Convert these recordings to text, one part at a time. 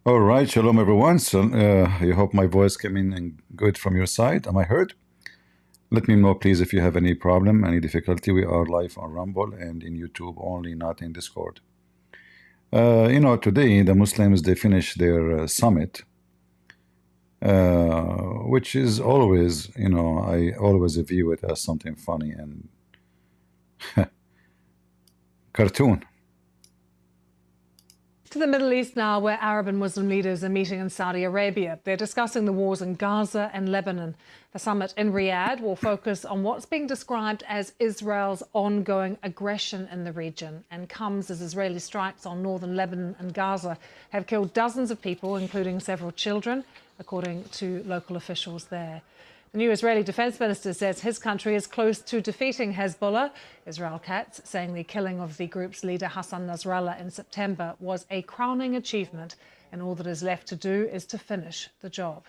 All right, shalom everyone. So I hope my voice came in and good from your side. Am I heard? Let me know, please, if you have any problem, any difficulty. We are live on Rumble and in YouTube only, not in Discord. Today the Muslims they finish their summit, which is always, I always view it as something funny and cartoon. To the Middle East now, where Arab and Muslim leaders are meeting in Saudi Arabia. They're discussing the wars in Gaza and Lebanon. The summit in Riyadh will focus on what's being described as Israel's ongoing aggression in the region and comes as Israeli strikes on northern Lebanon and Gaza have killed dozens of people, including several children, according to local officials there. The new Israeli defense minister says his country is close to defeating Hezbollah. Israel Katz saying the killing of the group's leader Hassan Nasrallah in September was a crowning achievement, and all that is left to do is to finish the job.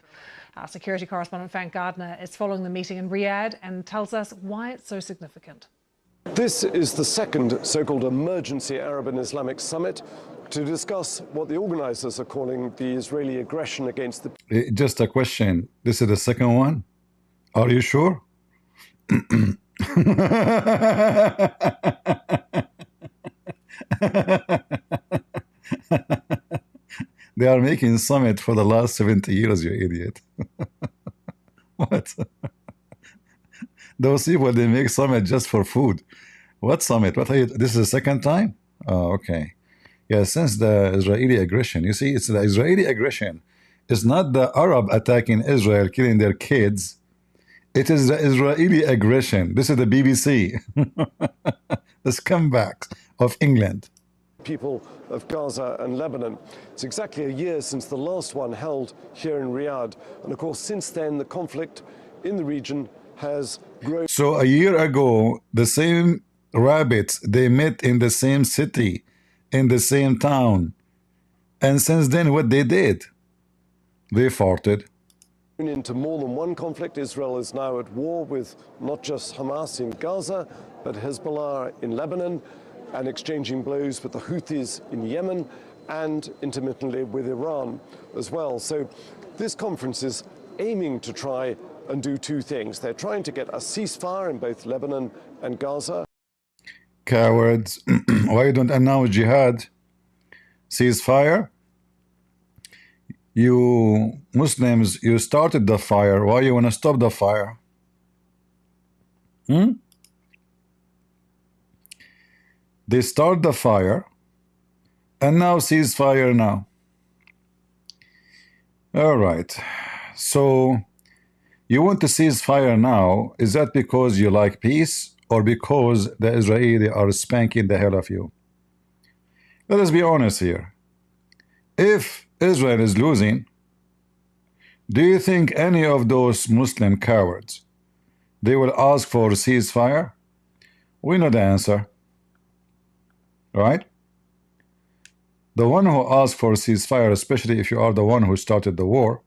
Our security correspondent Frank Gardner is following the meeting in Riyadh and tells us why it's so significant. This is the second so-called emergency Arab and Islamic summit to discuss what the organizers are calling the Israeli aggression against the... Just a question. This is the second one? Are you sure? They are making summit for the last 70 years, you idiot. What? Those people, they make summit just for food. What summit? What are you, this is the second time? Oh, okay. Yeah, since the Israeli aggression, you see, it's the Israeli aggression. It's not the Arab attacking Israel, killing their kids. It is the Israeli aggression. This is the BBC. The scumbags of England. People of Gaza and Lebanon. It's exactly a year since the last one held here in Riyadh. And of course, since then, the conflict in the region has grown. So a year ago, the same rabbits, they met in the same city, in the same town. And since then, what they did? They farted. Into more than one conflict. Israel is now at war with not just Hamas in Gaza, but Hezbollah in Lebanon, and exchanging blows with the Houthis in Yemen, and intermittently with Iran as well. So this conference is aiming to try and do two things. They're trying to get a ceasefire in both Lebanon and Gaza. Cowards. Why you don't announce jihad? Ceasefire? You Muslims, you started the fire. Why you want to stop the fire? They start the fire and now ceasefire now. All right. So you want to cease fire now. Is that because you like peace or because the Israeli are spanking the hell of you? Let us be honest here. If Israel is losing, do you think any of those Muslim cowards, they will ask for ceasefire? We know the answer, right? The one who asks for ceasefire, especially if you are the one who started the war,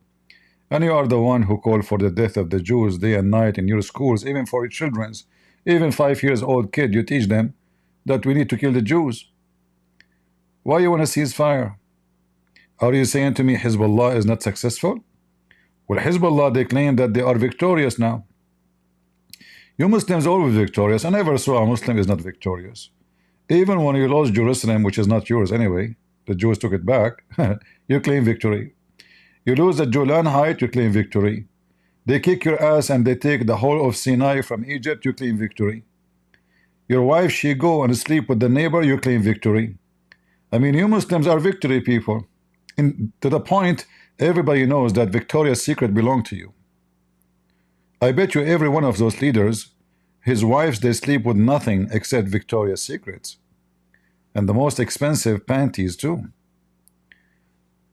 and you are the one who called for the death of the Jews day and night in your schools, even for your children's, even 5 years old kid, you teach them that we need to kill the Jews. Why you want to ceasefire? Are you saying to me Hezbollah is not successful? Well, Hezbollah, they claim that they are victorious now. You Muslims always victorious. I never saw a Muslim is not victorious. Even when you lost Jerusalem, which is not yours anyway, the Jews took it back, you claim victory. You lose the Golan Heights, you claim victory. They kick your ass and they take the whole of Sinai from Egypt, you claim victory. Your wife, she go and sleep with the neighbor, you claim victory. I mean, you Muslims are victory people. To the point, everybody knows that Victoria's Secret belong to you. I bet you every one of those leaders, his wives, they sleep with nothing except Victoria's Secrets. And the most expensive panties too.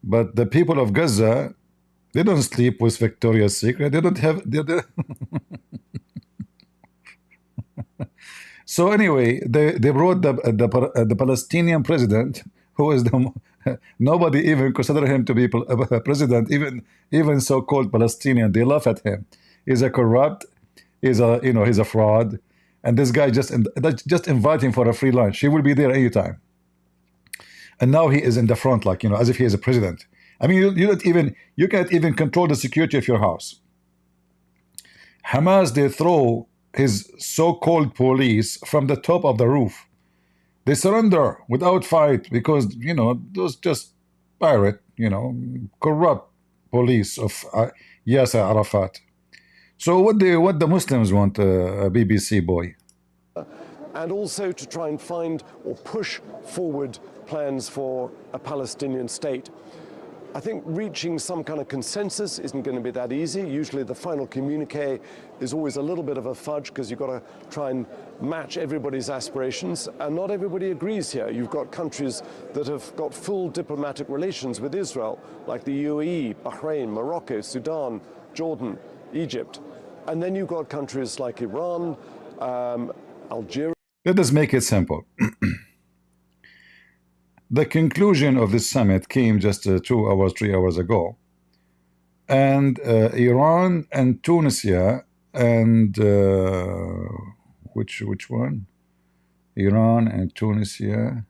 But the people of Gaza, they don't sleep with Victoria's Secret. They don't have... So anyway, they brought the Palestinian president, who is the... Nobody even consider him to be a president, even so-called Palestinian. They laugh at him. He's a corrupt, he's a fraud, and this guy just invite him for a free lunch. He will be there anytime. And now he is in the front, like, as if he is a president. I mean, you can't even control the security of your house. Hamas, they throw his so-called police from the top of the roof. They surrender without fight because, you know, those just pirate, you know, corrupt police of Yasser Arafat. So what the Muslims want, a BBC boy? And also to try and find or push forward plans for a Palestinian state. I think reaching some kind of consensus isn't going to be that easy. Usually the final communique is always a little bit of a fudge because you've got to try and match everybody's aspirations, and not everybody agrees here. You've got countries that have got full diplomatic relations with Israel, like the UAE, Bahrain, Morocco, Sudan, Jordan, Egypt. And then you've got countries like Iran, Algeria. Let us make it simple. The conclusion of this summit came just 2 hours, 3 hours ago. And Iran and Tunisia and which one? Iran and Tunisia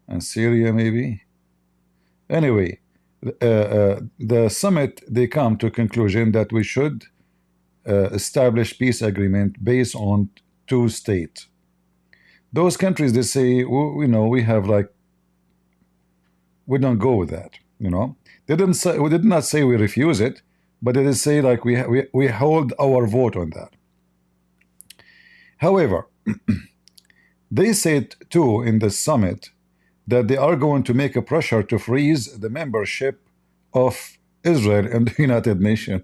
and Syria maybe. Anyway, the summit, they come to a conclusion that we should establish peace agreement based on 2 states. Those countries, they say, you know, we have like, we don't go with that, you know. They didn't say, we did not say we refuse it, but they did say like we hold our vote on that. However, they said too in the summit that they are going to make a pressure to freeze the membership of Israel in the United Nations.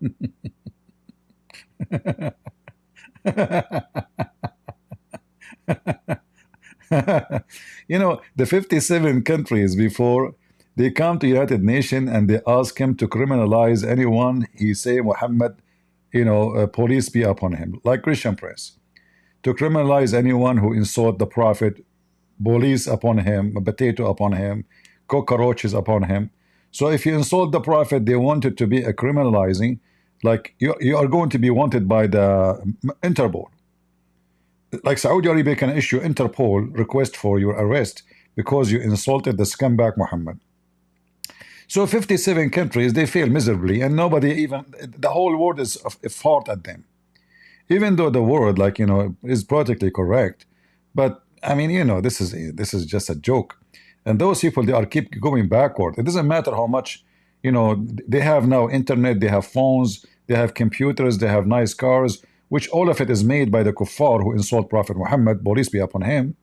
You know, the 57 countries, before they come to United Nations and they ask him to criminalize anyone, he say, Mohammed, you know, police be upon him, like Christian Press. To criminalize anyone who insult the Prophet, police upon him, a potato upon him, cockroaches upon him. So if you insult the Prophet, they want it to be a criminalizing, like you are going to be wanted by the Interpol. Like Saudi Arabia can issue Interpol request for your arrest because you insulted the scumbag Muhammad. So 57 countries, they fail miserably, and nobody, even the whole world is fought at them. Even though the world, like, you know, is politically correct, but I mean, you know, this is just a joke. And those people, they are keep going backward. It doesn't matter how much, you know, they have now internet, they have phones, they have computers, they have nice cars, which all of it is made by the kuffar who insult Prophet Muhammad, peace be upon him.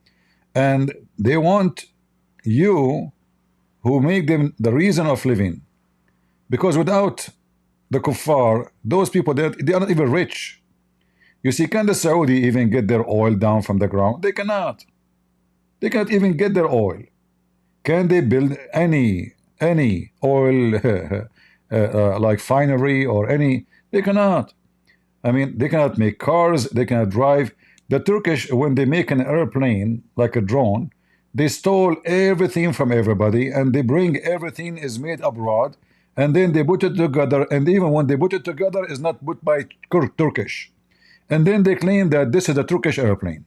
And they want you who make them the reason of living. Because without the kuffar, those people, they are not even rich. You see, can the Saudi even get their oil down from the ground? They cannot. They cannot even get their oil. Can they build any oil like finery or any? They cannot. I mean, they cannot make cars, they cannot drive. The Turkish, when they make an airplane, like a drone, they stole everything from everybody, and they bring everything is made abroad, and then they put it together, and even when they put it together, it's not put by Turkish. And then they claim that this is a Turkish airplane.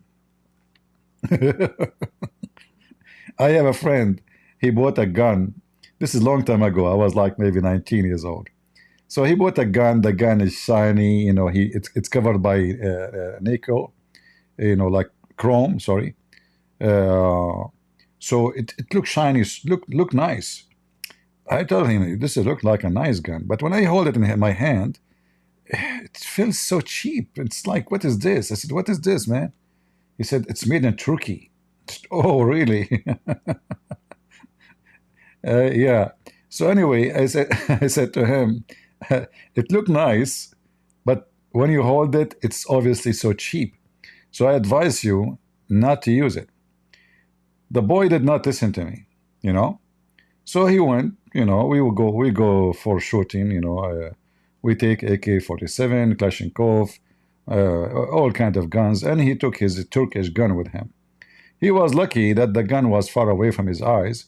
I have a friend, he bought a gun. This is a long time ago. I was like maybe 19 years old. So he bought a gun. The gun is shiny, you know. It's covered by nickel, you know, like chrome. Sorry. So it looks shiny, look nice. I told him this look like a nice gun, but when I hold it in my hand, it feels so cheap. It's like, what is this? I said, what is this, man? He said, it's made in Turkey. Oh, really? Yeah. So anyway, I said to him, it looked nice, but when you hold it, it's obviously so cheap. So I advise you not to use it. The boy did not listen to me, you know. So he went, you know, we go for shooting, you know. We take AK-47, Kalashnikov, all kind of guns, and he took his Turkish gun with him. He was lucky that the gun was far away from his eyes.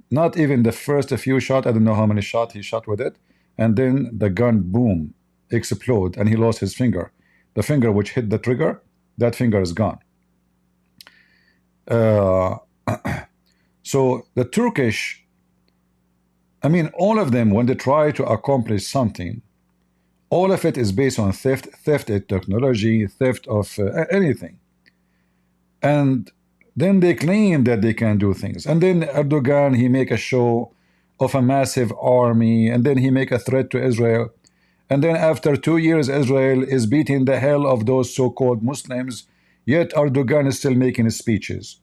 Not even the first few shots, I don't know how many shots he shot with it, and then the gun, boom, explode, and he lost his finger. The finger which hit the trigger, that finger is gone. So the Turkish, I mean, all of them, when they try to accomplish something, all of it is based on theft, theft of technology, theft of anything. And then they claim that they can do things. And then Erdogan, he make a show of a massive army, and then he make a threat to Israel. And then after 2 years, Israel is beating the hell of those so-called Muslims, yet Erdogan is still making speeches.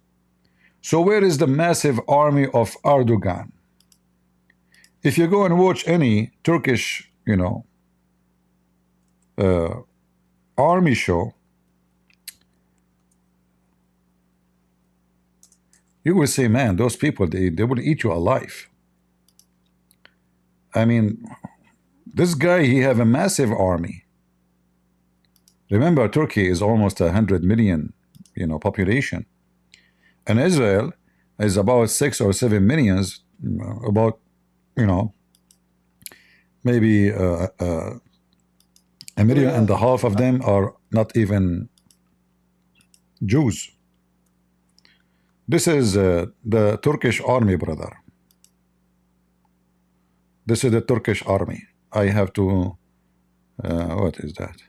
So where is the massive army of Erdogan? If you go and watch any Turkish, army show, you will say, man, those people, they will eat you alive. I mean, this guy, he have a massive army. Remember, Turkey is almost 100 million, population. And Israel is about 6 or 7 millions, about, maybe 1.5 million of them are not even Jews. This is the Turkish army, brother. This is the Turkish army. I have to, what is that?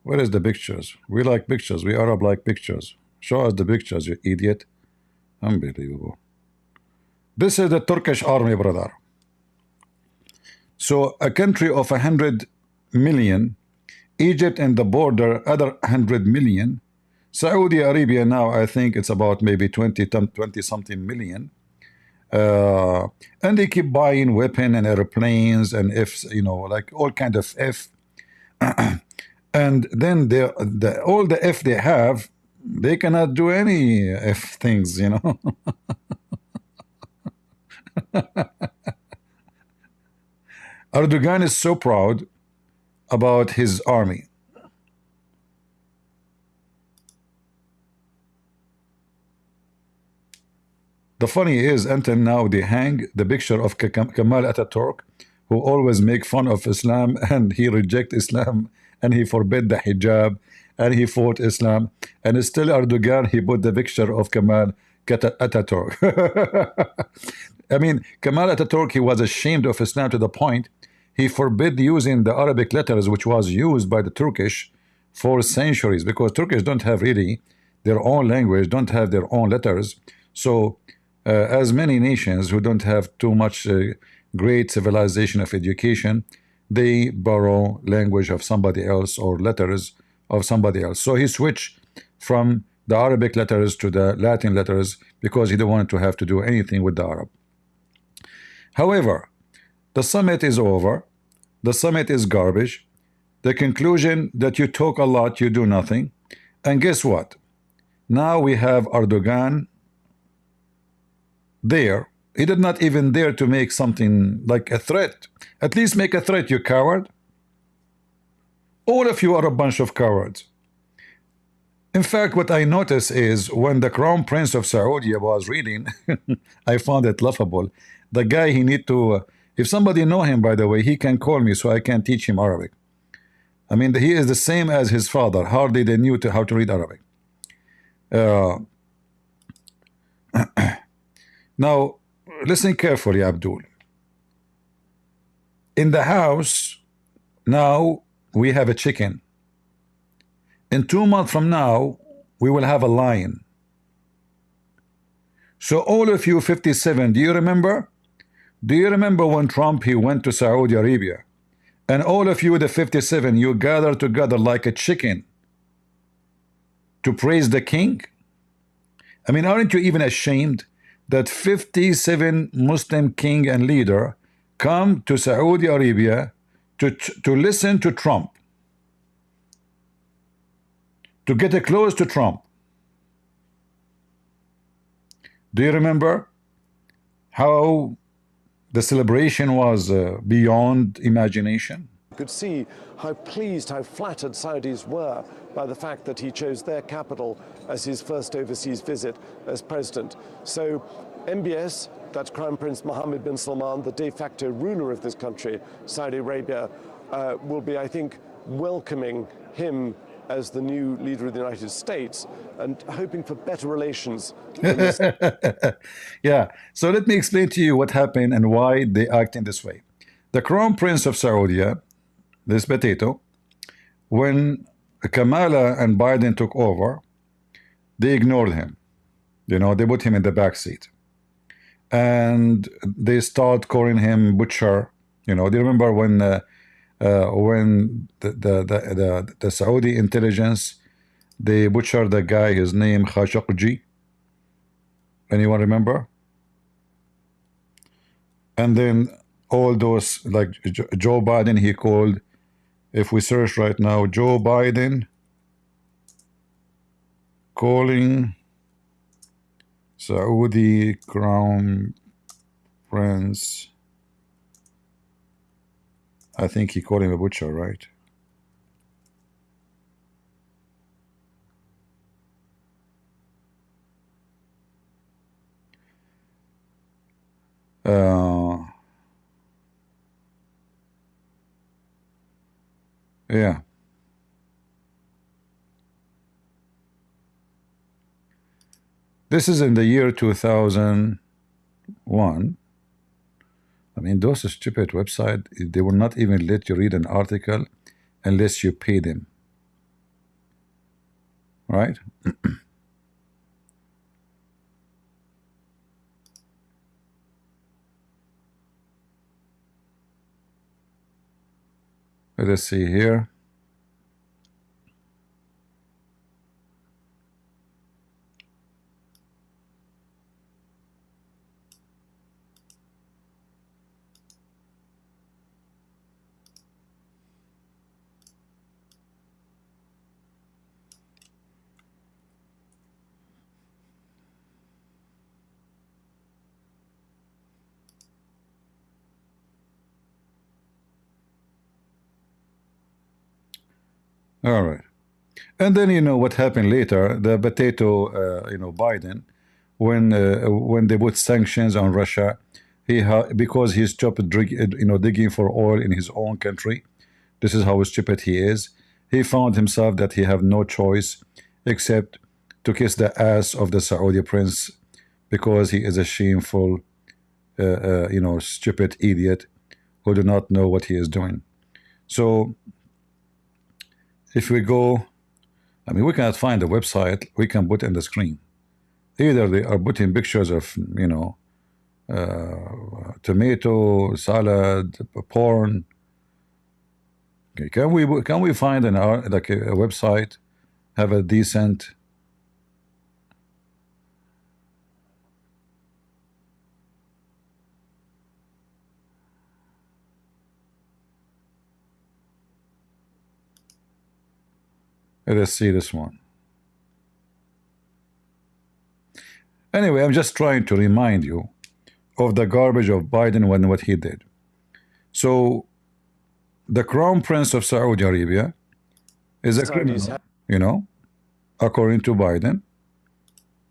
Where is the pictures? We like pictures. We Arab like pictures. Show us the pictures, you idiot. Unbelievable. This is the Turkish army, brother. So a country of 100 million, Egypt and the border, other 100 million, Saudi Arabia now, I think it's about maybe 20 something million. And they keep buying weapon and airplanes and Fs, like all kind of F. And then all the F they have, they cannot do any F things, Erdogan is so proud about his army. The funny is, until now, they hang the picture of Kemal Ataturk, who always make fun of Islam, and he reject Islam, and he forbid the hijab, and he fought Islam, and still Erdogan, he put the picture of Kemal Ataturk. I mean, Kemal Ataturk, he was ashamed of Islam to the point he forbid using the Arabic letters, which was used by the Turkish for centuries, because Turkish don't have really their own language, don't have their own letters. So as many nations who don't have too much great civilization of education, they borrow language of somebody else or letters of somebody else. So he switched from the Arabic letters to the Latin letters because he didn't want to have to do anything with the Arab. However, the summit is over. The summit is garbage. The conclusion that you talk a lot, you do nothing. And guess what? Now we have Erdogan there. He did not even dare to make something like a threat. At least make a threat, you coward. All of you are a bunch of cowards. In fact, what I noticed is when the Crown Prince of Saudi was reading, I found it laughable. The guy, he need to, if somebody know him, by the way, he can call me so I can teach him Arabic. I mean, he is the same as his father. Hardly they knew how to read Arabic. Now, listen carefully, Abdul. In the house, now we have a chicken. In 2 months from now, we will have a lion. So all of you 57, do you remember? Do you remember when Trump, he went to Saudi Arabia? And all of you, the 57, you gathered together like a chicken to praise the king? I mean, aren't you even ashamed that 57 Muslim king and leader come to Saudi Arabia to listen to Trump, to get close to Trump? Do you remember how the celebration was beyond imagination? You could see how pleased, how flattered Saudis were by the fact that he chose their capital as his first overseas visit as president. So MBS, that's Crown Prince Mohammed bin Salman, the de facto ruler of this country, Saudi Arabia, will be, I think, welcoming him as the new leader of the United States and hoping for better relations. Yeah, so let me explain to you what happened and why they act in this way. The Crown Prince of Saudi, this potato, when Kamala and Biden took over, they ignored him. You know, they put him in the back seat. And they start calling him butcher. You know, do you remember when the Saudi intelligence, they butchered the guy, his name Khashoggi? Anyone remember? And then all those, like Joe Biden, he called, if we search right now, Joe Biden calling Saudi Crown Prince, I think he called him a butcher, right? Yeah. This is in the year 2001. I mean, those stupid websites, they will not even let you read an article unless you pay them. Right? Let us see here. All right. And then you know what happened later, the potato, you know, Biden, when they put sanctions on Russia, because he stopped digging for oil in his own country. This is how stupid he is. He found himself that he have no choice except to kiss the ass of the Saudi prince, because he is a shameful, you know, stupid idiot who do not know what he is doing. So if we go, I mean, we cannot find the website, we can put in the screen. Either they are putting pictures of, you know, tomato, salad, porn. Okay, can we find like a website, have a decent? Let us see this one. Anyway, I'm just trying to remind you of the garbage of Biden when what he did. So the Crown Prince of Saudi Arabia is a criminal, you know, according to Biden.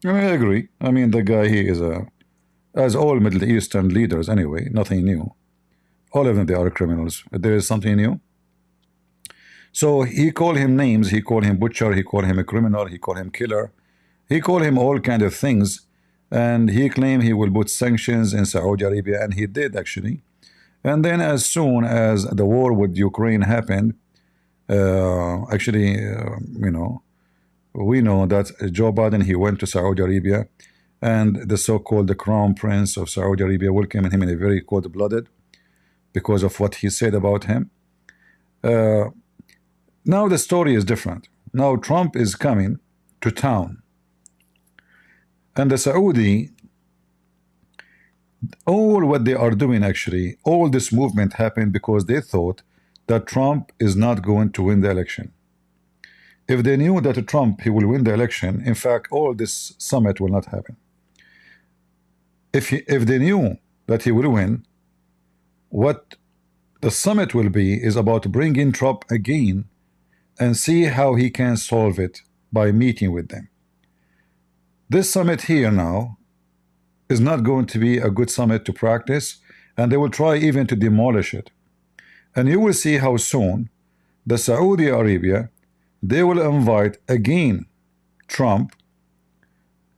And I agree. I mean, the guy, he is as all Middle Eastern leaders anyway, nothing new. All of them, they are criminals. There is something new. So he called him names, he called him butcher, he called him a criminal, he called him killer, he called him all kind of things, and he claimed he will put sanctions in Saudi Arabia, and he did actually. And then as soon as the war with Ukraine happened, you know, we know that Joe Biden, he went to Saudi Arabia, and the so-called the Crown Prince of Saudi Arabia welcomed him in a very cold-blooded because of what he said about him. Now the story is different. Now Trump is coming to town, and the Saudi, all what they are doing actually, all this movement happened because they thought that Trump is not going to win the election. If they knew that Trump, he will win the election, in fact, all this summit will not happen. If they knew that he will win, what the summit will be is about bringing Trump again and see how he can solve it by meeting with them. This summit here now is not going to be a good summit to practice, and they will try even to demolish it. And you will see how soon the Saudi Arabia they will invite again Trump,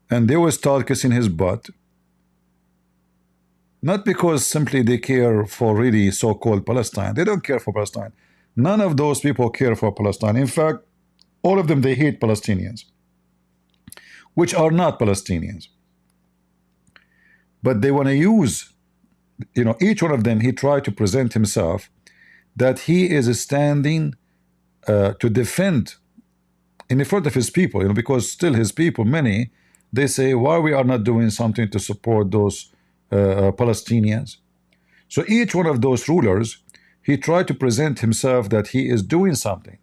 and they will start kissing his butt. Not because simply they care for really so-called Palestine. They don't care for Palestine. None of those people care for Palestine. In fact, all of them, they hate Palestinians, which are not Palestinians. But they want to use, each one of them, he tried to present himself that he is standing to defend in front of his people, because still his people, many, they say, why we are not doing something to support those Palestinians. So each one of those rulers, he tried to present himself that he is doing something.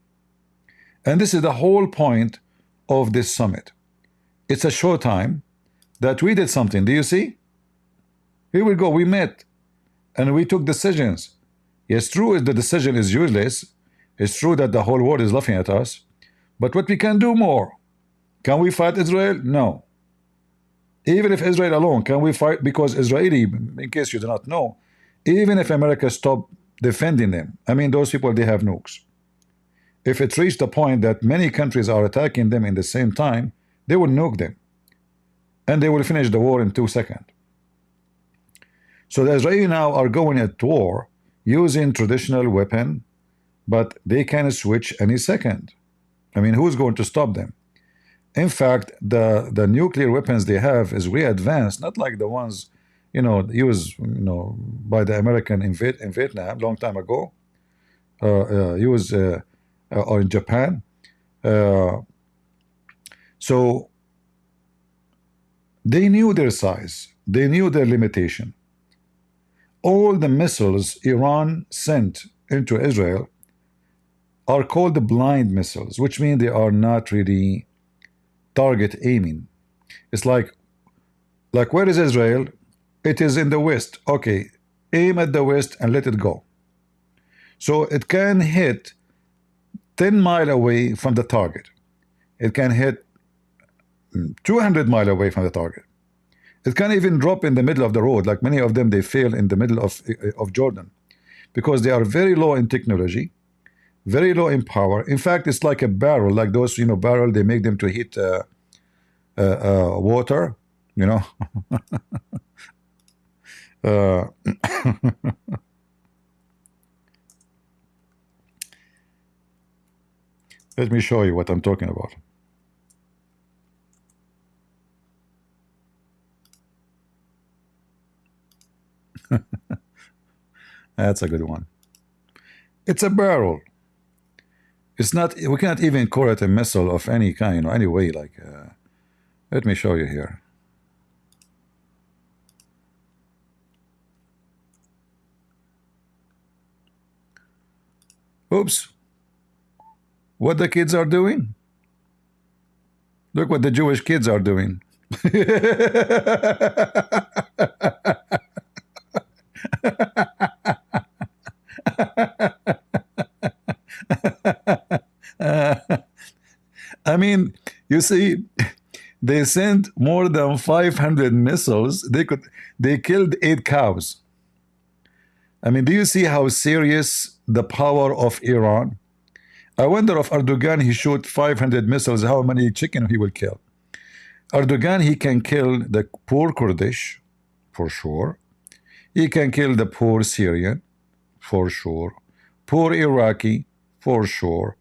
And this is the whole point of this summit. It's a showtime that we did something. Do you see? Here we go. We met and we took decisions. Yes, true, the decision is useless. It's true that the whole world is laughing at us. But what we can do more? Can we fight Israel? No. Even if Israel alone, can we fight? Because Israeli, in case you do not know, even if America stopped defending them, I mean, those people, they have nukes. If it reached a point that many countries are attacking them in the same time, they will nuke them. And they will finish the war in 2 seconds. So the Israelis now are going at war using traditional weapon, but they can switch any second. I mean, who's going to stop them? In fact, the nuclear weapons they have is way advanced, not like the ones, used, by the American in Vietnam long time ago, used or in Japan. So they knew their size, they knew their limitation. All the missiles Iran sent into Israel are called blind missiles, which mean they are not really target aiming. It's like where is Israel? It is in the west. Okay, aim at the west and let it go. So it can hit 10 miles away from the target. It can hit 200 miles away from the target. It can even drop in the middle of the road. Like many of them, they fail in the middle of Jordan because they are very low in technology, very low in power. In fact, it's like a barrel, like those, barrel, they make them to heat water, Let me show you what I'm talking about. That's a good one. It's a barrel. It's not, we cannot even call it a missile of any kind, any way. Like, let me show you here. Oops. What the kids are doing? Look what the Jewish kids are doing. I mean, you see, they sent more than 500 missiles. They killed 8 cows. I mean, do you see how serious the power of Iran? I wonder if Erdogan, he shoot 500 missiles, how many chicken he will kill. Erdogan, he can kill the poor Kurdish, for sure. He can kill the poor Syrian, for sure. Poor Iraqi, for sure.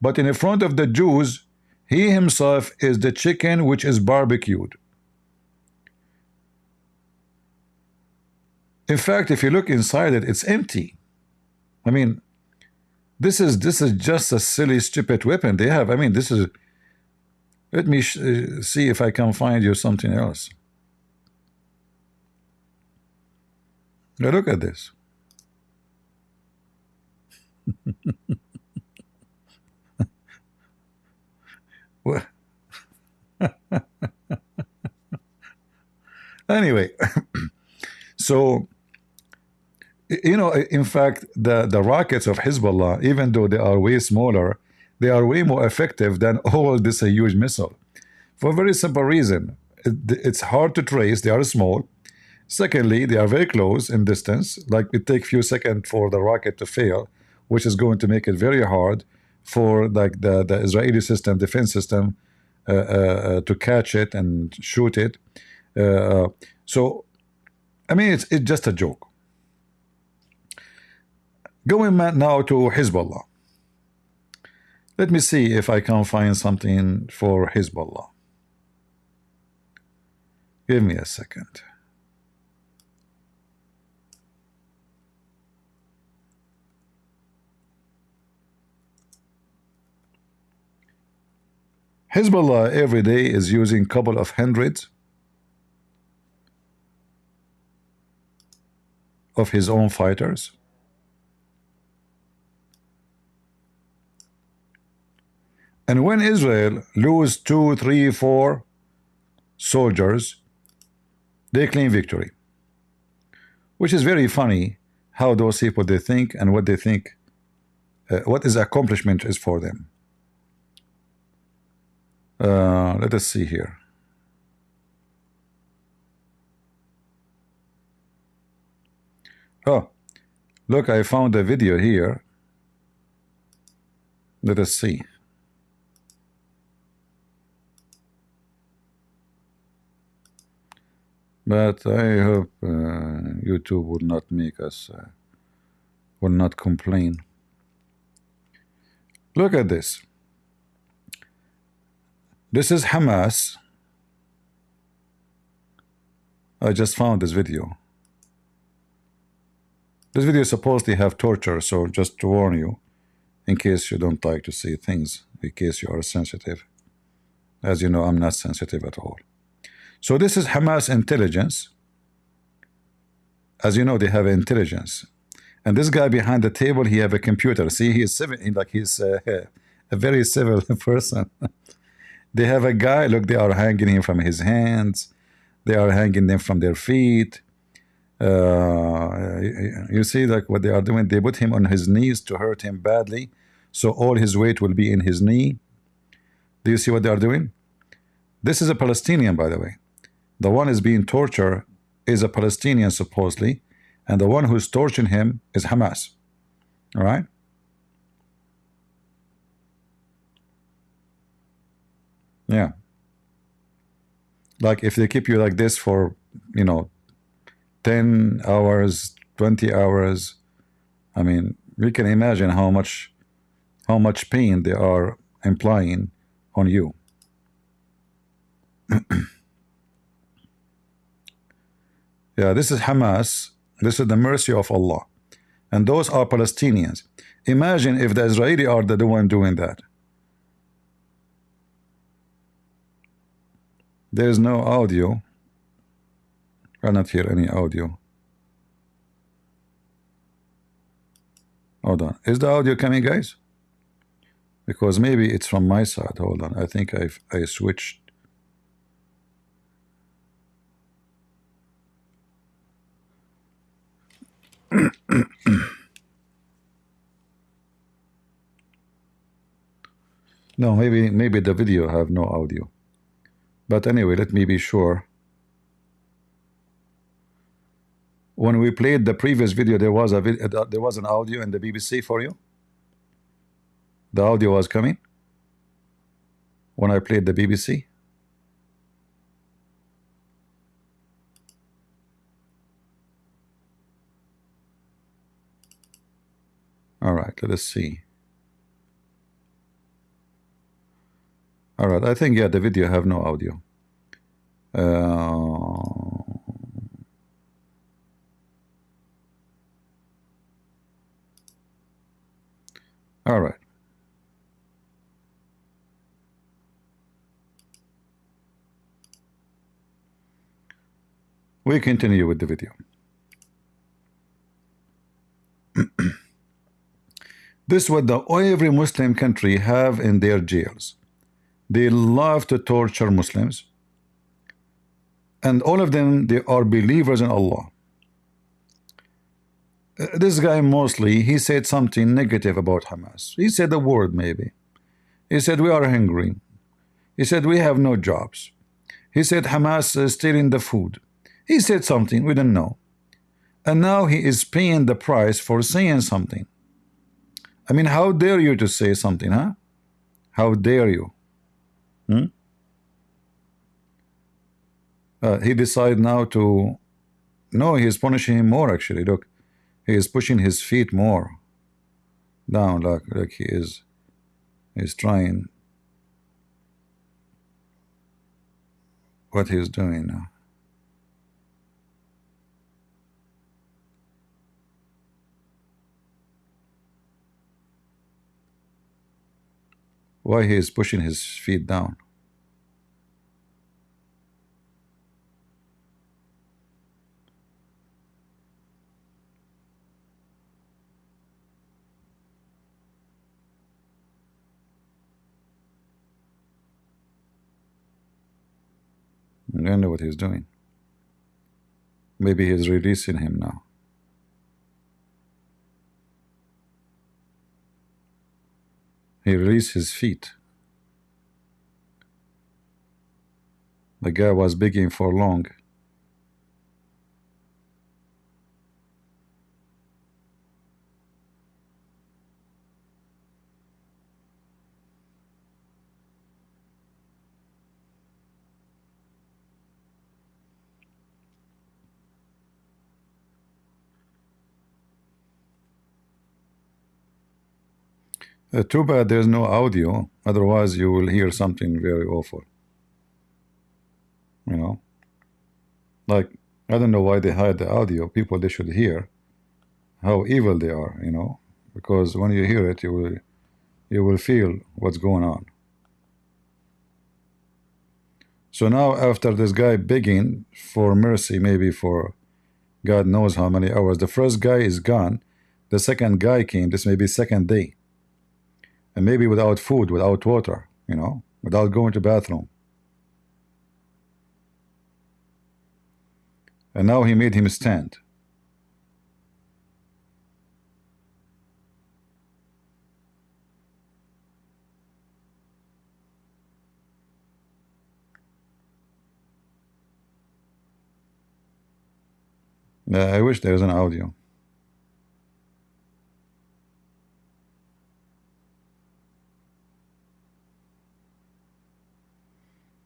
But in front of the Jews, he himself is the chicken which is barbecued. In fact, if you look inside it, it's empty. I mean, this is just a silly, stupid weapon they have. I mean, this is. Let me see if I can find you something else. Now look at this. What? Anyway, so. In fact, the rockets of Hezbollah, even though they are way smaller, they are way more effective than all this huge missile. For a very simple reason. It's hard to trace. They are small. Secondly, they are very close in distance. Like it takes a few seconds for the rocket to fail, which is going to make it very hard. for like the Israeli system, defense system, to catch it and shoot it. So, I mean, it's just a joke. Going now to Hezbollah. Let me see if I can find something for Hezbollah. Give me a second. Hezbollah every day is using a couple of hundreds of his own fighters. And when Israel lose 2, 3, 4 soldiers, they claim victory. Which is very funny how those people they think and what they think, what is accomplishment is for them. Let us see here. Oh, look, I found a video here. Let us see. But I hope YouTube will not make us, will not complain. Look at this. This is Hamas. I just found this video. This video supposedly have torture, so just to warn you, in case you don't like to see things, in case you are sensitive. As you know, I'm not sensitive at all. So this is Hamas intelligence. As you know, they have intelligence. And this guy behind the table, he have a computer. See, he is civil, like he's a very civil person. They have a guy, look, they are hanging him from his hands. They are hanging them from their feet. You see like what they are doing? They put him on his knees to hurt him badly. So all his weight will be in his knee. Do you see what they are doing? This is a Palestinian, by the way. The one is being tortured is a Palestinian, supposedly. And the one who's torturing him is Hamas. All right? Yeah. Like if they keep you like this for, you know, 10 hours, 20 hours, I mean, we can imagine how much pain they are implying on you. Yeah, this is Hamas. This is the mercy of Allah. And those are Palestinians. Imagine if the Israeli are the one doing that. There is no audio. I cannot hear any audio. Hold on. Is the audio coming, guys? Because maybe it's from my side. Hold on. I think I switched. No, maybe the video have no audio. But anyway, let me be sure. When we played the previous video, there was an audio in the BBC for you. The audio was coming when I played the BBC. All right, let us see. All right, I think, yeah, the video have no audio. All right. We continue with the video. This is what every Muslim country have in their jails. They love to torture Muslims. And all of them, they are believers in Allah. This guy mostly, he said something negative about Hamas. He said a word maybe. He said, we are hungry. He said, we have no jobs. He said, Hamas is stealing the food. He said something, we don't know. And now he is paying the price for saying something. I mean, how dare you to say something, huh? How dare you? He decided now to... No, he is punishing him more, actually. Look, he is pushing his feet more down, like he is. He's trying what he's doing now. Why he is pushing his feet down? I don't know what he's doing. Maybe he's releasing him now. He released his feet. The guy was begging for long. Too bad there's no audio, otherwise you will hear something very awful. You know, like, I don't know why they hide the audio. People, they should hear how evil they are, you know, because when you hear it, you will feel what's going on. So now, after this guy begging for mercy, maybe for God knows how many hours, the first guy is gone, the second guy came, this may be second day, and maybe without food, without water, you know, without going to bathroom. And now he made him stand. I wish there was an audio.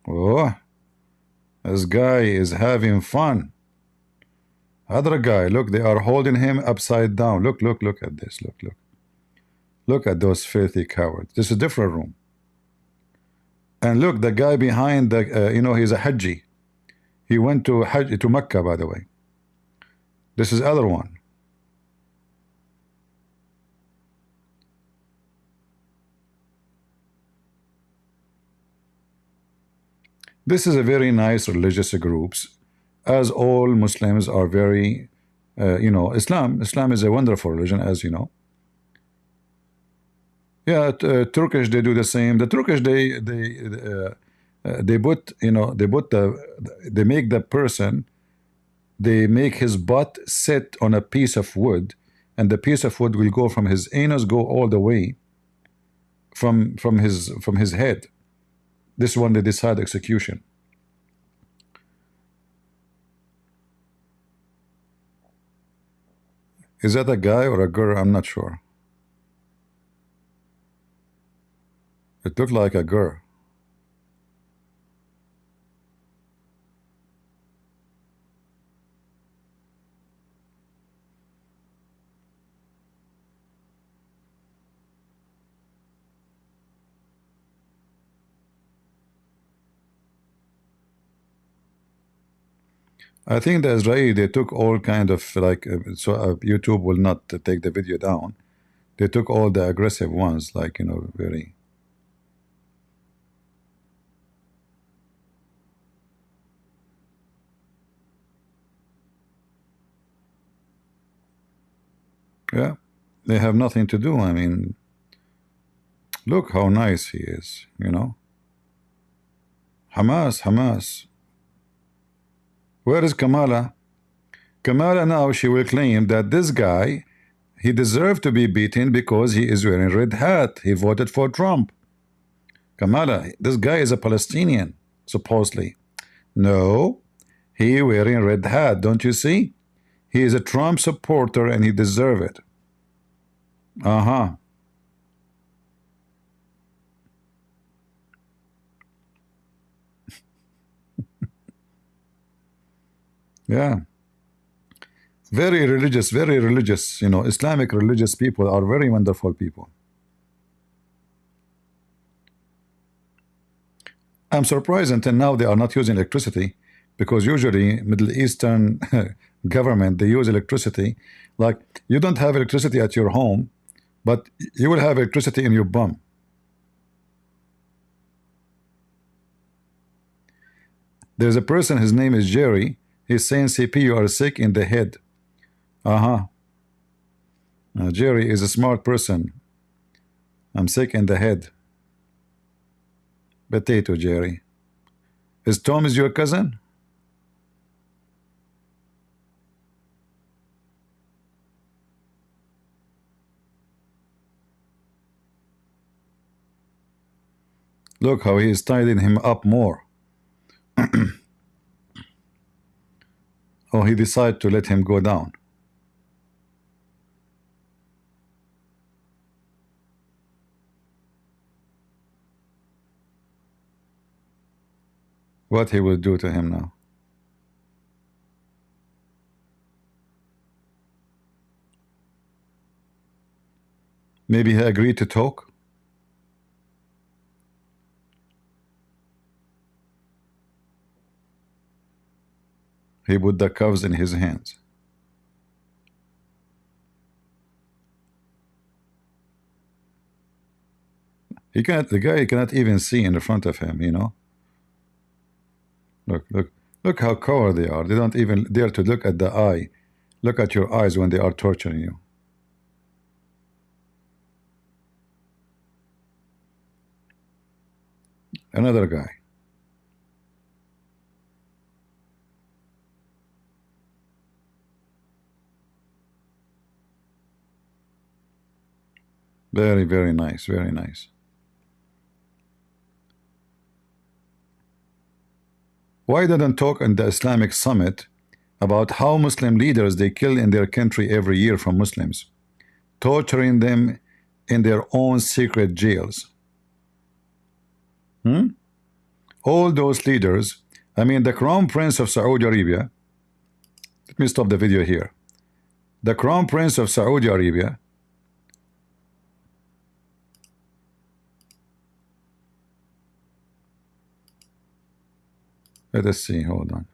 Oh, this guy is having fun. Other guy, look, they are holding him upside down. Look at this. Look at those filthy cowards. This is a different room. And look, the guy behind the, you know, he's a Hajji. He went to Hajj, to Mecca, by the way. This is other one. This is a very nice religious groups, as all Muslims are very, you know, Islam is a wonderful religion, as you know. Yeah, Turkish, they do the same. The Turkish, they put, you know, they make the person, they make his butt sit on a piece of wood, and the piece of wood will go from his anus, go all the way from his head. This is when they decide execution. Is that a guy or a girl? I'm not sure. It looked like a girl. I think the Israeli, they took all kind of like, YouTube will not take the video down. They took all the aggressive ones, like, you know, very. Yeah, they have nothing to do. I mean, look how nice he is, you know. Hamas. Where is Kamala? Kamala now, she will claim that this guy, he deserved to be beaten because he is wearing red hat. He voted for Trump. Kamala, this guy is a Palestinian, supposedly. No, he wearing red hat, don't you see? He is a Trump supporter and he deserves it. Yeah. Very religious, very religious. You know, Islamic religious people are very wonderful people. I'm surprised until now they are not using electricity, because usually Middle Eastern government, they use electricity. Like, you don't have electricity at your home, but you will have electricity in your bum. There's a person, his name is Jerry. He's saying, CP, you are sick in the head. Jerry is a smart person. I'm sick in the head. Potato Jerry. Is Tom is your cousin? Look how he is tidying him up more. Oh, he decided to let him go down. What he will do to him now? Maybe he agreed to talk? He put the cuffs in his hands. He can't, the guy cannot even see in the front of him, you know. Look how coward they are. They don't even dare to look at the eye. Look at your eyes when they are torturing you. Another guy. Very, very nice, very nice. Why didn't talk in the Islamic summit about how Muslim leaders they kill in their country every year from Muslims, torturing them in their own secret jails? All those leaders, I mean the Crown Prince of Saudi Arabia, let me stop the video here. The Crown Prince of Saudi Arabia, let us see, hold on.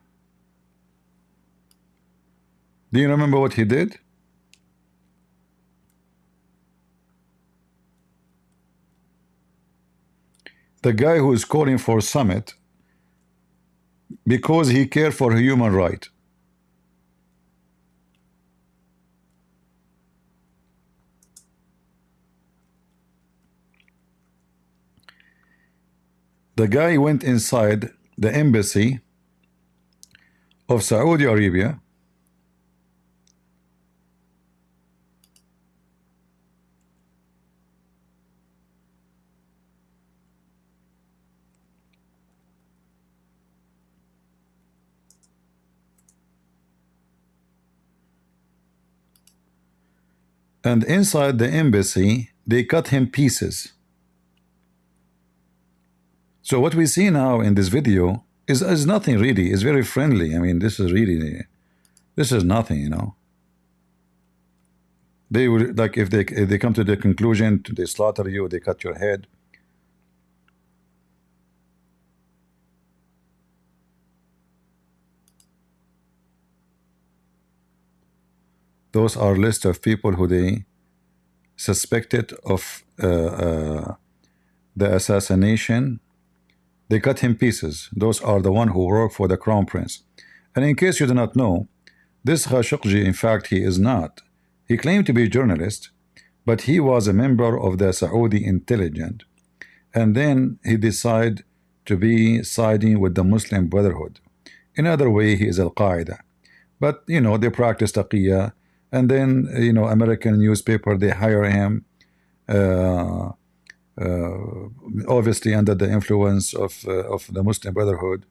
Do you remember what he did? The guy who is calling for summit because he cared for human right. The guy went inside the embassy of Saudi Arabia and inside the embassy they cut him pieces. So what we see now in this video is nothing really. It's very friendly. I mean, this is nothing, you know. They would, like, if they come to the conclusion, they slaughter you, they cut your head. Those are list of people who they suspected of the assassination. They cut him pieces. Those are the one who work for the Crown Prince. And in case you do not know, this Khashoggi, in fact, he is not. He claimed to be a journalist, but he was a member of the Saudi intelligence. And then he decided to be siding with the Muslim Brotherhood. In other way, he is Al-Qaeda. But, you know, they practice taqiyya. And then, you know, American newspaper, they hire him. Obviously under the influence of the Muslim Brotherhood,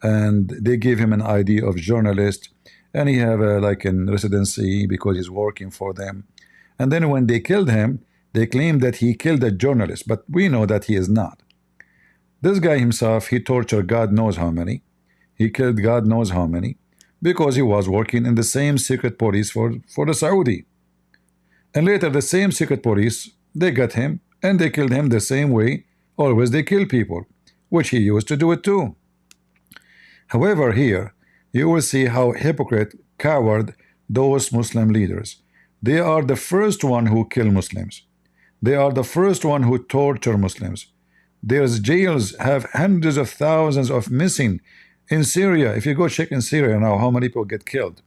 and they gave him an ID of journalist, and he have like a residency because he's working for them. And then when they killed him, they claimed that he killed a journalist, but we know that he is not. This guy himself, he tortured God knows how many, he killed God knows how many, because he was working in the same secret police for the Saudi. And later the same secret police, they got him and they killed him the same way always they kill people, which he used to do it too. However, here you will see how hypocrite, coward those Muslim leaders. They are the first one who kill Muslims. They are the first one who torture Muslims. Their jails have hundreds of thousands of missing in Syria. If you go check in Syria now how many people get killed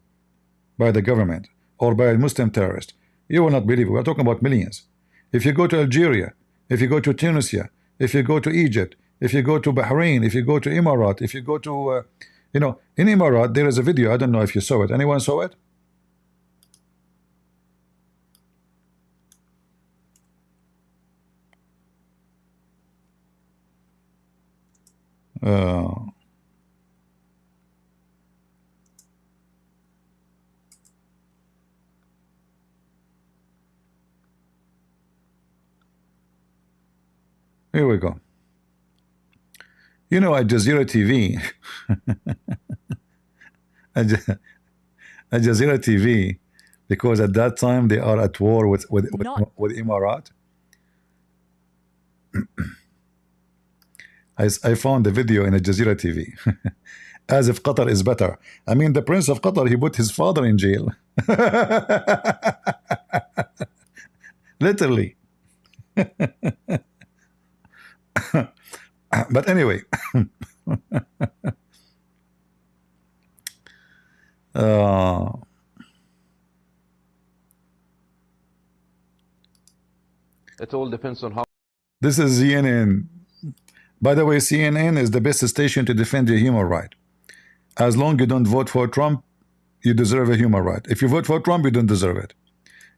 by the government or by a Muslim terrorist, you will not believe it. We're talking about millions. If you go to Algeria, if you go to Tunisia, if you go to Egypt, if you go to Bahrain, if you go to Emirat, if you go to you know, in Emirat there is a video, I don't know if you saw it. Anyone saw it? Here we go. You know, Al Jazeera TV, Al Jazeera TV, because at that time they are at war with Emirat. I found the video in Al Jazeera TV. As if Qatar is better. I mean, the Prince of Qatar, he put his father in jail. Literally. But anyway, it all depends on how. This is CNN. By the way, CNN is the best station to defend your human right. As long as you don't vote for Trump, you deserve a human right. If you vote for Trump, you don't deserve it.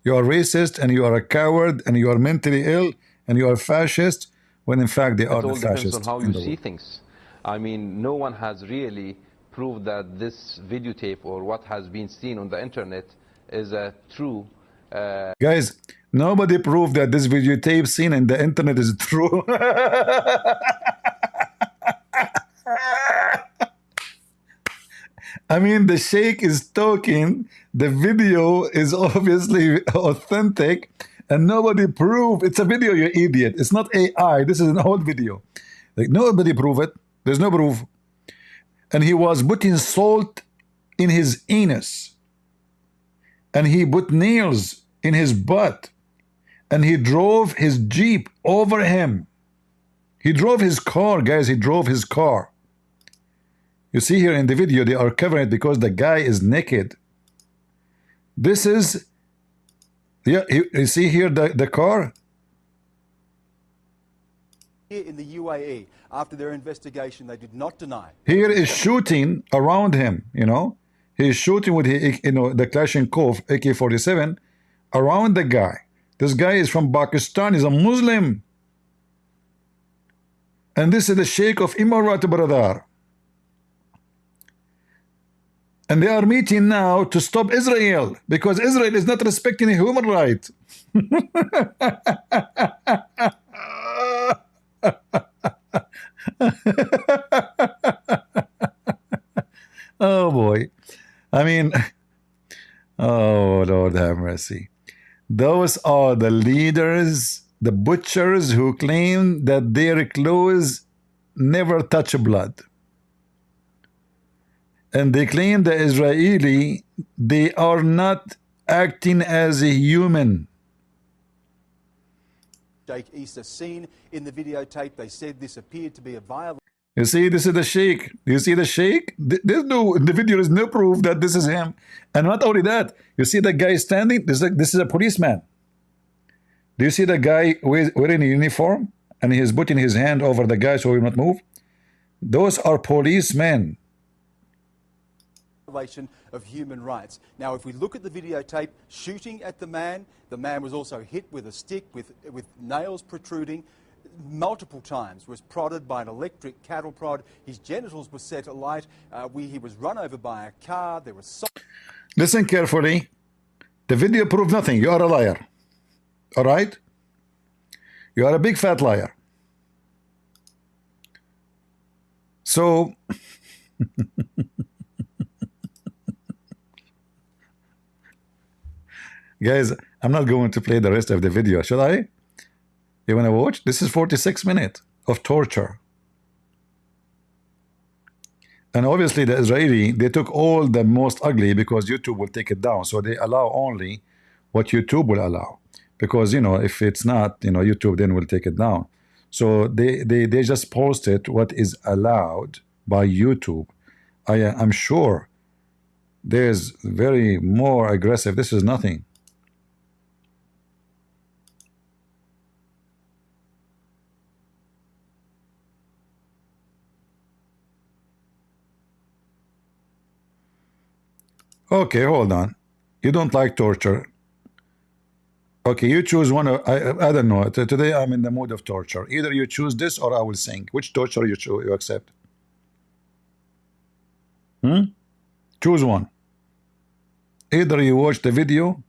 You are racist and you are a coward and you are mentally ill and you are fascist, when in fact they are the fascists. It all depends on how you see things. I mean, no one has really proved that this videotape or what has been seen on the internet is a true. Guys, nobody proved that this videotape seen in the internet is true. I mean, the Sheikh is talking, the video is obviously authentic, and nobody proved it's a video, you idiot. It's not AI. This is an old video. Like, nobody proved it. There's no proof. And he was putting salt in his anus, and he put nails in his butt, and he drove his Jeep over him. He drove his car, guys. He drove his car. You see here in the video, they are covering it because the guy is naked. This is, yeah, you see here the car? Here in the UAE, after their investigation, they did not deny. Here is shooting around him, you know. He's shooting with, you know, the Kalashnikov AK-47 around the guy. This guy is from Pakistan. He's a Muslim. And this is the Sheikh of Emirat, brother. And they are meeting now to stop Israel because Israel is not respecting human rights. Oh boy. I mean, oh Lord have mercy. Those are the leaders, the butchers who claim that their clothes never touch blood. And they claim the Israeli, they are not acting as a human. Sheikh Issa seen in the videotape, they said this appeared to be a violation. You see, this is the Sheikh. Do you see the Sheikh? There's no, in the video is no proof that this is him. And not only that, you see the guy standing, this is a policeman. Do you see the guy wearing a uniform? And he is putting his hand over the guy so he will not move? Those are policemen. Of human rights. Now, if we look at the videotape, shooting at the man was also hit with a stick with nails protruding multiple times, was prodded by an electric cattle prod. His genitals were set alight. He was run over by a car. There was. Listen carefully. The video proved nothing. You are a liar. All right? You are a big fat liar. So Guys, I'm not going to play the rest of the video. Should I? You want to watch? This is 46 minutes of torture. And obviously the Israeli, they took all the most ugly because YouTube will take it down. So they allow only what YouTube will allow. Because, you know, if it's not, you know, YouTube then will take it down. So they just posted what is allowed by YouTube. I'm sure there's very more aggressive. This is nothing. Okay, hold on. You don't like torture. Okay, you choose one. I don't know. Today I'm in the mood of torture. Either you choose this or I will sing. Which torture you choose? You accept? Choose one. Either you watch the video,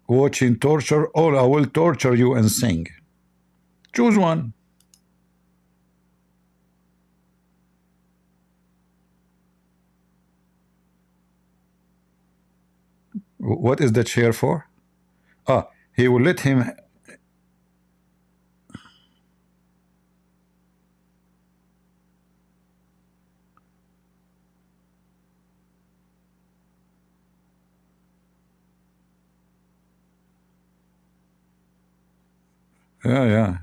watching torture, or I will torture you and sing. Choose one. What is the chair for? Ah, he will let him. Yeah.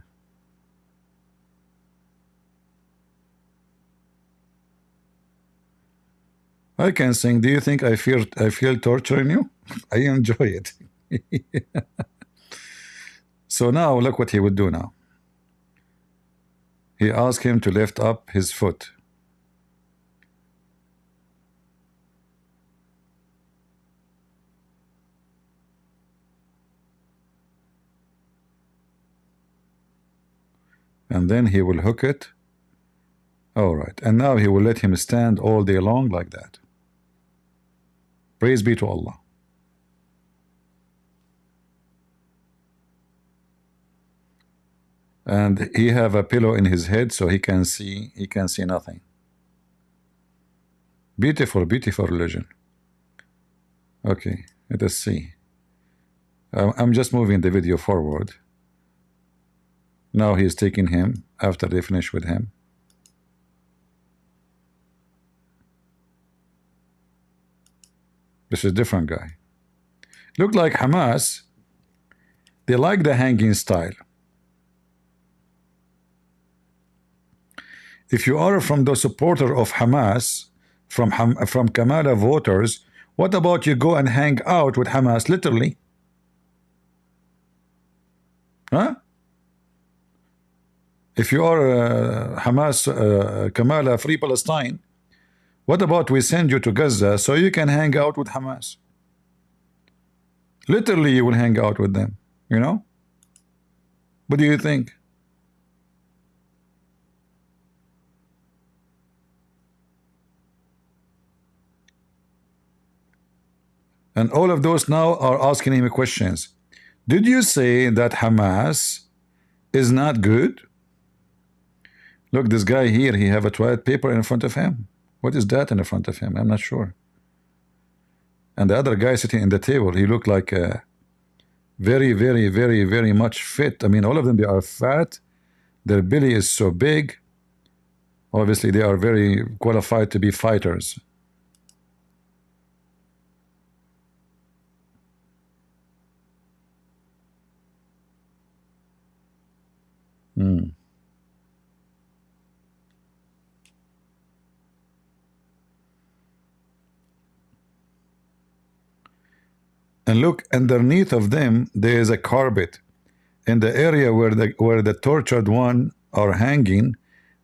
I can sing. Do you think I feel torturing you? I enjoy it. So now look what he would do now. He asked him to lift up his foot. And then he will hook it. All right. And now he will let him stand all day long like that. Praise be to Allah. And he have a pillow in his head so he can see nothing. Beautiful, beautiful religion. Okay, let us see. I'm just moving the video forward. Now he's taking him after they finish with him. This is a different guy. Look like Hamas. They like the hanging style. If you are from the supporter of Hamas, from Kamala voters, what about you go and hang out with Hamas literally? Huh? If you are Hamas, Kamala, Free Palestine, what about we send you to Gaza so you can hang out with Hamas? Literally, you will hang out with them, you know? What do you think? And all of those now are asking him questions. Did you say that Hamas is not good? Look, this guy here, he have a toilet paper in front of him. What is that in front of him? I'm not sure. And the other guy sitting in the table, he looked like very, very, very, very much fit. I mean, all of them, they are fat. Their belly is so big. Obviously, they are very qualified to be fighters. And look, underneath of them, there is a carpet. In the area where the tortured one are hanging,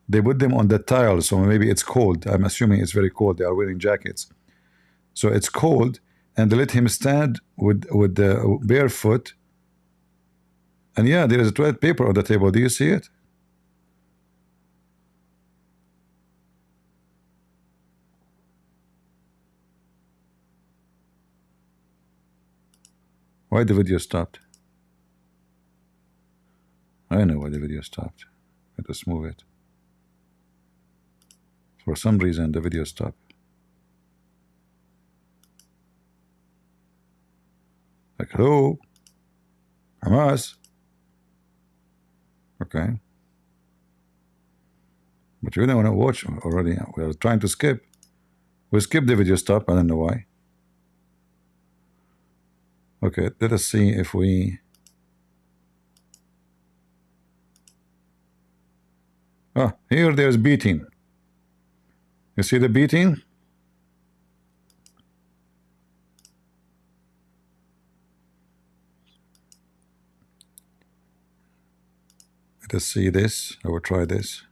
they put them on the tile, so maybe it's cold. I'm assuming it's very cold. They are wearing jackets. So it's cold, and they let him stand with the barefoot. And yeah, there is a toilet paper on the table. Do you see it? Why the video stopped? I know why the video stopped. Let us move it. For some reason, the video stopped. Like, hello, Hamas. Okay. But you don't want to watch already. We are trying to skip. We skipped the video stop. I don't know why. Okay, let us see if we... Ah, here there's beating. You see the beating? Let us see this. I will try this.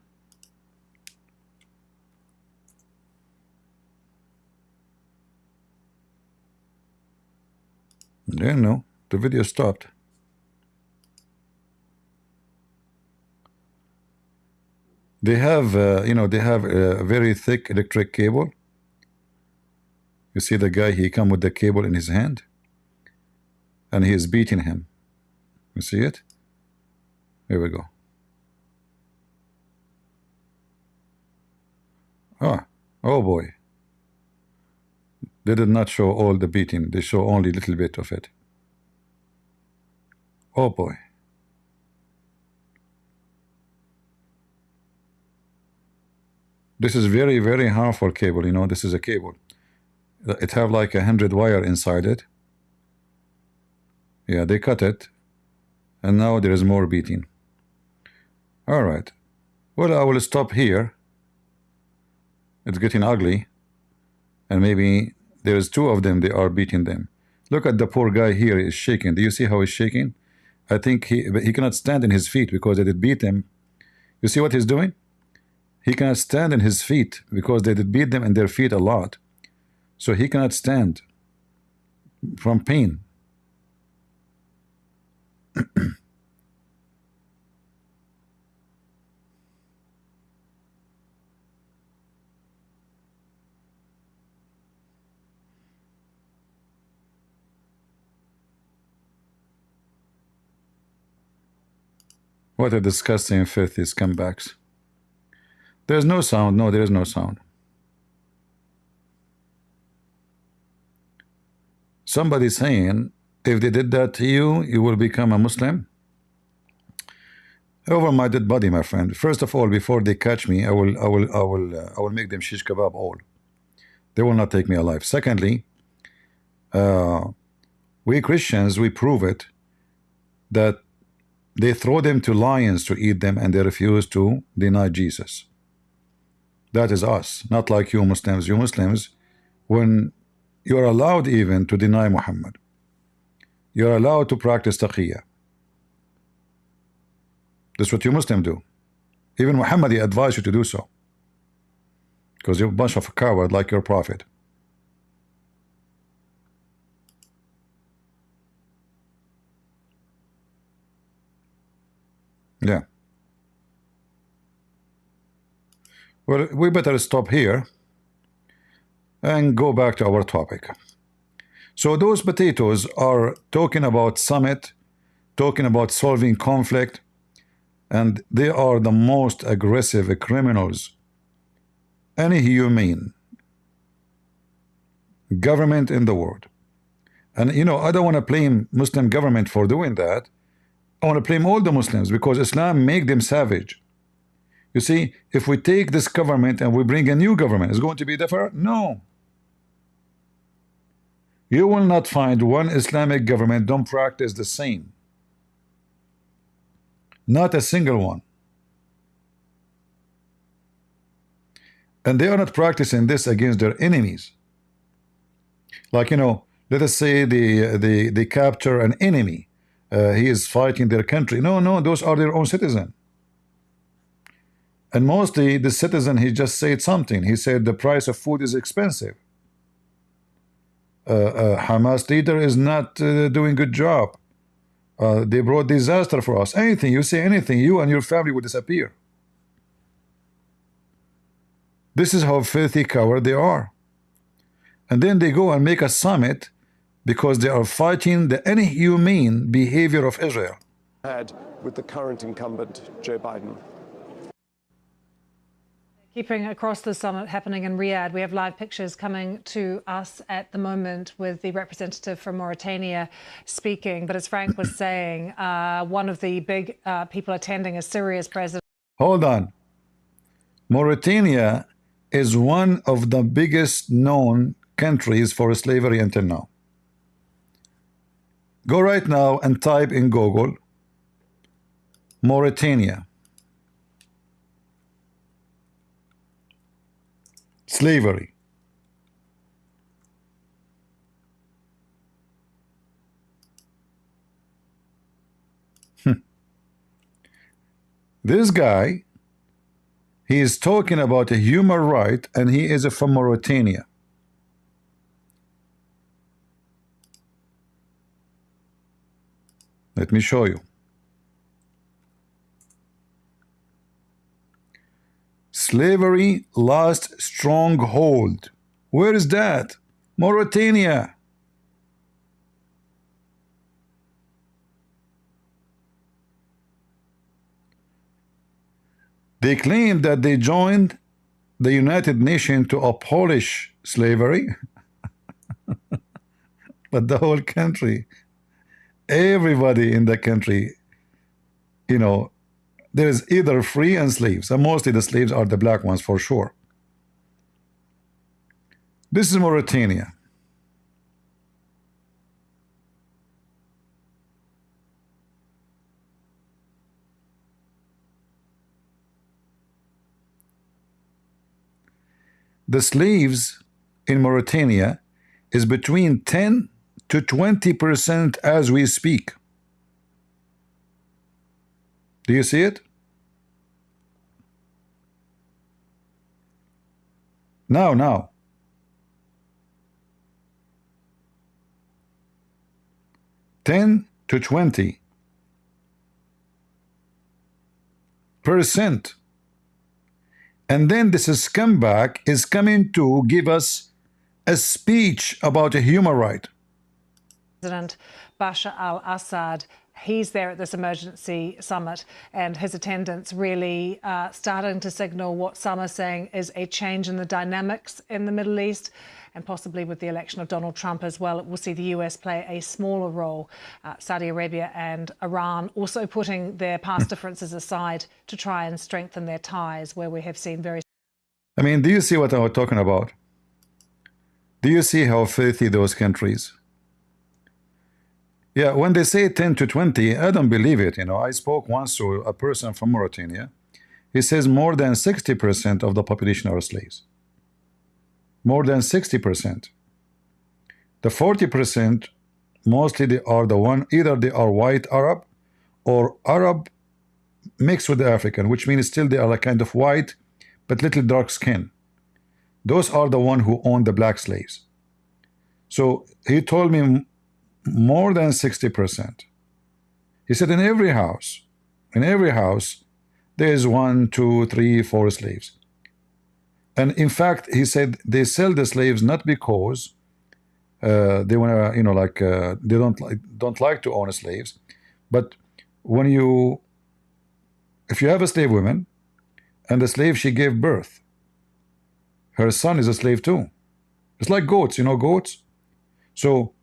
Yeah, no, the video stopped. They have, you know, they have a very thick electric cable. You see the guy, he come with the cable in his hand, and he is beating him. You see it? Here we go. Ah, oh boy. They did not show all the beating. They show only a little bit of it. Oh boy. This is very, very harmful cable. You know, this is a cable. It have like 100 wire inside it. Yeah, they cut it. And now there is more beating. All right. Well, I will stop here. It's getting ugly. And maybe there's two of them. They are beating them. Look at the poor guy here. He's shaking. Do you see how he's shaking? I think he cannot stand in his feet because they did beat him. You see what he's doing? He cannot stand in his feet because they did beat them in their feet a lot. So he cannot stand from pain. What a disgusting, filthy scumbags. There's no sound. No, there is no sound. Somebody saying, if they did that to you, you will become a Muslim. Over my dead body, my friend. First of all, before they catch me, I will make them shish kebab all. They will not take me alive. Secondly, we Christians, we prove it that they throw them to lions to eat them, and they refuse to deny Jesus. That is us, not like you Muslims. You Muslims, when you are allowed even to deny Muhammad, you are allowed to practice taqiyya. That's what you Muslims do. Even Muhammad, he advised you to do so, because you're a bunch of coward like your prophet. Yeah. Well, we better stop here and go back to our topic. So those potatoes are talking about summit, talking about solving conflict, and they are the most aggressive criminals any humane government in the world. And you know, I don't want to blame Muslim government for doing that. I want to blame all the Muslims, because Islam make them savage. You see, if we take this government and we bring a new government, is it going to be different? No. You will not find one Islamic government don't practice the same. Not a single one. And they are not practicing this against their enemies. Like, you know, let us say they capture an enemy. He is fighting their country. No, those are their own citizens. And mostly the citizen, he just said something. He said the price of food is expensive. Hamas leader is not doing good job. They brought disaster for us. Anything, you say anything, you and your family will disappear. This is how filthy coward they are. And then they go and make a summit because they are fighting the inhumane behavior of Israel. Had with the current incumbent, Joe Biden. Keeping across the summit happening in Riyadh, we have live pictures coming to us at the moment with the representative from Mauritania speaking. But as Frank was saying, one of the big people attending is Syria's president. Hold on. Mauritania is one of the biggest known countries for slavery until now. Go right now and type in Google Mauritania slavery. This guy, he is talking about a human right, and he is from Mauritania. Let me show you. Slavery lost stronghold. Where is that? Mauritania. They claim that they joined the United Nations to abolish slavery. But the whole country, everybody in the country, you know, there is either free and slaves, and mostly the slaves are the black ones for sure. This is Mauritania. The slaves in Mauritania is between 10 to 20% as we speak. Do you see it? Now. $10 to 20%. And then this scumbag is coming to give us a speech about a human right. President Bashar al-Assad, he's there at this emergency summit, and his attendance really starting to signal what some are saying is a change in the dynamics in the Middle East, and possibly with the election of Donald Trump as well, it will see the US play a smaller role. Saudi Arabia and Iran also putting their past differences aside to try and strengthen their ties, where we have seen very... I mean, do you see what I'm talking about? Do you see how filthy those countries? Yeah, when they say 10 to 20, I don't believe it. You know, I spoke once to a person from Mauritania. He says more than 60% of the population are slaves. More than 60%. The 40%, mostly they are the one, either they are white Arab or Arab mixed with the African, which means still they are like kind of white, but little dark skin. Those are the one who own the black slaves. So he told me more than 60%. He said in every house, there is 1, 2, 3, 4 slaves. And in fact, he said they sell the slaves not because they want to, you know, like they don't like to own slaves, but when if you have a slave woman, and the slave she gave birth, her son is a slave too. It's like goats, you know, goats. So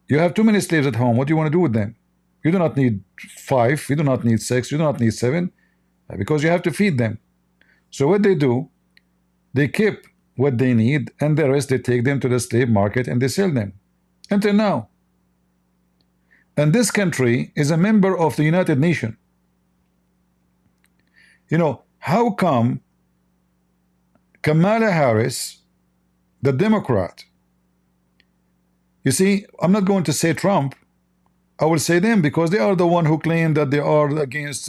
you have too many slaves at home. What do you want to do with them? You do not need 5, you do not need 6, you do not need 7, because you have to feed them. So what they do, they keep what they need, and the rest they take them to the slave market and they sell them. Until now. And this country is a member of the United Nations. You know, how come Kamala Harris, the Democrat, you see, I'm not going to say Trump, I will say them, because they are the one who claim that they are against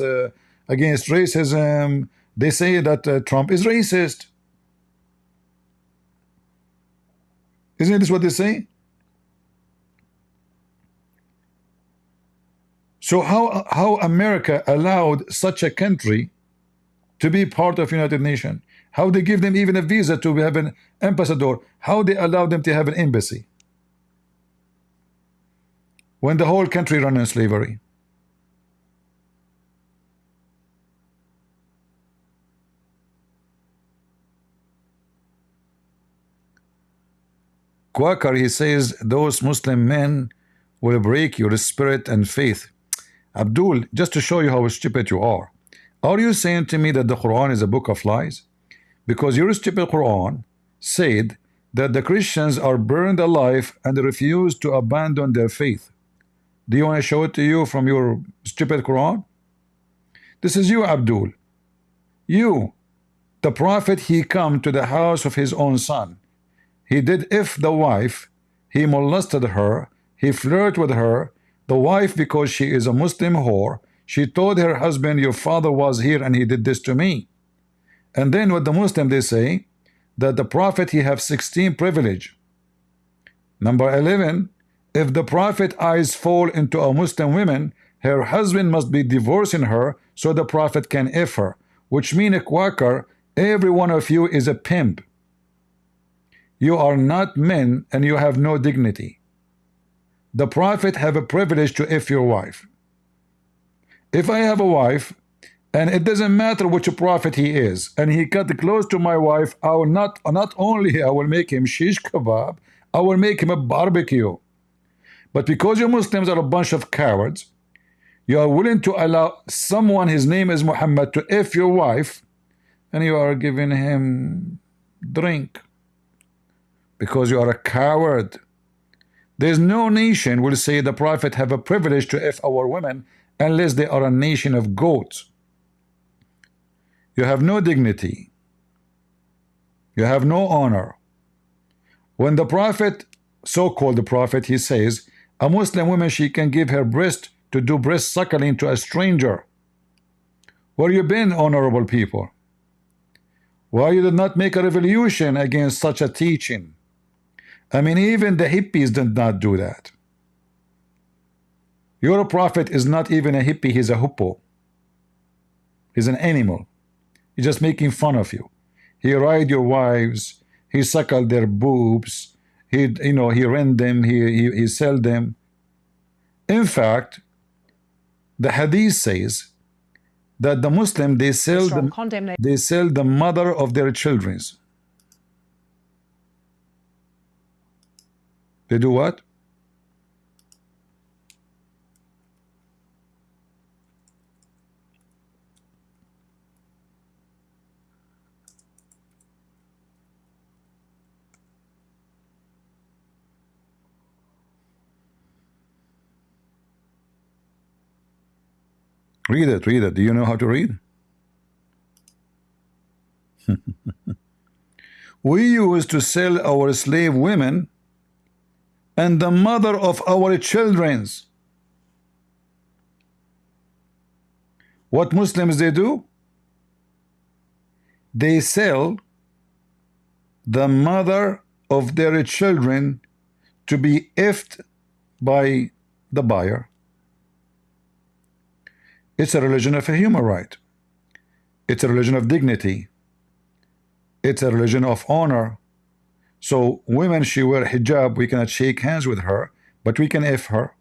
racism. They say that Trump is racist. Isn't this what they say? So how America allowed such a country to be part of United Nations? How they give them even a visa to have an ambassador? How they allow them to have an embassy when the whole country run in slavery? Quaker, he says those Muslim men will break your spirit and faith. Abdul, just to show you how stupid you are you saying to me that the Quran is a book of lies? Because your stupid Quran said that the Christians are burned alive and refuse to abandon their faith. Do you want to show it to you from your stupid Quran? This is you, Abdul. You, the prophet, he come to the house of his own son. He did if the wife, he molested her, he flirted with her. The wife, because she is a Muslim whore, she told her husband, your father was here and he did this to me. And then with the Muslim, they say that the prophet, he have 16 privilege. Number 11, if the prophet eyes fall into a Muslim woman, her husband must be divorcing her so the prophet can F her, which mean a Quaker, every one of you is a pimp. You are not men and you have no dignity. The prophet have a privilege to F your wife. If I have a wife and it doesn't matter which prophet he is and he got close to my wife, I will not only I will make him shish kebab, I will make him a barbecue. But because you Muslims are a bunch of cowards, you are willing to allow someone, his name is Mohammed, to F your wife, and you are giving him drink because you are a coward. There's no nation will say the prophet have a privilege to F our women unless they are a nation of goats. You have no dignity. You have no honor. When the prophet, so-called the prophet, he says a Muslim woman, she can give her breast to do breast suckling to a stranger. Where you been, honorable people? Why you did not make a revolution against such a teaching? I mean, even the hippies did not do that. Your prophet is not even a hippie, he's a hippo. He's an animal. He's just making fun of you. He ride your wives, he suckled their boobs, he rent them, he sell them. In fact, the hadith says that the Muslim, they sell the mother of their children. They do what? Read it, read it. Do you know how to read? We used to sell our slave women and the mother of our children's. What Muslims they do? They sell the mother of their children to be effed by the buyer. It's a religion of a human right. It's a religion of dignity. It's a religion of honor. So women, she wear hijab, we cannot shake hands with her, but we can F her,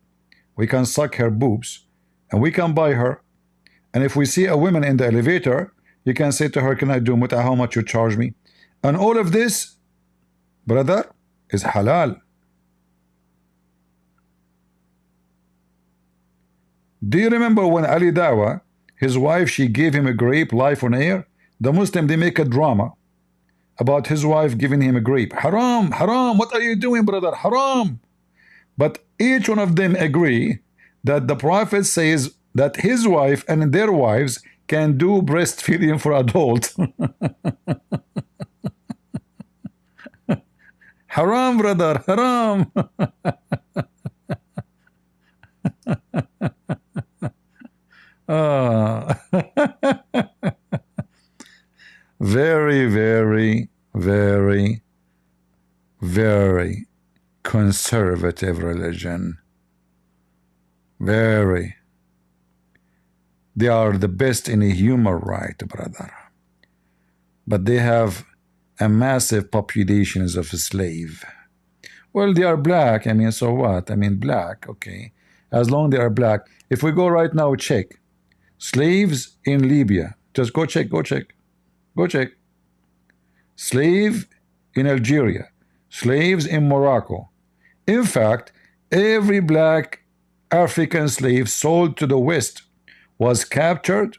we can suck her boobs, and we can buy her. And if we see a woman in the elevator, you can say to her, can I do muta, how much you charge me? And all of this, brother, is halal. Do you remember when Ali Dawah, his wife, she gave him a grape live on air? The Muslim, they make a drama about his wife giving him a grape. Haram, haram, what are you doing, brother? Haram. But each one of them agree that the Prophet says that his wife and their wives can do breastfeeding for adults. Haram, brother, haram. Very, very, very, very conservative religion. Very. They are the best in a human right, brother. But they have a massive populations of slave. Well, they are black. I mean, so what? I mean, black, okay. As long as they are black. If we go right now, check. Slaves in Libya. Just go check, go check. Go check. Slave in Algeria. slaves in Morocco. In fact, every black African slave sold to the West was captured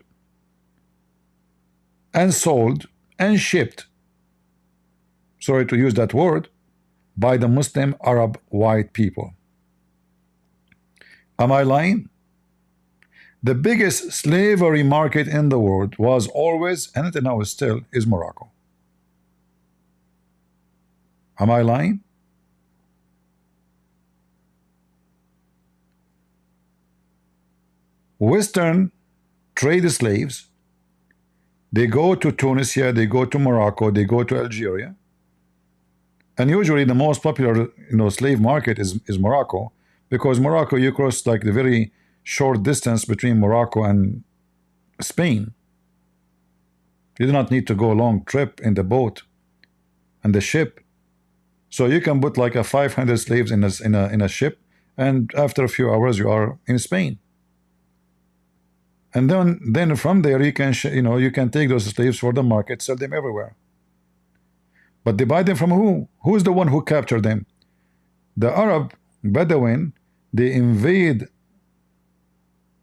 and sold and shipped, sorry to use that word, by the Muslim Arab white people. Am I lying? The biggest slavery market in the world was always, and until now still, is Morocco. Am I lying? Western trade slaves, they go to Tunisia, they go to Morocco, they go to Algeria, and usually the most popular slave market is Morocco, because Morocco, you cross like the very short distance between Morocco and Spain. You do not need to go a long trip in the boat and the ship. So you can put like a 500 slaves in a ship, and after a few hours you are in Spain. And then from there you can you can take those slaves for the market, sell them everywhere. But they buy them from who? Who's the one who captured them? The Arab Bedouin. They invade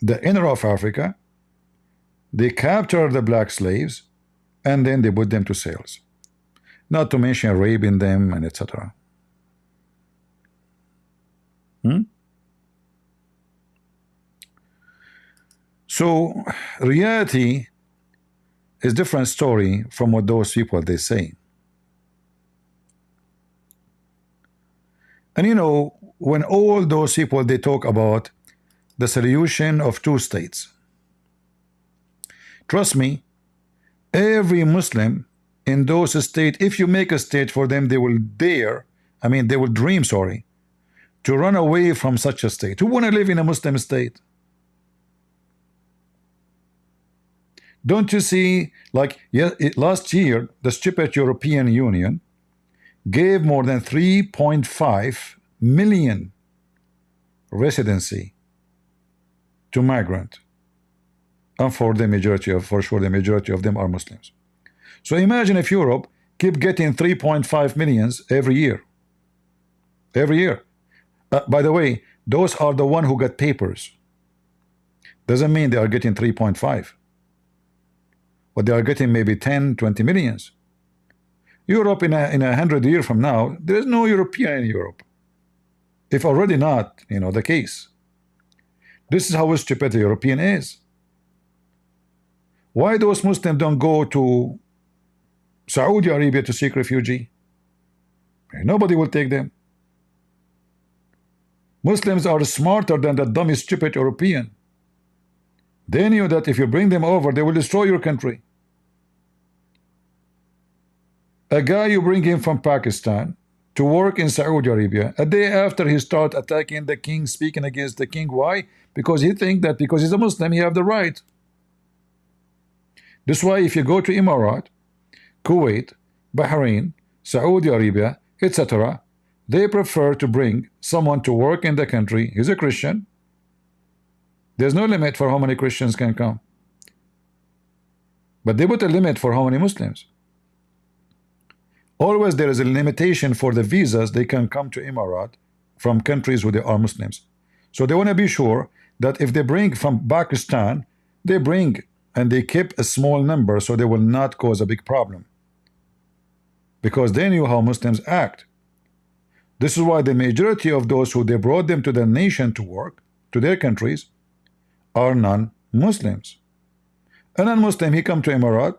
the inner of Africa, they capture the black slaves, and then they put them to sales. Not to mention raping them and etc. So reality is a different story from what those people they say. And when all those people they talk about the solution of two states, trust me, every Muslim in those states, if you make a state for them, they will they will dream, sorry, to run away from such a state. Who want to live in a Muslim state? Don't you see, like last year, the stupid European Union gave more than 3.5 million residency to migrant, and for sure the majority of them are Muslims. So imagine if Europe keep getting 3.5 millions every year. By the way, those are the one who got papers. Doesn't mean they are getting 3.5, but they are getting maybe 10, 20 millions. Europe in 100 years from now, there is no European in Europe, if already not the case. This is how stupid the European is. Why those Muslims don't go to Saudi Arabia to seek refugee? Nobody will take them. Muslims are smarter than the dumb stupid European. They knew that if you bring them over, they will destroy your country. A guy you bring him from Pakistan to work in Saudi Arabia, a day after he start attacking the king, speaking against the king. Why? Because he think that because he's a Muslim, he have the right. This is why if you go to Emirat, Kuwait, Bahrain, Saudi Arabia, etc., they prefer to bring someone to work in the country. He's a Christian. There's no limit for how many Christians can come, but they put a limit for how many Muslims. Always there is a limitation for the visas they can come to Emirat from countries where they are Muslims. So they want to be sure that if they bring from Pakistan, they bring and they keep a small number so they will not cause a big problem, because they knew how Muslims act. This is why the majority of those who they brought them to the nation to work, to their countries, are non-Muslims. A non-Muslim, he come to Emirat,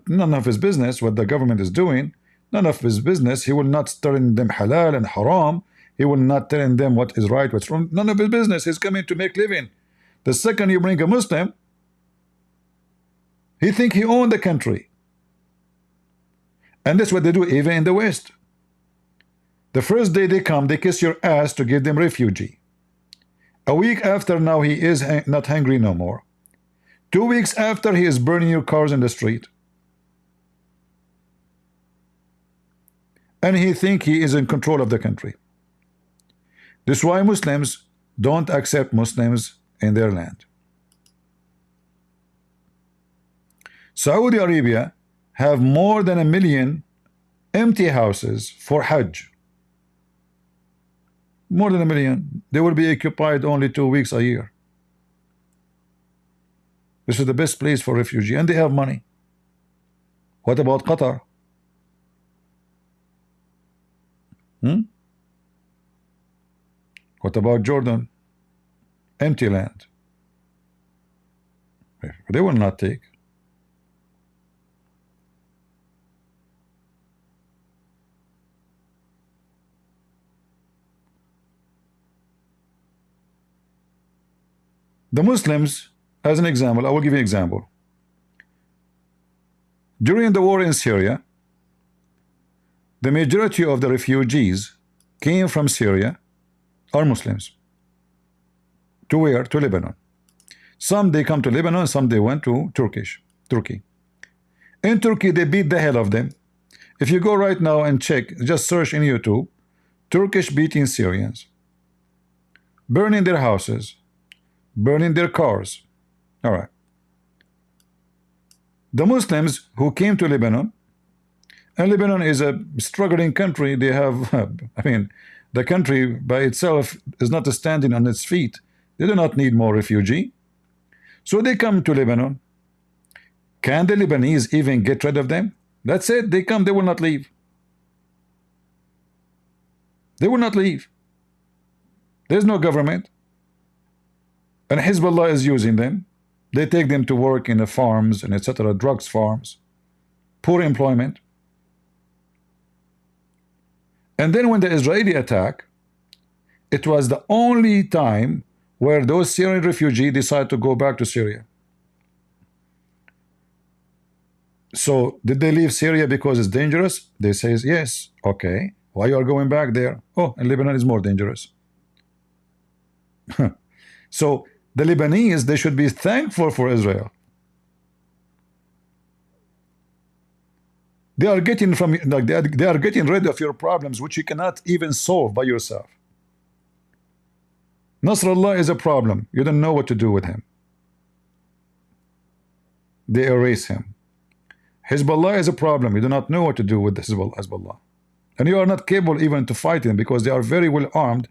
none of his business what the government is doing, none of his business. He will not telling them halal and haram. He will not telling them what is right, what's wrong. None of his business. He's coming to make living. The second you bring a Muslim, he think he owned the country. And that's what they do even in the West. The first day they come, they kiss your ass to give them refugee. A week after, now he is not hungry no more. 2 weeks after, he is burning your cars in the street. And he think he is in control of the country. This is why Muslims don't accept Muslims in their land. Saudi Arabia have more than 1 million empty houses for Hajj. More than 1 million. They will be occupied only 2 weeks a year. This is the best place for refugee, and they have money. What about Qatar? What about Jordan? Empty land. They will not take. The Muslims, as an example, I will give you an example. During the war in Syria, the majority of the refugees came from Syria are Muslims. To where? To Lebanon. Some they come to Lebanon, some they went to Turkey. In Turkey, they beat the hell of them. If you go right now and check, just search in YouTube, Turkish beating Syrians, burning their houses, burning their cars. All right. The Muslims who came to Lebanon, and Lebanon is a struggling country. They have, I mean, the country by itself is not standing on its feet. They do not need more refugee. So they come to Lebanon. Can the Lebanese even get rid of them? That's it. They come, they will not leave. They will not leave. There's no government. And Hezbollah is using them. They take them to work in the farms and etc., drugs farms, poor employment. And then when the Israeli attack, it was the only time where those Syrian refugees decide to go back to Syria. So did they leave Syria because it's dangerous? They say yes. Okay. Why you are going back there? Oh, and Lebanon is more dangerous. So the Lebanese, they should be thankful for Israel. They are getting from like they are getting rid of your problems which you cannot even solve by yourself. Nasrallah is a problem. You don't know what to do with him. They erase him. Hezbollah is a problem. You do not know what to do with Hezbollah. And you are not capable even to fight them because they are very well armed.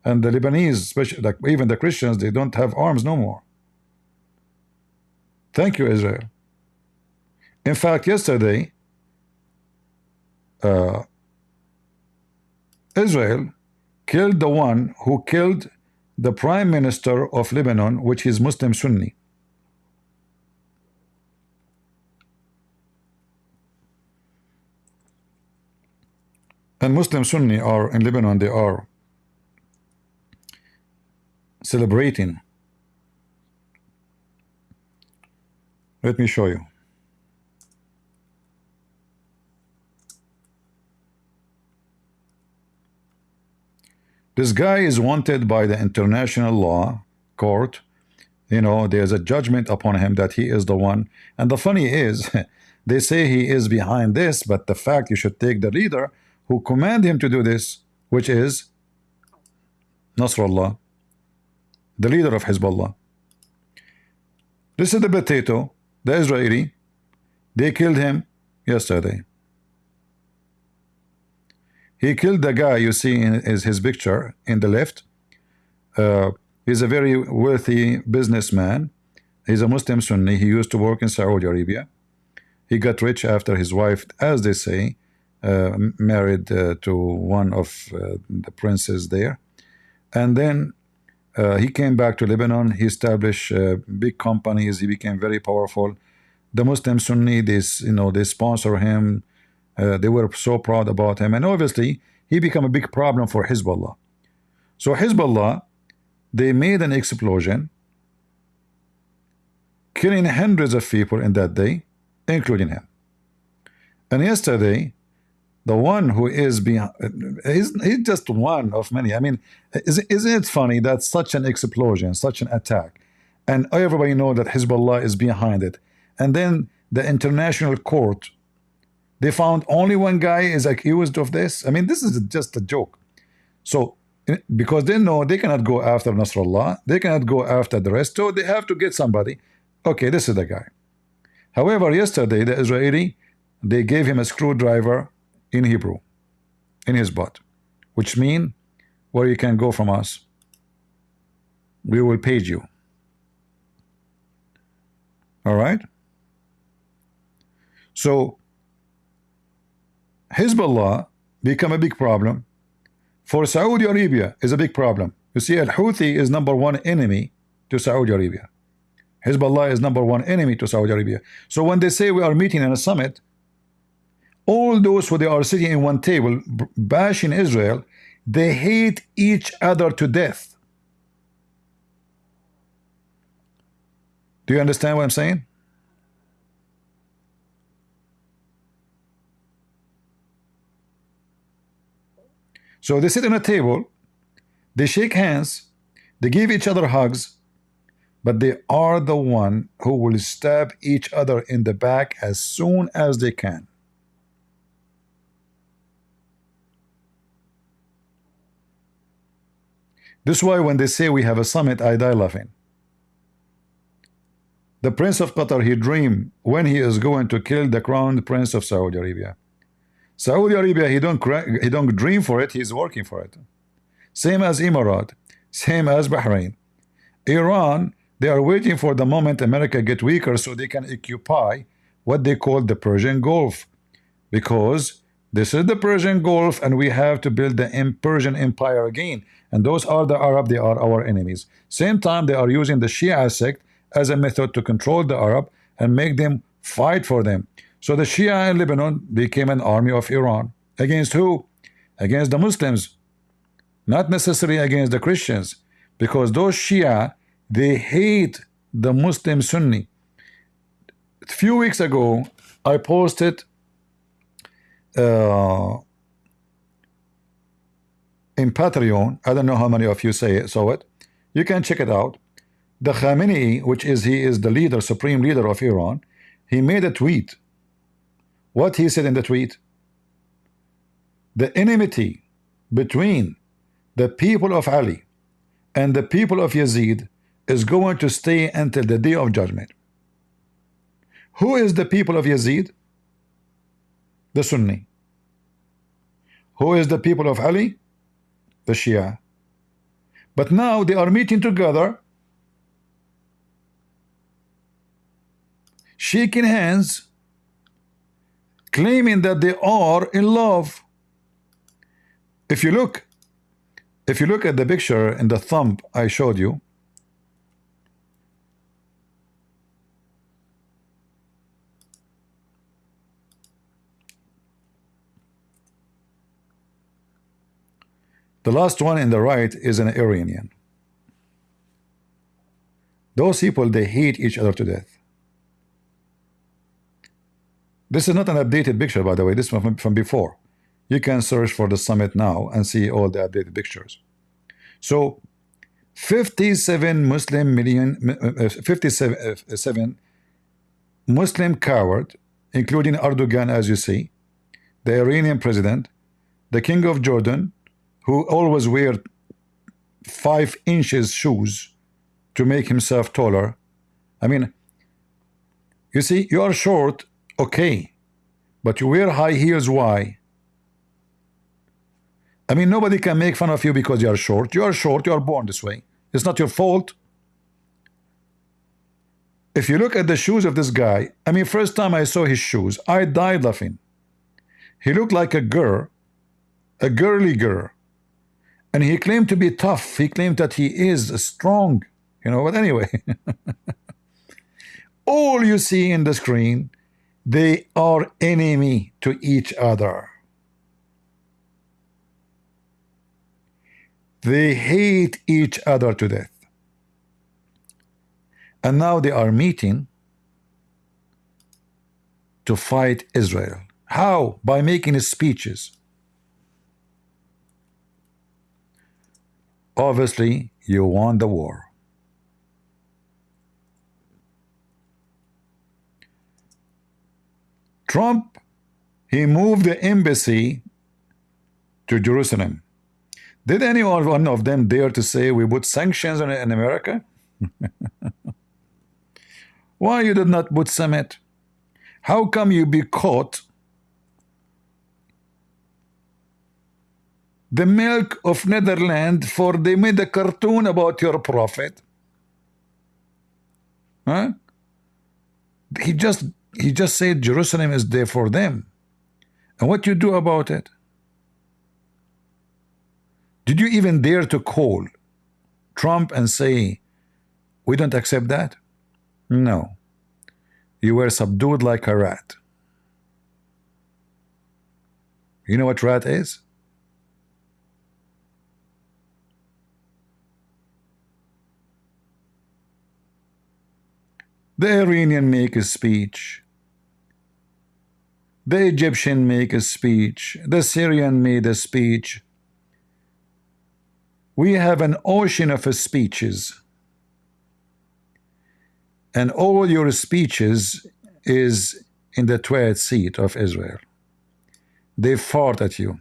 And the Lebanese, especially like even the Christians, they don't have arms no more. Thank you, Israel. In fact, yesterday, Israel killed the one who killed the Prime Minister of Lebanon, which is Muslim Sunni. And Muslim Sunni are in Lebanon, they are celebrating. Let me show you. This guy is wanted by the international law court. You know, there's a judgment upon him that he is the one. And the funny is, they say he is behind this, but the fact you should take the leader who command him to do this, which is Nasrallah, the leader of Hezbollah. This is the potato, the Israeli. They killed him yesterday. He killed the guy you see in his picture in the left. He's a very wealthy businessman. He's a Muslim Sunni. He used to work in Saudi Arabia. He got rich after his wife, as they say, married to one of the princes there. And then he came back to Lebanon. He established big companies. He became very powerful. The Muslim Sunni, they sponsor him. They were so proud about him, and obviously he became a big problem for Hezbollah. So Hezbollah, they made an explosion, killing hundreds of people in that day, including him. And yesterday, the one who is behind, he's just one of many. I mean, isn't it funny that such an explosion, such an attack, and everybody know that Hezbollah is behind it, and then the international court, they found only one guy is accused of this. I mean, this is just a joke. So, because they know they cannot go after Nasrallah, they cannot go after the rest, so they have to get somebody. Okay, this is the guy. However, yesterday, the Israeli, they gave him a screwdriver in Hebrew, in his butt, which mean where you can go from us. We will page you. All right. So Hezbollah become a big problem. For Saudi Arabia is a big problem. You see, Al-Houthi is #1 enemy to Saudi Arabia. Hezbollah is #1 enemy to Saudi Arabia. So when they say we are meeting in a summit, all those who they are sitting in one table bashing Israel, they hate each other to death. Do you understand what I'm saying? So they sit on a table, they shake hands, they give each other hugs, but they are the one who will stab each other in the back as soon as they can. This is why when they say we have a summit, I die laughing. The Prince of Qatar, he dreamed when he is going to kill the crowned Prince of Saudi Arabia. Saudi Arabia, he don't dream for it, he's working for it. Same as Emirat, same as Bahrain. Iran, they are waiting for the moment America get weaker so they can occupy what they call the Persian Gulf. Because this is the Persian Gulf and we have to build the Persian Empire again. And those are the Arab, they are our enemies. Same time they are using the Shia sect as a method to control the Arab and make them fight for them. So the Shia in Lebanon became an army of Iran. Against who? Against the Muslims. Not necessarily against the Christians. Because those Shia, they hate the Muslim Sunni. A few weeks ago, I posted in Patreon. I don't know how many of you saw it. You can check it out. The Khamenei, which is he is the leader, supreme leader of Iran, he made a tweet. What he said in the tweet? The enmity between the people of Ali and the people of Yazid is going to stay until the day of judgment. Who is the people of Yazid? The Sunni. Who is the people of Ali? The Shia. But now they are meeting together, shaking hands, claiming that they are in love. If you look at the picture in the thumb I showed you, the last one in the right is an Iranian. Those people, they hate each other to death. This is not an updated picture, by the way. This one from before. You can search for the summit now and see all the updated pictures. So 57 Muslim coward, including Erdogan, as you see, the Iranian president, the king of Jordan, who always wear 5 inches shoes to make himself taller. I mean, you see, you are short, okay, but you wear high heels, why? I mean, nobody can make fun of you because you are short. You are short, you are born this way. It's not your fault. If you look at the shoes of this guy, I mean, first time I saw his shoes, I died laughing. He looked like a girl, a girly girl. And he claimed to be tough. He claimed that he is strong, you know, but anyway. All you see in the screen, they are enemy to each other. They hate each other to death. And now they are meeting to fight Israel. How? By making speeches. Obviously, you won the war. Trump, he moved the embassy to Jerusalem. Did any one of them dare to say we put sanctions in America? Why you did not put summit? How come you be caught The Milk of Netherlands, for they made a cartoon about your prophet. Huh? He just said Jerusalem is there for them. And what you do about it? Did you even dare to call Trump and say, we don't accept that? No. You were subdued like a rat. You know what rat is? The Iranian make a speech. The Egyptian make a speech. The Syrian made a speech. We have an ocean of speeches. And all your speeches is in the toilet seat of Israel. They fart at you.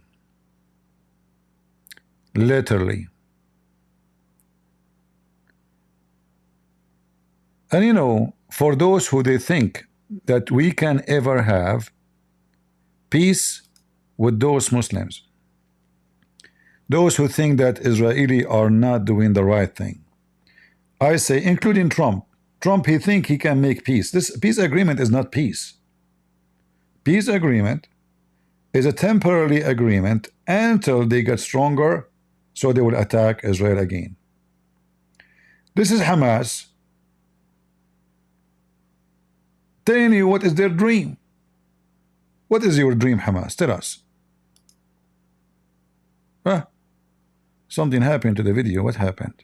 Literally. And you know, for those who they think that we can ever have peace with those Muslims, those who think that Israeli are not doing the right thing, I say, including Trump. Trump, he think he can make peace. This peace agreement is not peace. Peace agreement is a temporary agreement until they get stronger, so they will attack Israel again. This is Hamas telling you what is their dream. What is your dream, Hamas? Tell us. Huh? Something happened to the video. What happened?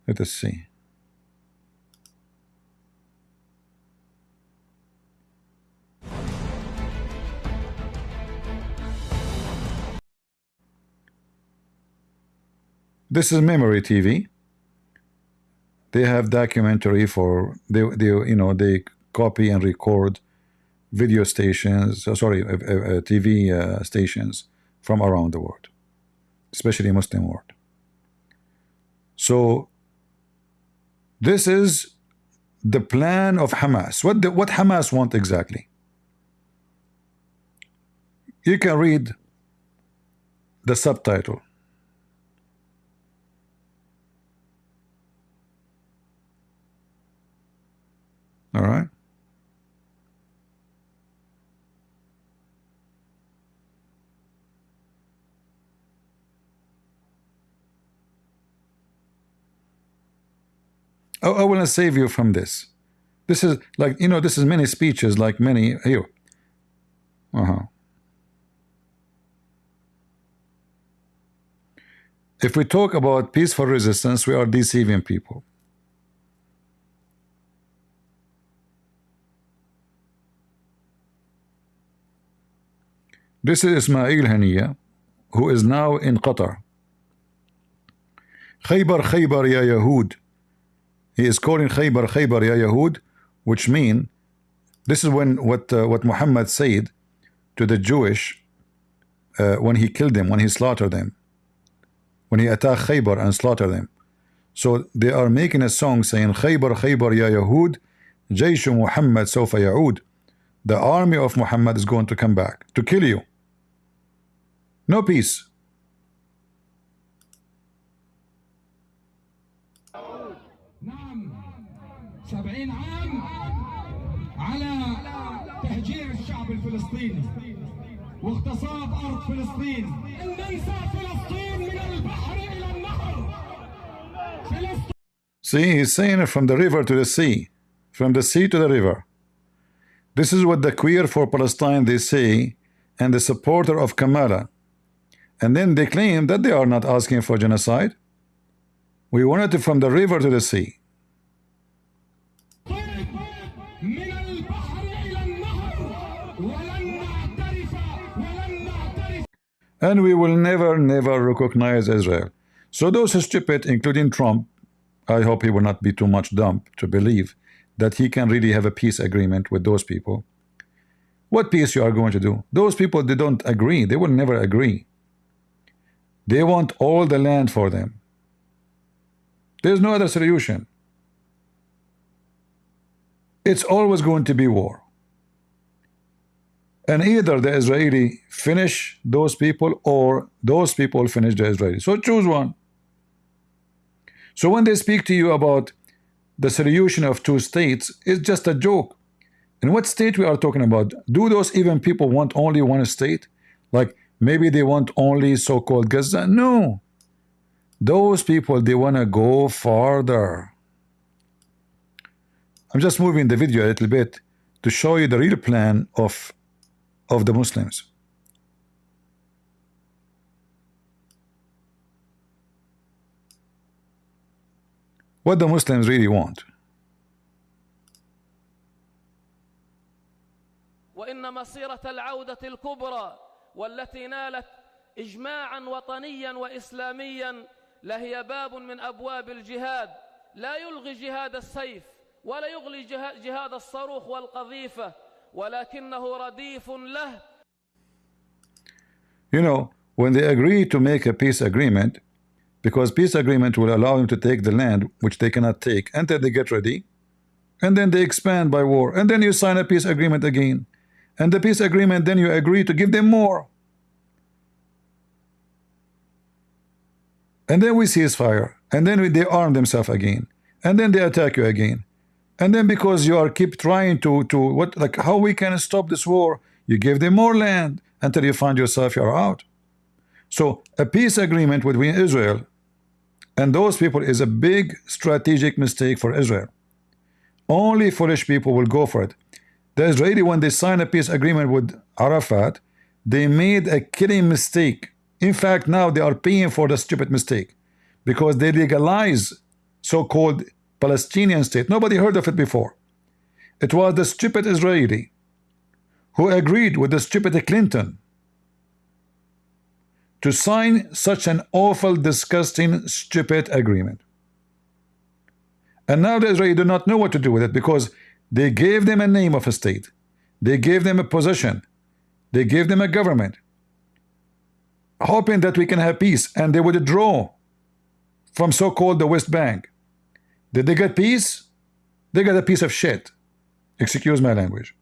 Let us see. This is Memory TV. They have documentary for they you know, they copy and record video stations, TV stations from around the world, especially Muslim world. So this is the plan of Hamas. What Hamas want exactly? You can read the subtitle. All right. I will save you from this. This is like, you know, this is many speeches, like many here. If we talk about peaceful resistance, we are deceiving people. This is Ismail Haniya, who is now in Qatar. Khaybar, Khaybar, ya Yahud. He is calling Khaybar, Khaybar, ya Yahud, which mean, this is when what Muhammad said to the Jewish when he killed them, when he slaughtered them, when he attacked Khaybar and slaughtered them. So they are making a song saying, Khaybar, Khaybar, ya Yahud, Jayshu Muhammad sawfa ya'ud. The army of Muhammad is going to come back to kill you. No peace. نعم 70 عام على تهجير الشعب الفلسطيني واغتصاب أرض فلسطين. ننسى فلسطين من البحر إلى النهر. See, he's saying it from the river to the sea, from the sea to the river. This is what the queer for Palestine they say, and the supporter of Kamala. And then they claim that they are not asking for genocide. We want it from the river to the sea. And we will never recognize Israel. So those who stupid, including Trump, I hope he will not be too much dumb to believe that he can really have a peace agreement with those people. What peace you are going to do? Those people, they don't agree. They will never agree. They want all the land for them. There's no other solution. It's always going to be war. And either the Israeli finish those people or those people finish the Israeli. So choose one. So when they speak to you about the solution of two states, it's just a joke. In what state we are talking about? Do those even people want only one state? Like maybe they want only so-called Gaza? No. Those people, they want to go farther. I'm just moving the video a little bit to show you the real plan of the Muslims. What the Muslims really want. وإن مسيرة العودة الكبرى والتي نالت إجماعا وطنيا وإسلاميا لهي باب من أبواب الجهاد لا يلغي جهاد السيف ولا يغلي جهاد الصاروخ والقذيفة ولكنه رديف له. You know, when they agree to make a peace agreement, because peace agreement will allow them to take the land which they cannot take until they get ready, and then they expand by war, and then you sign a peace agreement again, and the peace agreement, then you agree to give them more, and then we ceasefire, and then they arm themselves again, and then they attack you again, and then because you are keep trying to what, like how we can stop this war, you give them more land until you find yourself you are out. So a peace agreement between Israel and those people is a big strategic mistake for Israel. Only foolish people will go for it. The Israeli, when they signed a peace agreement with Arafat, they made a killing mistake. In fact, now they are paying for the stupid mistake because they legalize so-called Palestinian state. Nobody heard of it before. It was the stupid Israeli who agreed with the stupid Clinton to sign such an awful, disgusting, stupid agreement. And now the Israelis do not know what to do with it because they gave them a name of a state. They gave them a position. They gave them a government, hoping that we can have peace, and they would withdraw from so-called the West Bank. Did they get peace? They got a piece of shit. Excuse my language.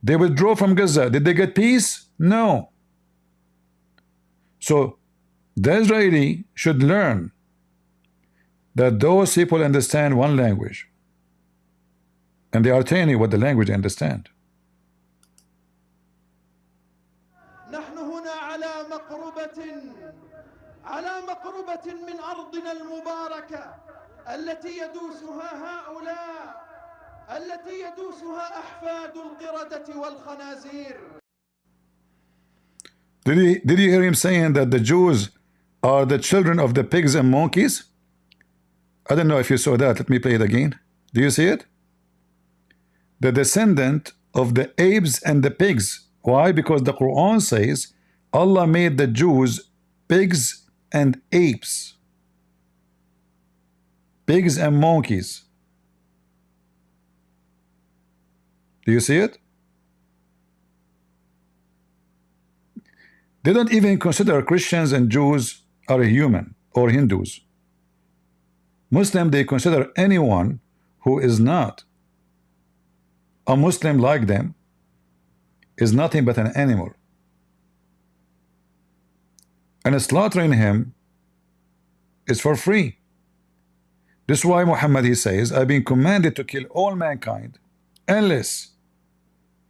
They withdraw from Gaza. Did they get peace? No. So the Israeli should learn that those people understand one language, and they are telling you what the language they understand. نحن هنا على مقربة من أرضنا المباركة التي يدوسها أحفاد القردة والخنازير. Did you hear him saying that the Jews are the children of the pigs and monkeys? I don't know if you saw that. Let me play it again. Do you see it? The descendant of the apes and the pigs. Why? Because the Quran says Allah made the Jews pigs and apes. Pigs and monkeys. Do you see it? They don't even consider Christians and Jews are human or Hindus. Muslim, they consider anyone who is not a Muslim like them is nothing but an animal. And slaughtering him is for free. This is why Muhammad, he says, I've been commanded to kill all mankind unless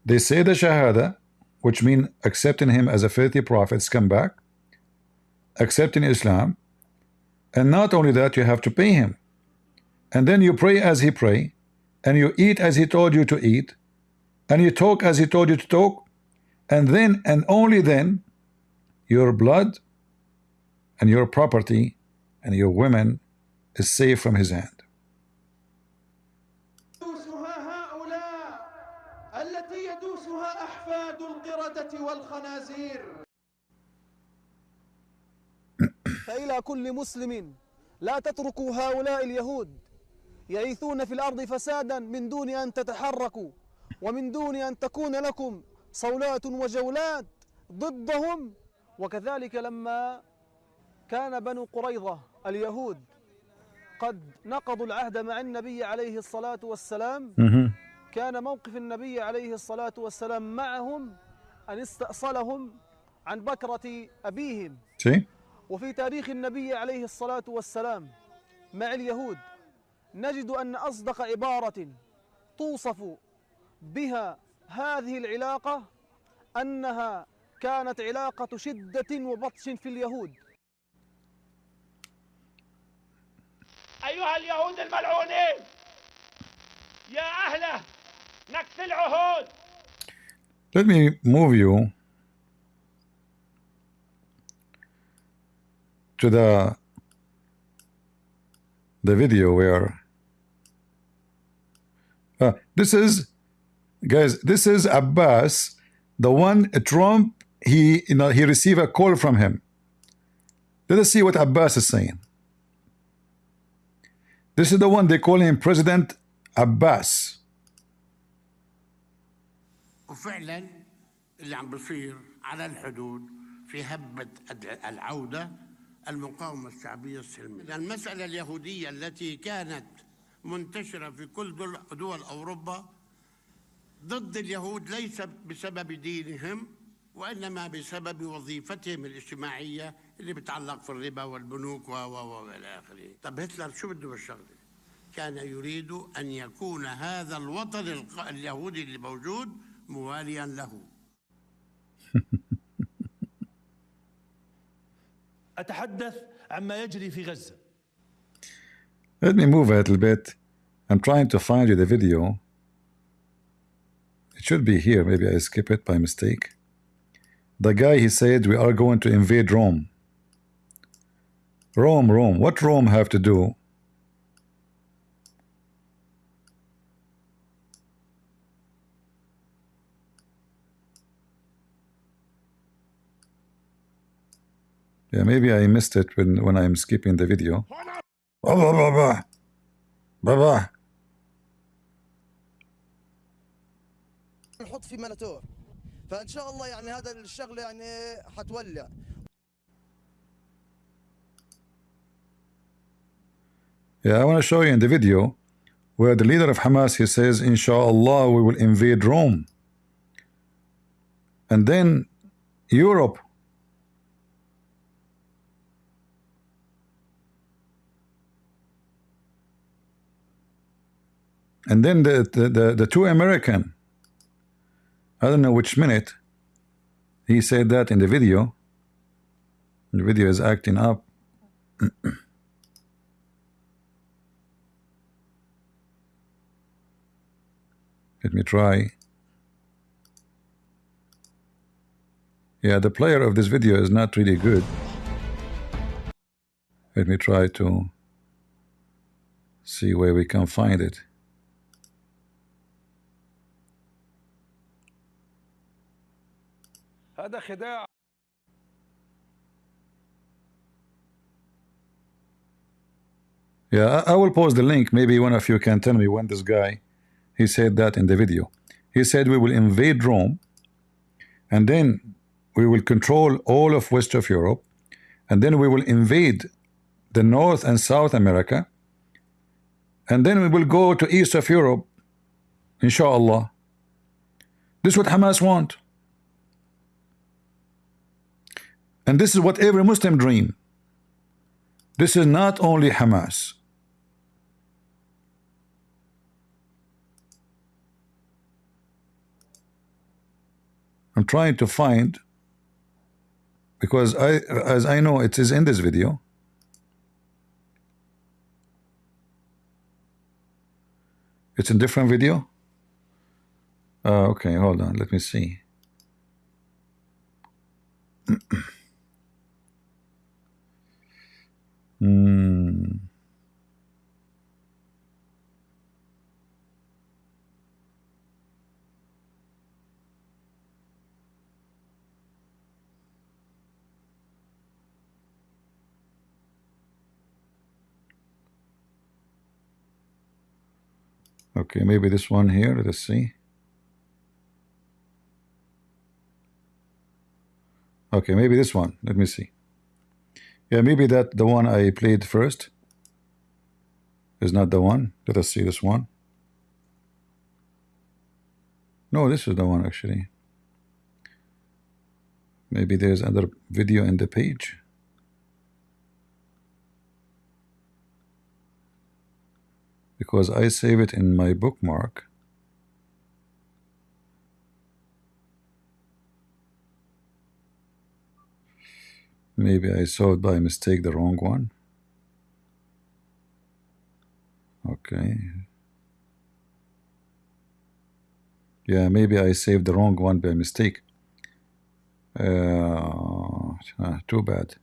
they say the Shahada, which means accepting him as a filthy prophet, scumbag, accepting Islam, and not only that, you have to pay him. And then you pray as he pray, and you eat as he told you to eat, and you talk as he told you to talk, and then and only then your blood and your property and your women is safe from his hand. فإلى كل مسلم لا تتركوا هؤلاء اليهود يعيثون في الأرض فسادا من دون أن تتحركوا ومن دون أن تكون لكم صولات وجولات ضدهم. وكذلك لما كان بنو قريظة اليهود قد نقضوا العهد مع النبي عليه الصلاة والسلام، كان موقف النبي عليه الصلاة والسلام معهم أن استأصلهم عن بكرة أبيهم. See? وفي تاريخ النبي عليه الصلاة والسلام مع اليهود نجد أن أصدق عبارة توصف بها هذه العلاقة أنها كانت علاقة شدة وبطش في اليهود. أيها اليهود الملعونين يا أهله نكث العهود. Let me move you to the video where this is, guys, this is Abbas, the one Trump, he received a call from him. Let us see what Abbas is saying. This is the one they call him President Abbas. وفعلا اللي عم بصير على الحدود في هبة العودة المقاومة الشعبية السلمية. المسألة اليهودية التي كانت منتشرة في كل دول أوروبا ضد اليهود ليس بسبب دينهم وإنما بسبب وظيفتهم الاجتماعية اللي بتعلق في الربا والبنوك وإلى آخره. طب هتلر شو بده بالشغلة؟ كان يريد أن يكون هذا الوطن اليهودي اللي موجود مواليا له. أتحدث عما يجري في غزة. Let me move a little bit. I'm trying to find you the video. It should be here. Maybe I skip it by mistake. The guy, he said, we are going to invade Rome. Rome. What Rome have to do? Yeah, maybe I missed it when I'm skipping the video. Baba. نحط في ملاتور فان شاء الله يعني هذا الشغله يعني حتولع. Yeah, I want to show you in the video where the leader of Hamas, he says, Inshallah, we will invade Rome. And then Europe. And then the two American, I don't know which minute, he said that in the video. The video is acting up. Let me try. Yeah, the player of this video is not really good. Let me try to see where we can find it. هذا خداع. Yeah, I will post the link. Maybe one of you can tell me when this guy, he said that in the video. He said we will invade Rome, and then we will control all of West of Europe, and then we will invade the North and South America, and then we will go to East of Europe, inshallah. This is what Hamas want. And this is what every Muslim dream. This is not only Hamas. I'm trying to find, because as I know it is in this video. It's in different video? Okay, hold on, let me see. Okay, maybe this one here, let us see. Okay, maybe this one, let me see. Yeah, maybe that the one I played first is not the one. Let us see this one. No, this is the one actually. Maybe there's another video in the page. Because I save it in my bookmark. Maybe I saw it by mistake, the wrong one. Okay. Yeah, maybe I saved the wrong one by mistake. Too bad.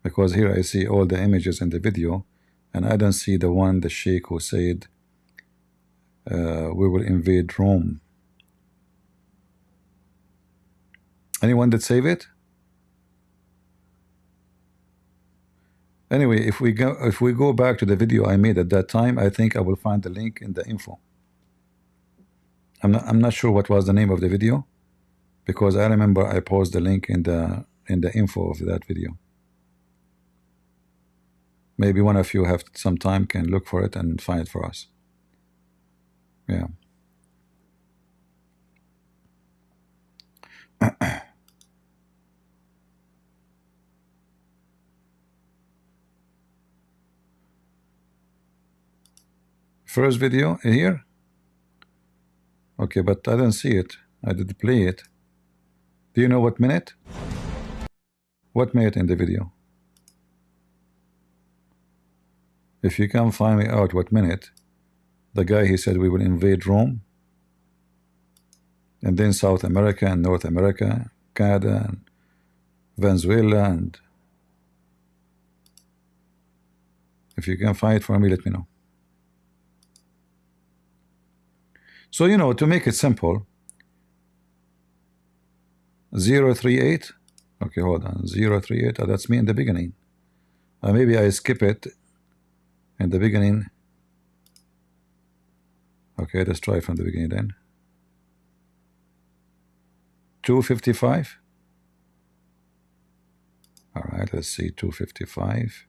Because here I see all the images in the video, and I don't see the one, the sheikh who said, we will invade Rome. Anyone that save it? Anyway, if we go back to the video I made at that time, I think I will find the link in the info. I'm not sure what was the name of the video, because I remember I posted the link in the info of that video. Maybe one of you have some time can look for it and find it for us. Yeah. First video here. Okay, but I don't see it. I did play it. Do you know what minute? What minute in the video? If you can find me out what minute, the guy he said we will invade Rome, and then South America and North America, Canada and Venezuela, and if you can find it for me, let me know. So, you know, to make it simple, 038, okay, hold on, 038, that's me in the beginning. Maybe I skip it in the beginning. Okay, let's try from the beginning then. 255. All right, let's see, 255.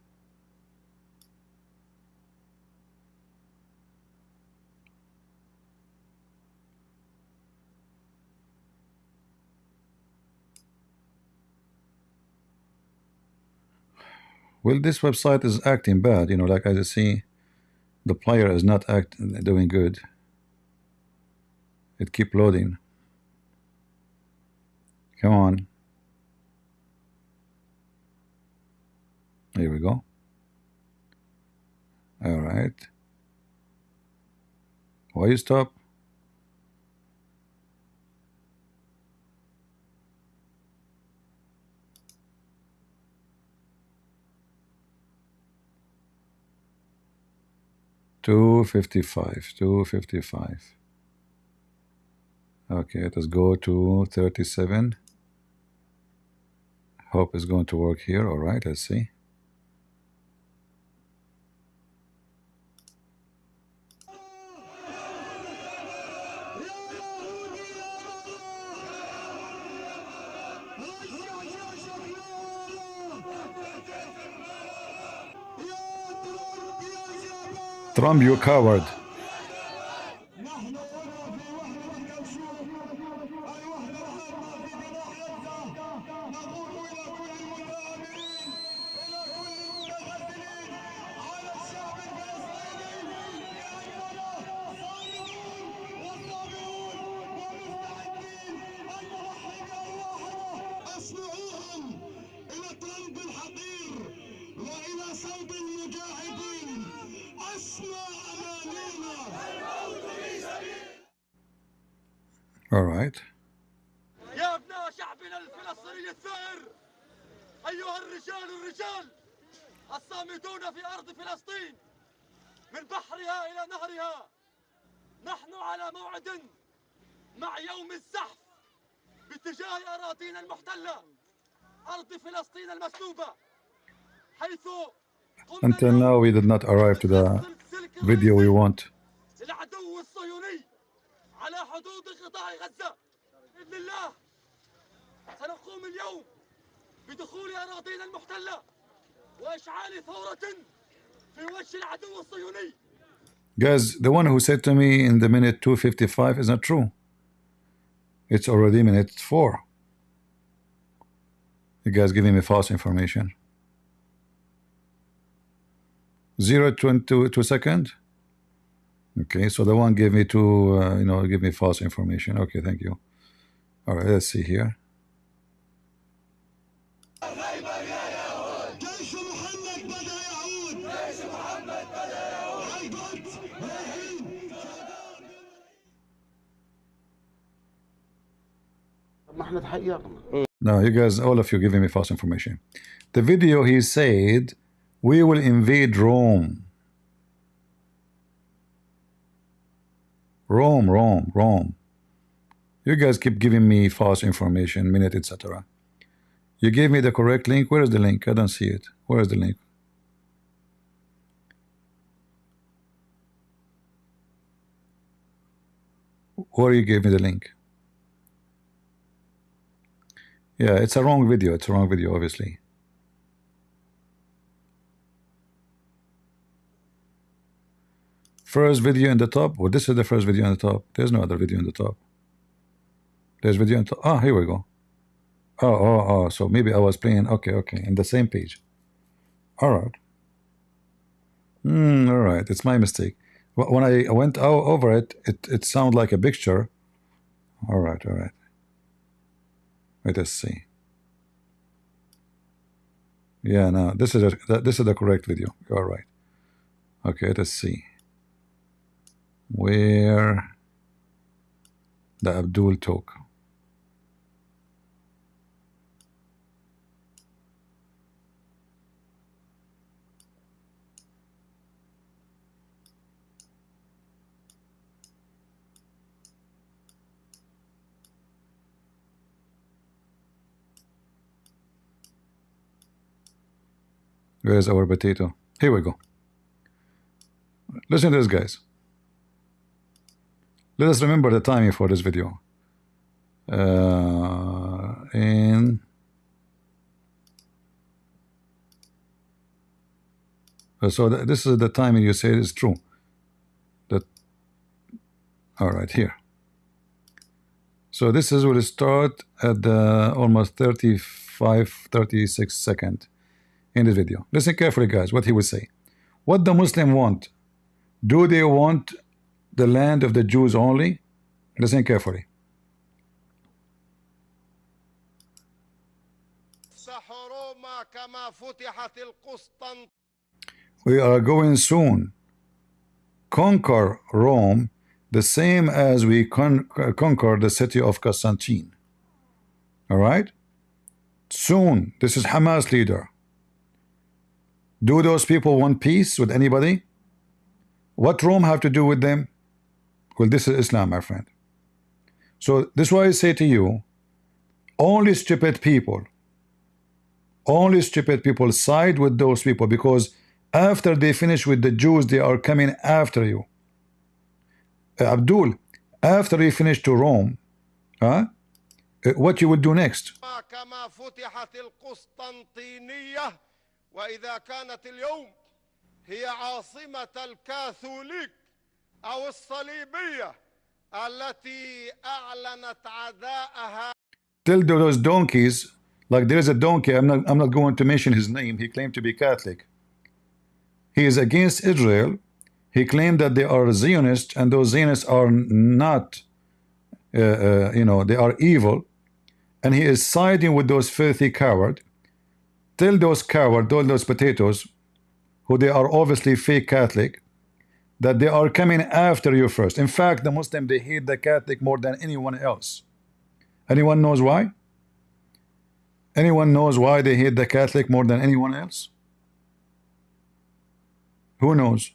Well, this website is acting bad, you know, like as I see, the player is not doing good. It keep loading. Come on. Here we go. All right. Why you stop? $255. Okay, let us go to 37. Hope it's going to work here. All right, let's see. Trump, you coward. All right. يا أبناء شعبنا الفلسطيني الثائر، أيها الرجال الصامتون في أرض فلسطين من بحرها إلى نهرها، نحن على موعد مع يوم الزحف باتجاه أراضينا المحتلة، أرض فلسطين المسلوبة، حيث Until now we did not arrive to the video we want. العدو الصهيوني على حدود قطاع غزة. بإذن الله سنقوم اليوم بدخول أراضينا المحتلة وإشعال ثورة في وجه العدو الصهيوني. Guys, the one who said to me in the minute 255 is not true. It's already minute 4. You guys giving me false information. 0.22 second. Okay, so the one gave me give me false information. Okay, thank you. All right, let's see here. No, you guys, all of you giving me false information. The video, he said, we will invade Rome. Rome. You guys keep giving me false information, minute, etc. You gave me the correct link. Where is the link? I don't see it. Where is the link? Where you gave me the link? Yeah, it's a wrong video. It's a wrong video, obviously. First video in the top. Well, this is the first video in the top. There's no other video in the top. There's video in the top. Ah, here we go. Oh. So maybe I was playing. Okay. In the same page. All right. All right. It's my mistake. When I went over it, it sounded like a picture. All right. Let us see. Yeah, no, this is the correct video. You are right. Okay, let us see where the Abdul talk. Where's our potato? Here we go. Listen to this, guys. Let us remember the timing for this video. So this is the timing you say is true. All right, here. So this is will start at the almost 36 second in this video. Listen carefully, guys, what he will say. What the Muslim want? Do they want the land of the Jews only? Listen carefully. We are going soon conquer Rome the same as we conquer the city of Constantine. All right? Soon. This is Hamas leader. Do those people want peace with anybody? What Rome have to do with them? Well, this is Islam, my friend. So this is why I say to you, only stupid people side with those people, because after they finish with the Jews, they are coming after you. Abdul, after you finish to Rome, what you will do next? وإذا كانت اليوم هي عاصمة الكاثوليك أو الصليبية التي أعلنت عداءها. Tell those donkeys, like there is a donkey, I'm not going to mention his name, he claimed to be Catholic. He is against Israel. He claimed that they are Zionists, and those Zionists are not, they are evil, and he is siding with those filthy cowards. Tell those cowards, all those potatoes, who they are obviously fake Catholic, that they are coming after you first. In fact, the Muslim, they hate the Catholic more than anyone else. Anyone knows why? Anyone knows why they hate the Catholic more than anyone else? Who knows?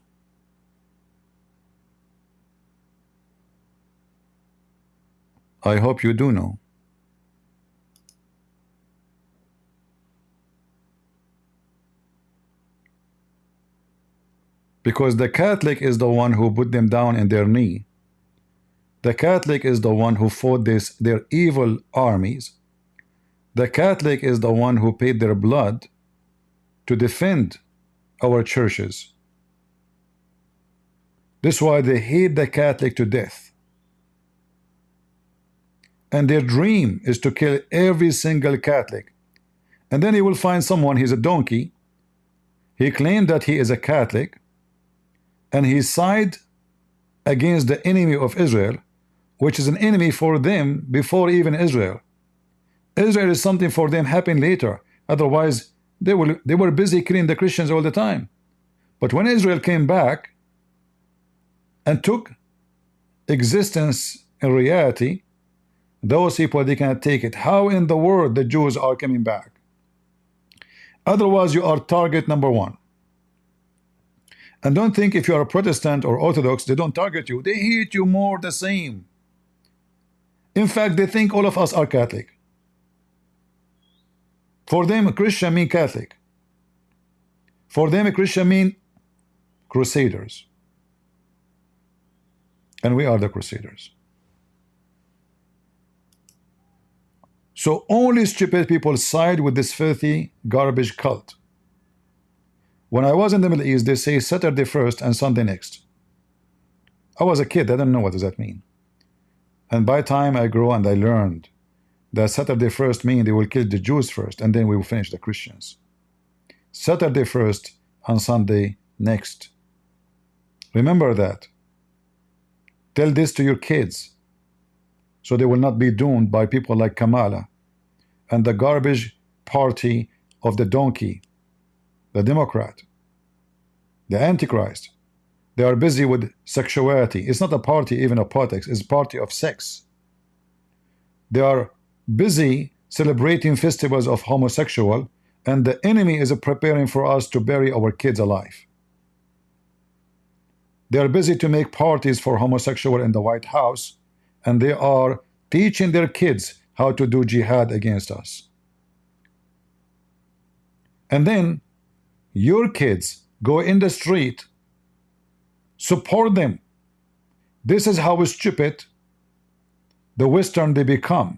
I hope you do know. Because the Catholic is the one who put them down in their knee. The Catholic is the one who fought their evil armies. The Catholic is the one who paid their blood to defend our churches. This is why they hate the Catholic to death. And their dream is to kill every single Catholic. And then you will find someone, he's a donkey. He claimed that he is a Catholic, and he sided against the enemy of Israel, which is an enemy for them before even Israel. Israel is something for them happen later. Otherwise, they were busy killing the Christians all the time. But when Israel came back and took existence in reality, those people, they cannot take it. How in the world the Jews are coming back? Otherwise, you are target number one. And don't think if you are a Protestant or Orthodox, they don't target you. They hate you more the same. In fact, they think all of us are Catholic. For them, a Christian mean Catholic. For them, a Christian mean Crusaders. And we are the Crusaders. So only stupid people side with this filthy garbage cult. When I was in the Middle East, they say Saturday first and Sunday next. I was a kid, I didn't know what does that mean. And by the time I grew and I learned that Saturday first means they will kill the Jews first and then we will finish the Christians. Saturday first and Sunday next. Remember that. Tell this to your kids so they will not be doomed by people like Kamala and the garbage party of the donkey, the Democrat, the Antichrist. They are busy with sexuality. It's not a party even of politics, it's a party of sex. They are busy celebrating festivals of homosexual, and the enemy is preparing for us to bury our kids alive. They are busy to make parties for homosexual in the White House, and they are teaching their kids how to do jihad against us. And then your kids go in the street, support them. This is how stupid the Western they become.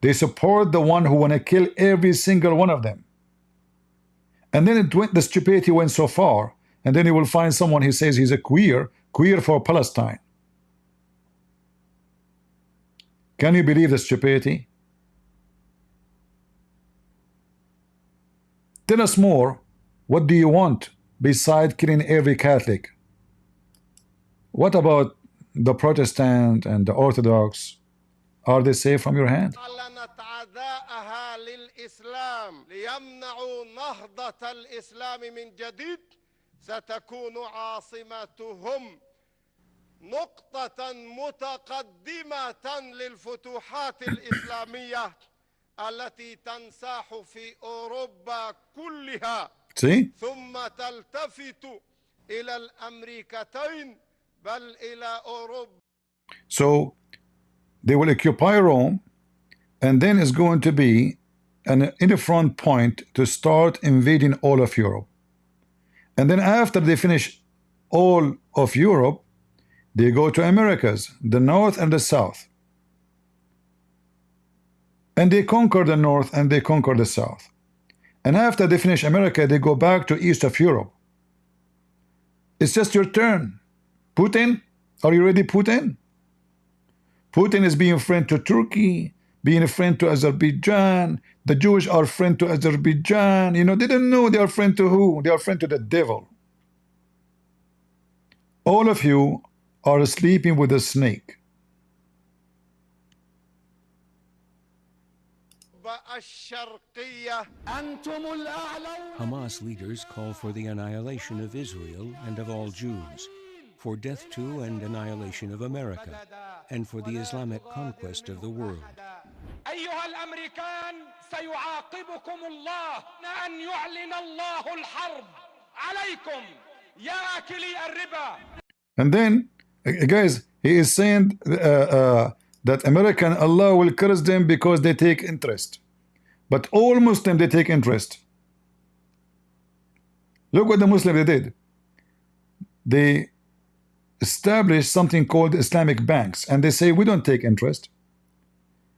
They support the one who want to kill every single one of them. And then the stupidity went so far, and then you will find someone who says he's a queer for Palestine. Can you believe the stupidity? Tell us more. What do you want besides killing every Catholic? What about the Protestant and the Orthodox? Are they safe from your hand? أعلنت عداءها للإسلام ليمنعوا نهضة الإسلام من جديد ستكون عاصمتهم نقطة متقدمة للفتوحات الإسلامية التي تنساح في أوروبا كلها ثم تلتفت إلى الأمريكتين بل إلى أوروبا. So they will occupy Rome, and then it's going to be in the front point to start invading all of Europe. And then after they finish all of Europe, they go to Americas, the north and the south. And they conquer the north and they conquer the south. And after they finish America, they go back to east of Europe. It's just your turn. Putin, are you ready, Putin? Putin is being a friend to Turkey, being a friend to Azerbaijan. The Jewish are friend to Azerbaijan. You know, they don't know they are friend to who? They are friend to the devil. All of you are sleeping with a snake. Hamas leaders call for the annihilation of Israel and of all Jews, for death to and annihilation of America, and for the Islamic conquest of the world. أيها الأمريكان سيعاقبكم الله أن يعلن الله الحرب عليكم يا آكلي الربا. And then, guys, he is saying that American Allah will curse them because they take interest. But all Muslims, they take interest. Look what the Muslims they did. They established something called Islamic banks, and they say we don't take interest.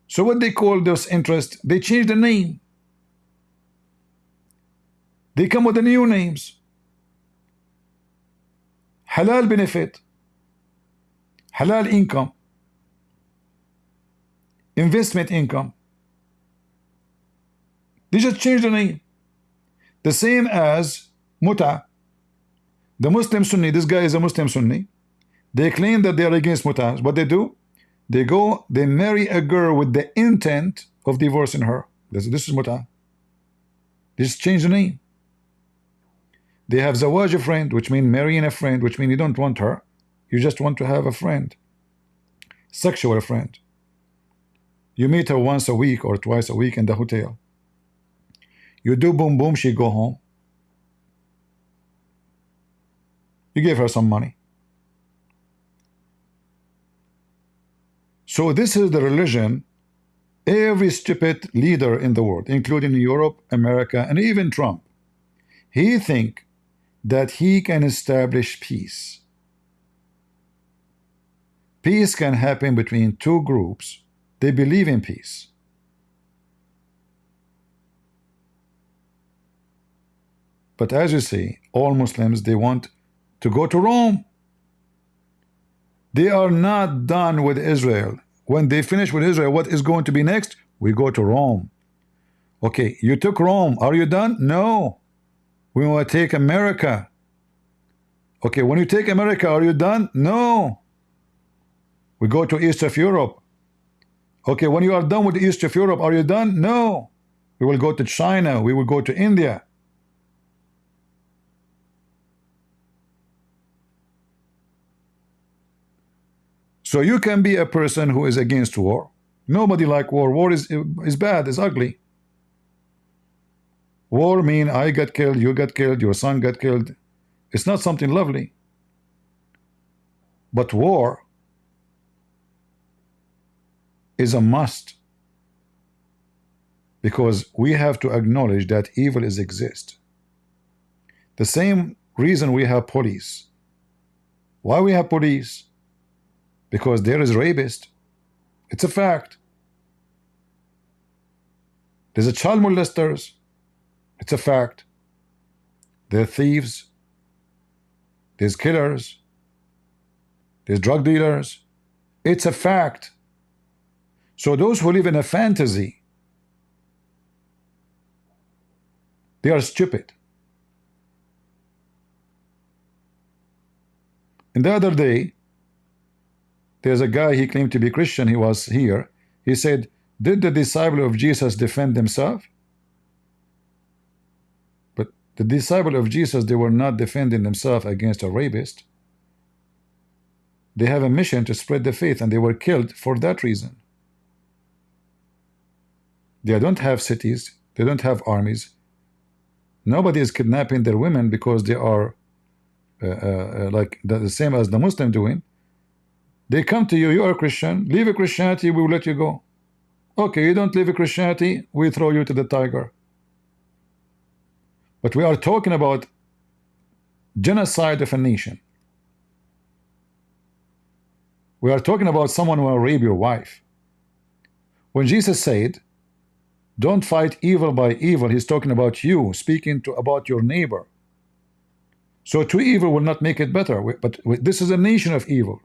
So what they call those interests, they change the name. They come with the new names. Halal benefit, halal income, investment income. They just changed the name. The same as Muta. The Muslim Sunni, this guy is a Muslim Sunni. They claim that they are against Muta. What they do? They go, they marry a girl with the intent of divorcing her. This is Muta. They just change the name. They have Zawaj a friend, which means marrying a friend, which means you don't want her. You just want to have a friend. Sexual friend. You meet her once a week or twice a week in the hotel. You do boom boom, she go home. You give her some money. So this is the religion every stupid leader in the world, including Europe, America, and even Trump. He think that he can establish peace. Peace can happen between two groups. They believe in peace. But as you see, all Muslims, they want to go to Rome. They are not done with Israel. When they finish with Israel, what is going to be next? We go to Rome. Okay, you took Rome. Are you done? No. We want to take America. Okay, when you take America, are you done? No. We go to east of Europe. Okay, when you are done with the east of Europe, are you done? No. We will go to China. We will go to India. So you can be a person who is against war. Nobody like war. War is bad, is ugly. War mean I got killed, you got killed, your son got killed. It's not something lovely. But war is a must, because we have to acknowledge that evil is exist. The same reason we have police. Why we have police? Because there is rapist. It's a fact. There's a child molesters. It's a fact. There are thieves. There's killers. There's drug dealers. It's a fact. So those who live in a fantasy, they are stupid. And the other day, there's a guy, he claimed to be Christian, he was here. He said, did the disciple of Jesus defend himself? But the disciple of Jesus, they were not defending themselves against a rapist. They have a mission to spread the faith, and they were killed for that reason. They don't have cities, they don't have armies. Nobody is kidnapping their women because they are like the same as the Muslim doing. They come to you, you are a Christian, leave a Christianity, we will let you go. Okay, you don't leave a Christianity, we throw you to the tiger. But we are talking about genocide of a nation. We are talking about someone who will rape your wife. When Jesus said, don't fight evil by evil, he's talking about you, speaking about your neighbor. So two evil will not make it better, but this is a nation of evil.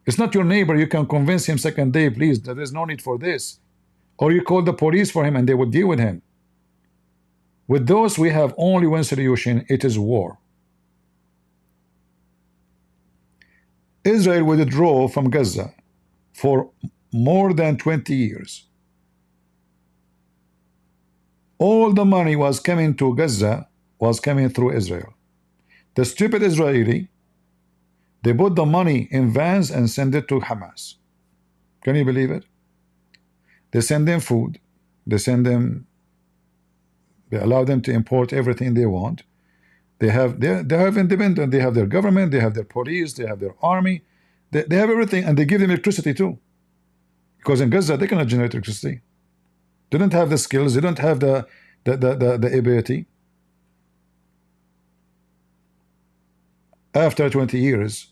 It's not your neighbor, you can convince him second day, please, there is no need for this. Or you call the police for him and they will deal with him. With those, we have only one solution, it is war. Israel withdrew from Gaza for more than 20 years. All the money was coming to Gaza was coming through Israel. The stupid Israeli, they put the money in vans and send it to Hamas. Can you believe it? They send them food. They allow them to import everything they want. They have independent. They have their government. They have their police. They have their army. They have everything, and they give them electricity too. Because in Gaza they cannot generate electricity. They don't have the skills. They don't have the ability. After 20 years,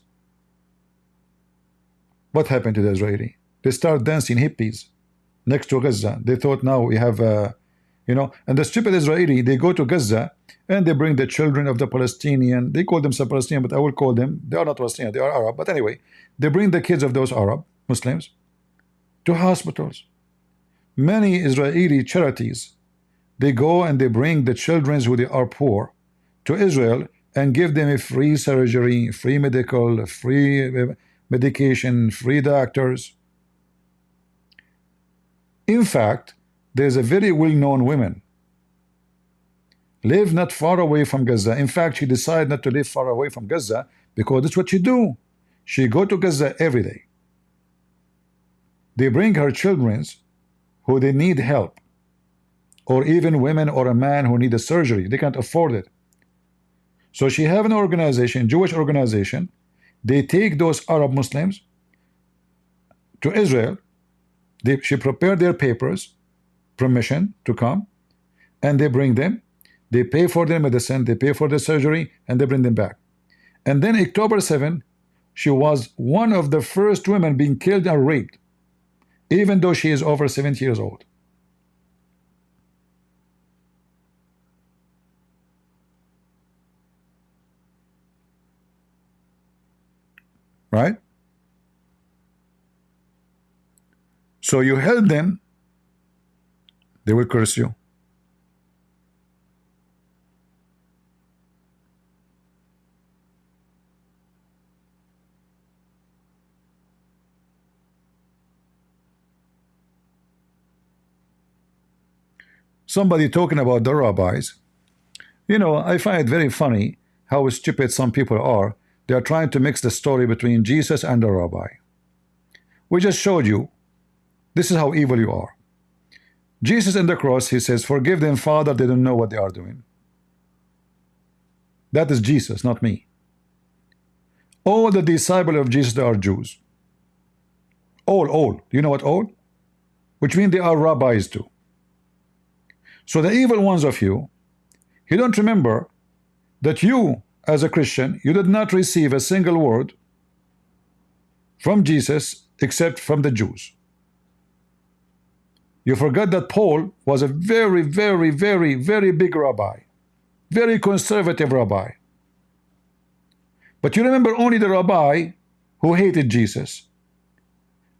what happened to the Israeli? They start dancing hippies next to Gaza. They thought now we have, and the stupid Israeli, they go to Gaza and they bring the children of the Palestinian. They call themselves Palestinian, but I will call them, they are not Palestinian, they are Arab. But anyway, they bring the kids of those Arab Muslims to hospitals, many Israeli charities, they go and they bring the children who they are poor to Israel and give them a free surgery, free medical, free medication, free doctors. In fact, there's a very well-known woman live not far away from Gaza. In fact, she decided not to live far away from Gaza because that's what she do. She go to Gaza every day. They bring her children who they need help, or even women or a man who need a surgery. They can't afford it. So she have an organization, Jewish organization. They take those Arab Muslims to Israel. She prepared their papers, permission to come, and they bring them. They pay for their medicine, they pay for the surgery, and they bring them back. And then October 7, she was one of the first women being killed and raped, even though she is over 70 years old. Right? So you help them, they will curse you. Somebody talking about the rabbis. You know, I find it very funny how stupid some people are. They are trying to mix the story between Jesus and the rabbi. We just showed you. This is how evil you are. Jesus in the cross, he says, forgive them, Father, they don't know what they are doing. That is Jesus, not me. All the disciples of Jesus, they are Jews. All. You know what all? Which means they are rabbis too. So the evil ones of you don't remember that you, as a Christian, you did not receive a single word from Jesus except from the Jews. You forgot that Paul was a very, very, very, very big rabbi, very conservative rabbi. But you remember only the rabbi who hated Jesus,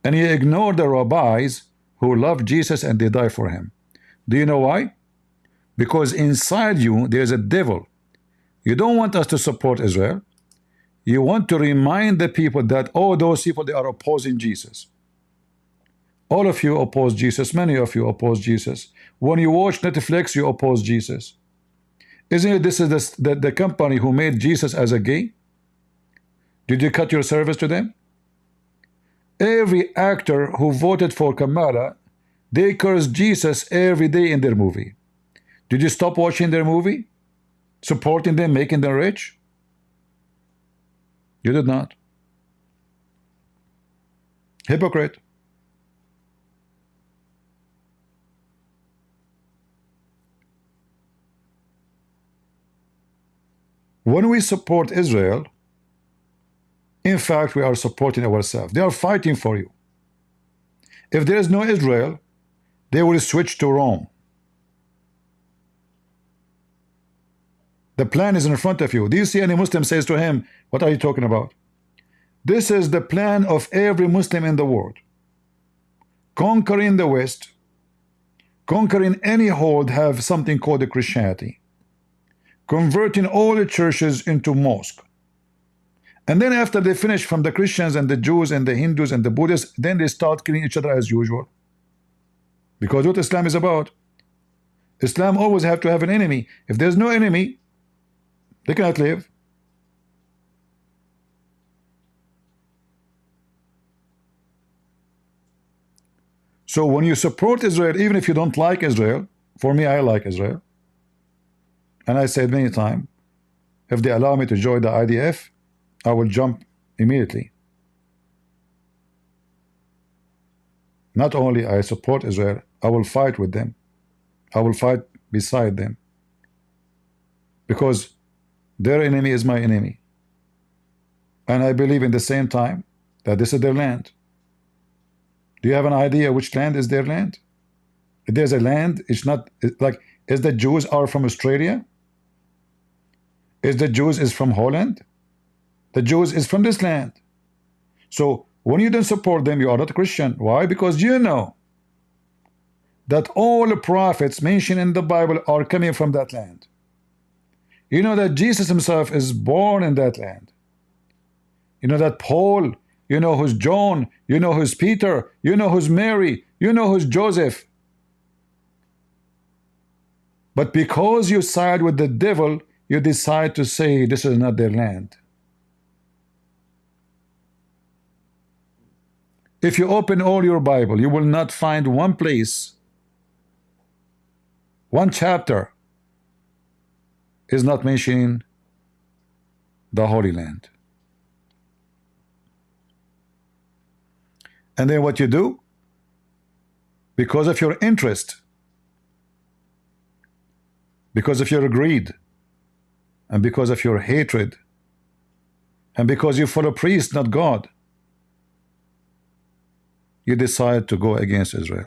and you ignored the rabbis who loved Jesus and they died for him. Do you know why? Because inside you there's a devil. You don't want us to support Israel. You want to remind the people that all those people, they are opposing Jesus. All of you oppose Jesus. Many of you oppose Jesus. When you watch Netflix, you oppose Jesus. Isn't it this is the company who made Jesus as a gay? Did you cut your service to them? Every actor who voted for Kamala, they curse Jesus every day in their movie. Did you stop watching their movie? Supporting them, making them rich? You did not. Hypocrite. When we support Israel, in fact, we are supporting ourselves. They are fighting for you. If there is no Israel, they will switch to Rome. The plan is in front of you. Do you see any Muslim says to him, what are you talking about? This is the plan of every Muslim in the world. Conquering the West, conquering any hold have something called a Christianity, converting all the churches into mosque. And then after they finish from the Christians and the Jews and the Hindus and the Buddhists, then they start killing each other as usual. Because what Islam is about, Islam always have to have an enemy. If there's no enemy, they cannot live. So when you support Israel, even if you don't like Israel, for me, I like Israel. And I said many times, if they allow me to join the IDF, I will jump immediately. Not only I support Israel, I will fight with them. I will fight beside them. Because their enemy is my enemy. And I believe in the same time that this is their land. Do you have an idea which land is their land? If there's a land, it's not like, is the Jews are from Australia? Is the Jews is from Holland? The Jews is from this land. So when you don't support them, you are not a Christian. Why? Because you know that all prophets mentioned in the Bible are coming from that land. You know that Jesus himself is born in that land. You know that Paul, you know who's John, you know who's Peter, you know who's Mary, you know who's Joseph. But because you side with the devil, you decide to say this is not their land. If you open all your Bible, you will not find one place, one chapter is not mentioning the Holy Land. And then what you do, because of your interest, because of your greed, and because of your hatred, and because you follow priests, not God, you decide to go against Israel.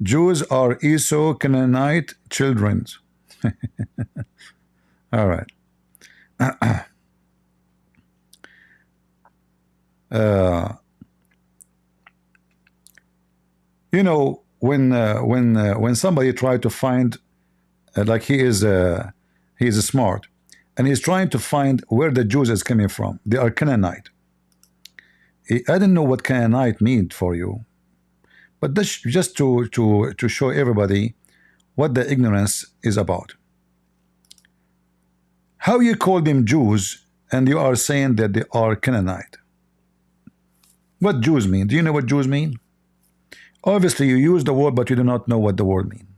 Jews are Esau Canaanite children. All right. You know, when somebody tried to find, like he is smart, and he's trying to find where the Jews is coming from. They are Canaanite. I didn't know what Canaanite meant for you, but this just to show everybody what the ignorance is about. How you call them Jews and you are saying that they are Canaanite? What Jews mean? Do you know what Jews mean? Obviously you use the word, but you do not know what the word means.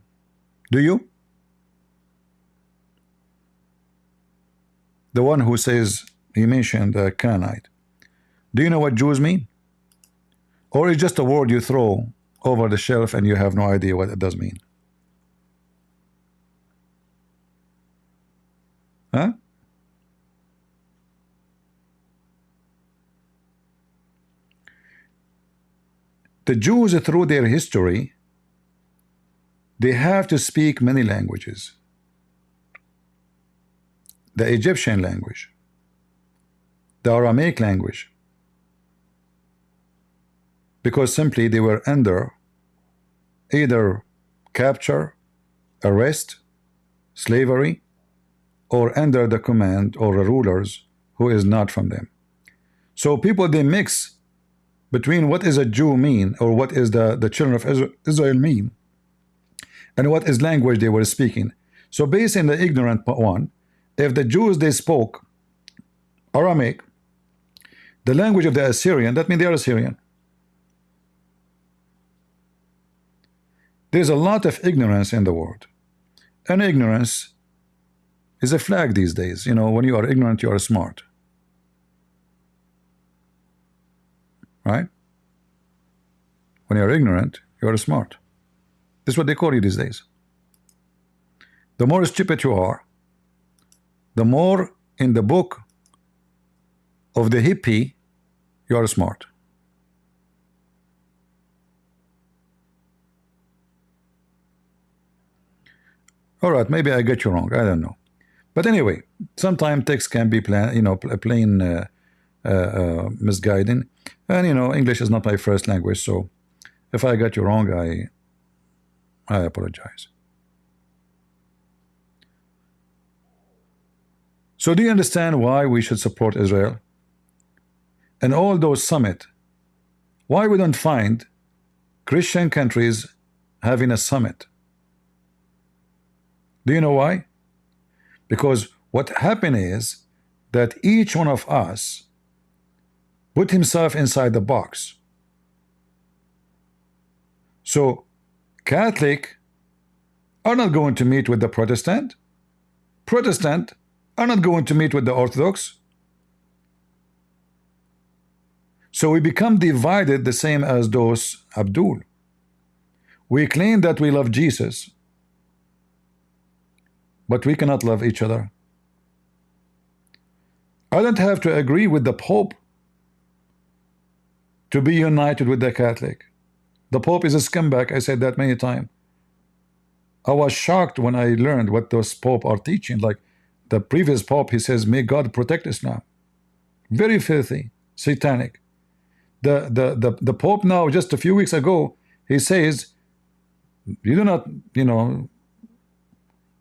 Do you? The one who says he mentioned Canaanite. Do you know what Jews mean? Or is just a word you throw over the shelf and you have no idea what it does mean? Huh? The Jews, through their history, they have to speak many languages. The Egyptian language, the Aramaic language, because simply they were under either capture, arrest, slavery, or under the command or the rulers who is not from them. So people, they mix between what is a Jew mean, or what is the children of Israel mean, and what is language they were speaking. So based on the ignorant one, if the Jews, they spoke Aramaic, the language of the Assyrian, that means they are Assyrian. There's a lot of ignorance in the world, and ignorance is a flag these days. You know, when you are ignorant, you are smart, right? When you are ignorant, you are smart. This is what they call you these days. The more stupid you are, the more in the book of the hippie you are smart. All right, maybe I get you wrong, I don't know. But anyway, sometimes text can be plain misguiding, and you know, English is not my first language, so if I got you wrong, I apologize. So do you understand why we should support Israel? And all those summit, why we don't find Christian countries having a summit? Do you know why? Because what happened is that each one of us put himself inside the box. So Catholic are not going to meet with the Protestant. Protestant are not going to meet with the Orthodox. So we become divided, the same as those Abdul. We claim that we love Jesus, but we cannot love each other. I don't have to agree with the Pope to be united with the Catholic. The Pope is a scumbag. I said that many times. I was shocked when I learned what those Pope are teaching. Like, the previous Pope, he says, may God protect Islam. Very filthy, satanic. The Pope now, just a few weeks ago, he says, you do not, you know,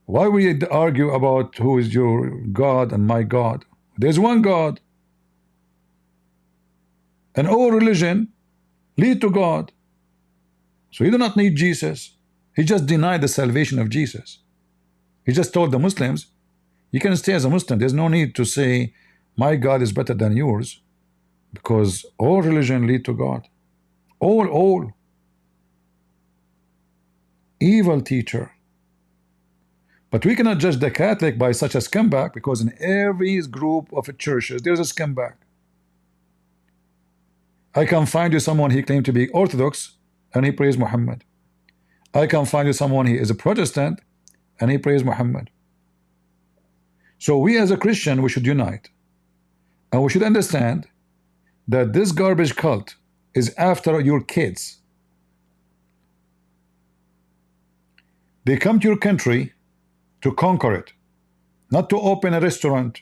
why we argue about who is your God and my God? There's one God. And all religion lead to God. So you do not need Jesus. He just denied the salvation of Jesus. He just told the Muslims, you can stay as a Muslim. There's no need to say, my God is better than yours. Because all religion lead to God. All. Evil teacher. But we cannot judge the Catholic by such a scumbag, because in every group of churches there's a scumbag. I can find you someone he claimed to be Orthodox and he praised Mohammed. I can find you someone he is a Protestant and he praised Mohammed. So we as a Christian, we should unite. And we should understand that this garbage cult is after your kids. They come to your country to conquer it, not to open a restaurant.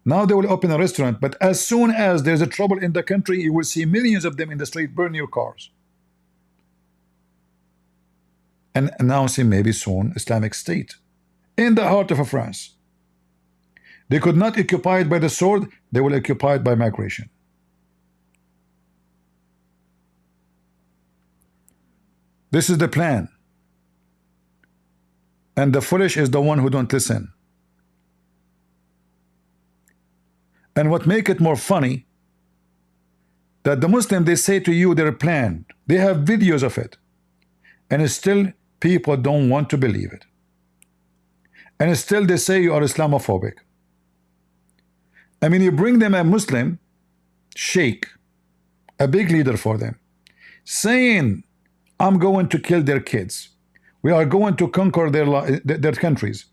Now they will open a restaurant, but as soon as there's a trouble in the country, you will see millions of them in the street burn your cars. And announcing maybe soon Islamic State in the heart of France. They could not occupy it by the sword, they will occupy it by migration. This is the plan. And the foolish is the one who don't listen. And what make it more funny, that the Muslim, they say to you their plan, they have videos of it, and still people don't want to believe it, and still they say you are Islamophobic. I mean, you bring them a Muslim sheikh, a big leader for them, saying, I'm going to kill their kids, we are going to conquer their countries.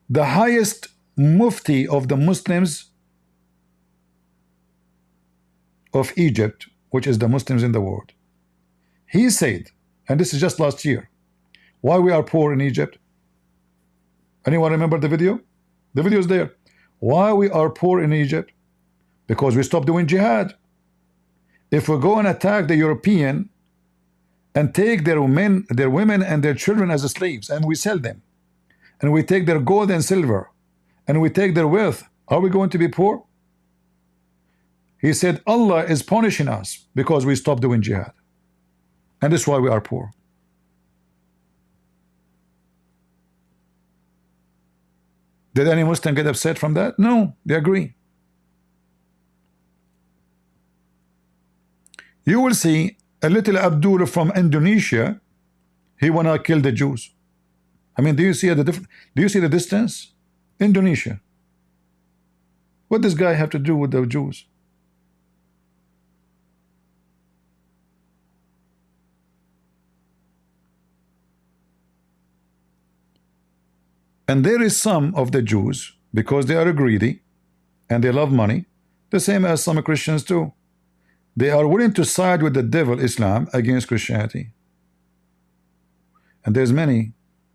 The highest Mufti of the Muslims of Egypt, which is the Muslims in the world, he said, and this is just last year, why we are poor in Egypt. Anyone remember the video? The video is there. Why we are poor in Egypt? Because we stopped doing jihad. If we go and attack the European and take their women and their children as slaves, and we sell them, and we take their gold and silver, and we take their wealth, are we going to be poor? He said Allah is punishing us because we stopped doing jihad, and that's why we are poor. Did any Muslim get upset from that? No, they agree. You will see a little Abdul from Indonesia, he wanna kill the Jews. I mean, do you see the distance? Indonesia. What does this guy have to do with the Jews? And there is some of the Jews, because they are greedy and they love money, the same as some Christians too. They are willing to side with the devil Islam against Christianity. And there's many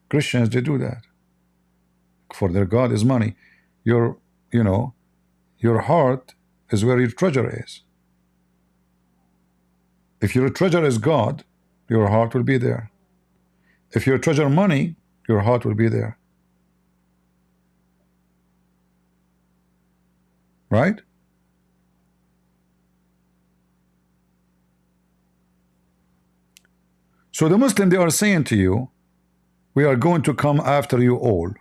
Christians, they do that. For their God is money. Your heart is where your treasure is. If your treasure is God, your heart will be there. If your treasure money, your heart will be there. Right? So the Muslim, they are saying to you, we are going to come after you all,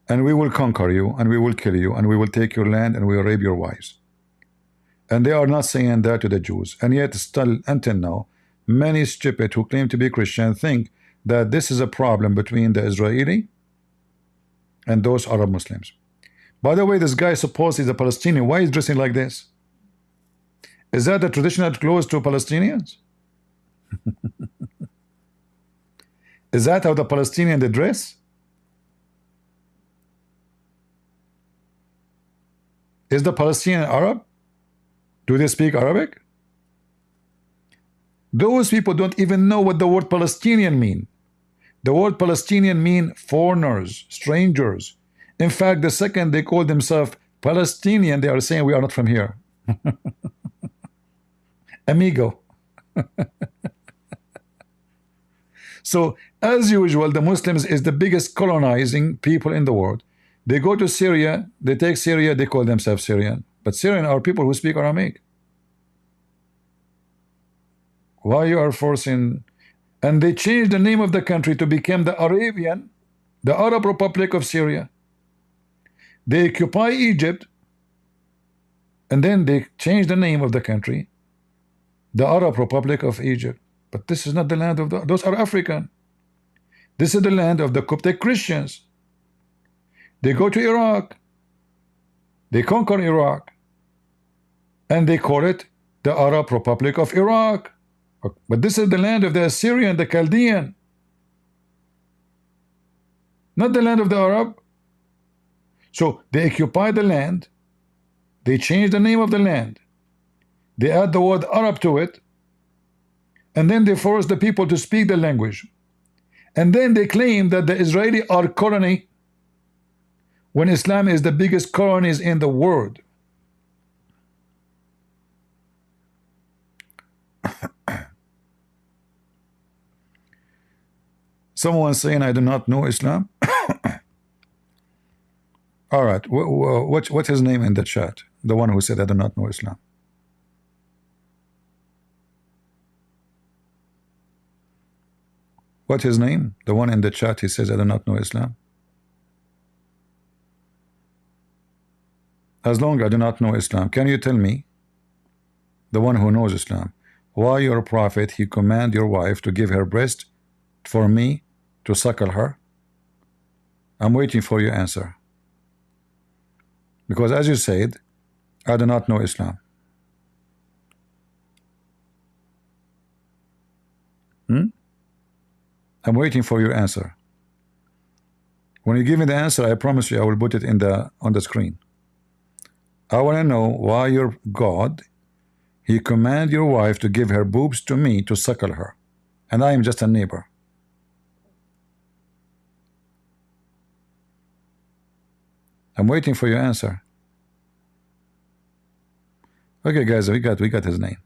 and we will conquer you, and we will kill you, and we will take your land, and we will rape your wives. And they are not saying that to the Jews. And yet still until now, many stupid who claim to be Christian think that this is a problem between the Israeli and those Arab Muslims. By the way, this guy supposedly is a Palestinian. Why is he dressing like this? Is that the traditional clothes to Palestinians? Is that how the Palestinian they dress? Is the Palestinian Arab? Do they speak Arabic? Those people don't even know what the word Palestinian mean. The word Palestinian mean foreigners, strangers. In fact, the second they call themselves Palestinian, they are saying we are not from here. Amigo. So, as usual, the Muslims is the biggest colonizing people in the world. They go to Syria, they take Syria, they call themselves Syrian. But Syrian are people who speak Aramaic. Why you are forcing? And they changed the name of the country to become the Arabian, the Arab Republic of Syria. They occupy Egypt, and then they change the name of the country, the Arab Republic of Egypt. But this is not the land of those are African. This is the land of the Coptic Christians. They go to Iraq, they conquer Iraq, and they call it the Arab Republic of Iraq. But this is the land of the Assyrian, the Chaldean, not the land of the Arab. So they occupy the land, they change the name of the land, they add the word Arab to it, and then they force the people to speak the language. And then they claim that the Israeli are colony, when Islam is the biggest colonies in the world. Someone saying I do not know Islam. All right, what's his name in the chat? The one who said I do not know Islam. What's his name? The one in the chat, he says I do not know Islam. As long as I do not know Islam, can you tell me, the one who knows Islam, why your prophet he command your wife to give her breast for me to suckle her? I'm waiting for your answer, because as you said, I do not know Islam. I'm waiting for your answer. When you give me the answer, I promise you I will put it in on the screen. I want to know why your God he command your wife to give her boobs to me to suckle her, and I am just a neighbor. I'm waiting for your answer. Okay, guys, we got his name.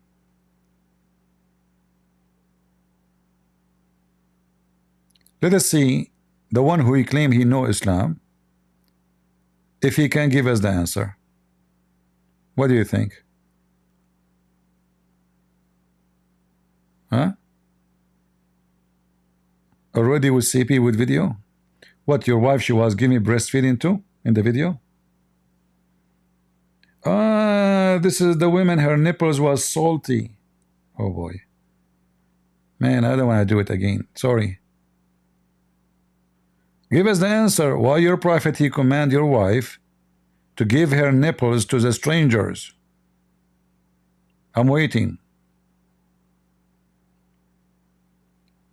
Let us see the one who he claimed he know Islam, if he can give us the answer. What do you think? Huh? Already with CP with video? What, your wife she was giving breastfeeding too in the video? This is the women, her nipples was salty. Oh boy. Man, I don't want to do it again. Sorry. Give us the answer. Why your prophet he command your wife to give her nipples to the strangers? I'm waiting.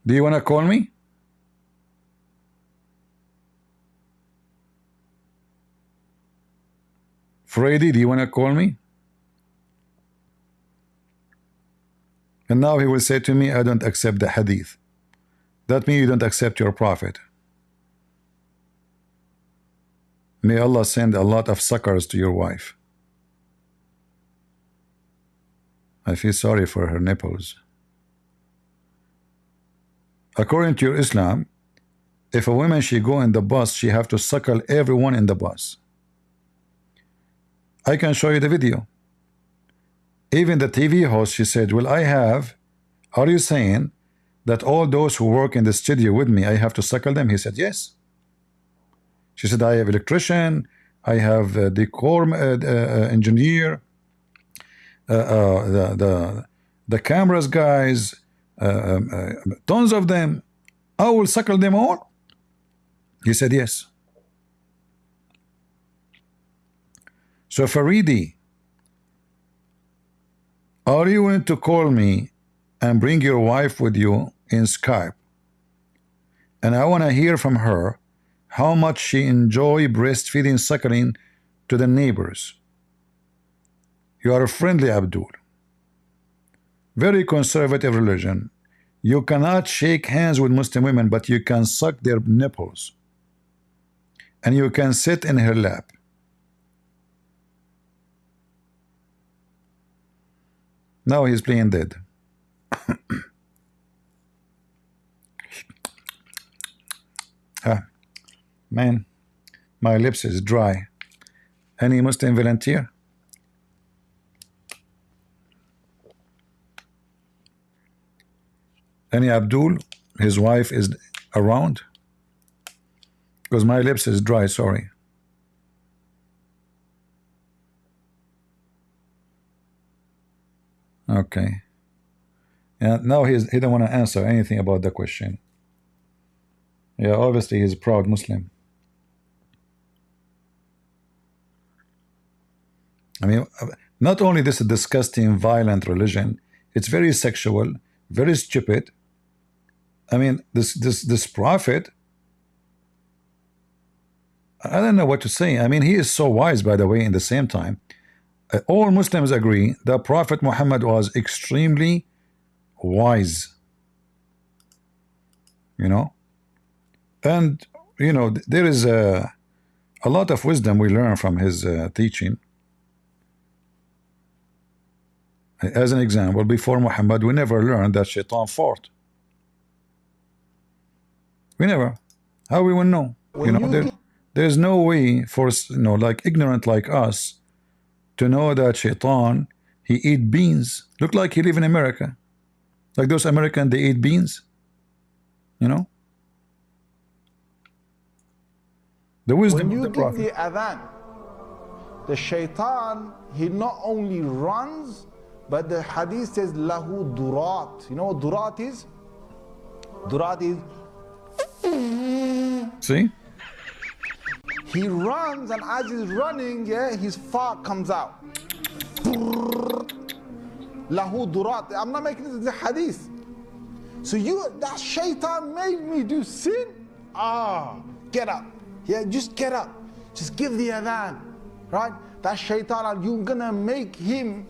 Do you want to call me? Freddy, do you want to call me? And now he will say to me, I don't accept the hadith. That means you don't accept your prophet. May Allah send a lot of suckers to your wife. I feel sorry for her nipples. According to your Islam, if a woman she go in the bus, she have to suckle everyone in the bus. I can show you the video. Even the TV host, she said, well, are you saying that all those who work in the studio with me, I have to suckle them? He said, yes. She said, I have electrician, I have decor engineer, the cameras guys, tons of them. I will suckle them all. He said, yes. So Faridi, are you going to call me and bring your wife with you in Skype? And I want to hear from her how much she enjoy breastfeeding, suckling to the neighbors. You are a friendly Abdul. Very conservative religion. You cannot shake hands with Muslim women, but you can suck their nipples. And you can sit in her lap. Now he's playing dead. Man, my lips is dry. Any Muslim volunteer? Any Abdul? His wife is around? Because my lips is dry, sorry. Okay. And now he don't want to answer anything about the question. Yeah, obviously he's a proud Muslim. I mean, not only this disgusting, violent religion, it's very sexual, very stupid. I mean, this prophet, I don't know what to say. I mean, he is so wise, by the way, in the same time. All Muslims agree that Prophet Muhammad was extremely wise. You know? And, you know, there is a lot of wisdom we learn from his teaching. As an example, before Muhammad, we never learned that Shaitan fought. We never. How we will know? You know, there's no way for, you know, like ignorant like us to know that Shaitan, he eat beans. Look like he live in America. Like those Americans, they eat beans. You know? The wisdom when you of the Prophet. give the adhan, the Shaitan, he not only runs, but the hadith says lahu durat. You know what durat is? Durat is. See? He runs, and as he's running, yeah, his fart comes out. Lahu durat. I'm not making this the hadith. So that Shaitan made me do sin. Get up. Yeah, just get up. Just give the adhan. Right? That Shaitan, you're gonna make him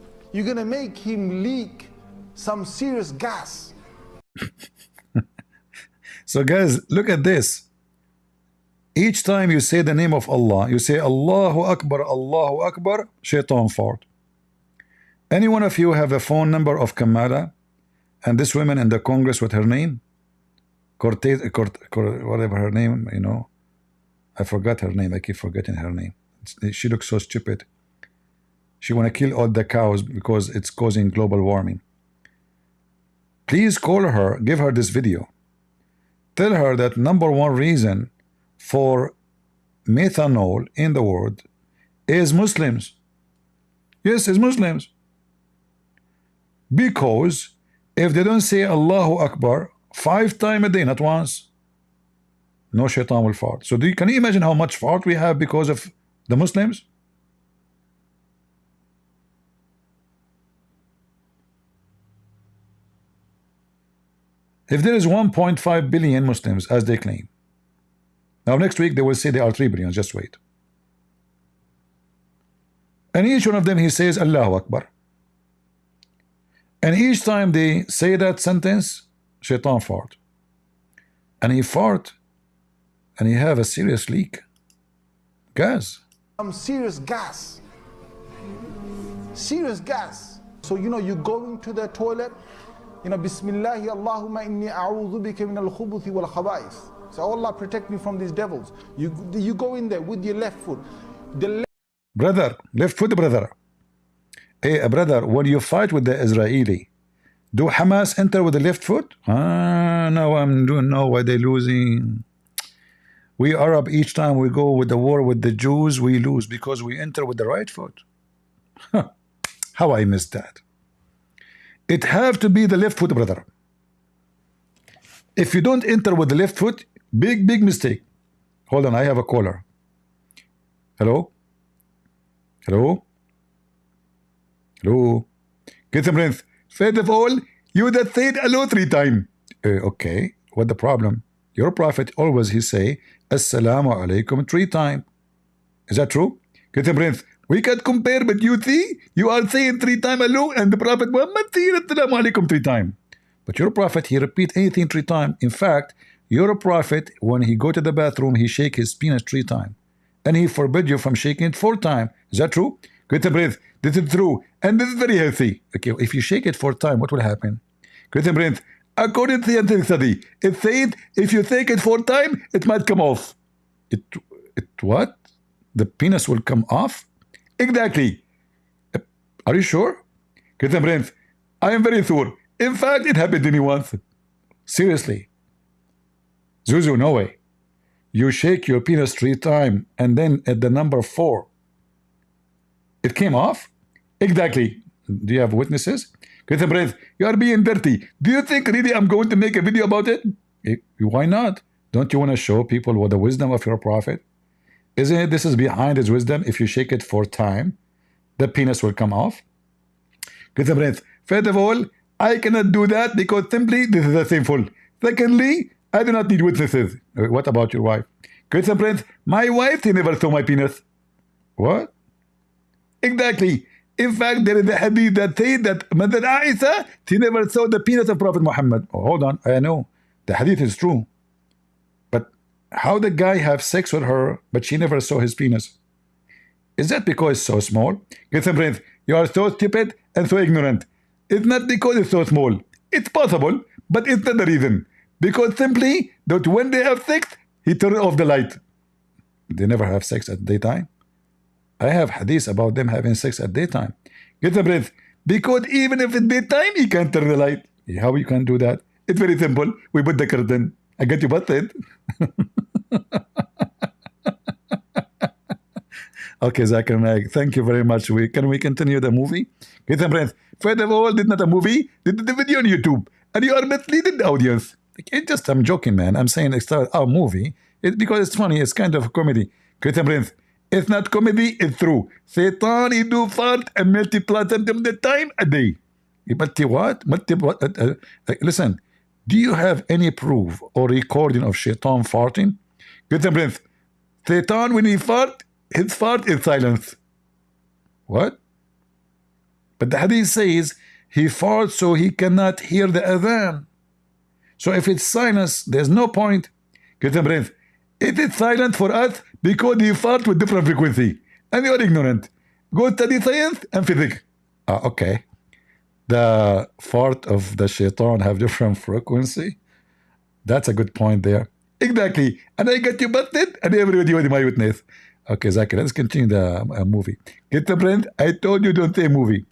leak some serious gas. So guys, look at this. Each time you say the name of Allah, you say Allahu Akbar, Shaitan fart. Any one of you have a phone number of Kamala and this woman in the Congress with her name? Cortez, whatever her name, you know. I forgot her name. I keep forgetting her name. She looks so stupid. She want to kill all the cows because it's causing global warming. Please call her, give her this video. Tell her that #1 reason for methanol in the world is Muslims. Yes, it's Muslims. Because if they don't say Allahu Akbar 5 times a day, not once, no Shaitan will fart. So can you imagine how much fart we have because of the Muslims? If there is 1.5 billion Muslims, as they claim, now next week they will say there are 3 billion, just wait. And each one of them, he says Allahu Akbar. And each time they say that sentence, Shaitan fart. And he fart, and he have a serious leak. Gas. Some serious gas. Serious gas. So, you know, you go into the toilet, you know, Bismillahi Allahumma inni a'udhu bika min al-khubuthi wal khaba'ith. So, oh Allah, protect me from these devils. You go in there with your left foot. Brother, left foot, brother. Hey, brother, when you fight with the Israeli, do Hamas enter with the left foot? No, I'm doing no. Why they losing? We Arab, each time we go with the war with the Jews, we lose because we enter with the right foot. How I missed that. It have to be the left foot, brother. If you don't enter with the left foot, big mistake. Hold on, I have a caller. Hello? Hello? Hello? Get some breath. First of all, you that said hello 3 times. Okay, what the problem? Your prophet always he say Assalamu alaikum 3 times. Is that true? Get some breath. We can't compare, but you see, you are saying 3 times hello, and the Prophet Muhammad saying Assalamu alaikum 3 times. But your prophet, he repeat anything 3 times. In fact, your prophet, when he go to the bathroom, he shake his penis 3 times. And he forbid you from shaking it 4 times. Is that true? Get a breath. This is true. And this is very healthy. Okay, if you shake it 4 times, what will happen? Get a breath. According to the scientific study, it said if you take it 4 times, it might come off. It what? The penis will come off? Exactly. Are you sure? Get a breath. I am very sure. In fact, it happened to me once. Seriously. Zuzu, no way. You shake your penis 3 times and then at the number 4, it came off? Exactly. Do you have witnesses? Get a breath. You are being dirty. Do you think really I'm going to make a video about it? Why not? Don't you want to show people what the wisdom of your prophet? Isn't it this is behind his wisdom? If you shake it 4 times, the penis will come off. Get a breath. First of all, I cannot do that because simply this is sinful. Secondly, I do not need witnesses. What about your wife? Get a breath. My wife, she never saw my penis. What? Exactly. In fact, there is a hadith that says that Mother Aisha, she never saw the penis of Prophet Muhammad. Oh, hold on, I know. The hadith is true. But how the guy have sex with her, but she never saw his penis? Is that because it's so small? Get some brains. You are so stupid and so ignorant. It's not because it's so small. It's possible, but it's not the reason. Because simply that when they have sex, he turns off the light. They never have sex at daytime. I have hadith about them having sex at daytime. Get the breath. Because even if it's daytime, he can't turn the light. How you can do that? It's very simple. We put the curtain. I get you busted. Okay, Zakir Naik, thank you very much. Can we continue the movie? Get the breath. First of all, this is not a movie. This is a video on YouTube. And you are misleading the audience. I'm joking, man. I'm saying it's a movie. Because it's funny. It's kind of a comedy. Get the breath. It's not comedy, it's true. Satan, he do fart and multiply them the time a day. What? Listen, do you have any proof or recording of Shaitan farting? Get the breath. Satan, when he fart, his fart is silence. What? But the hadith says he farts so he cannot hear the adhan. So if it's silence, there's no point. Get the breath. It is silent for us because you fart with different frequency. And you are ignorant. Go study science and physics. Okay. The fart of the shaitan have different frequency. That's a good point there. Exactly. And I got you busted and everybody was my witness. Okay, Zakir, let's continue the movie. Get the brand. I told you don't say movie.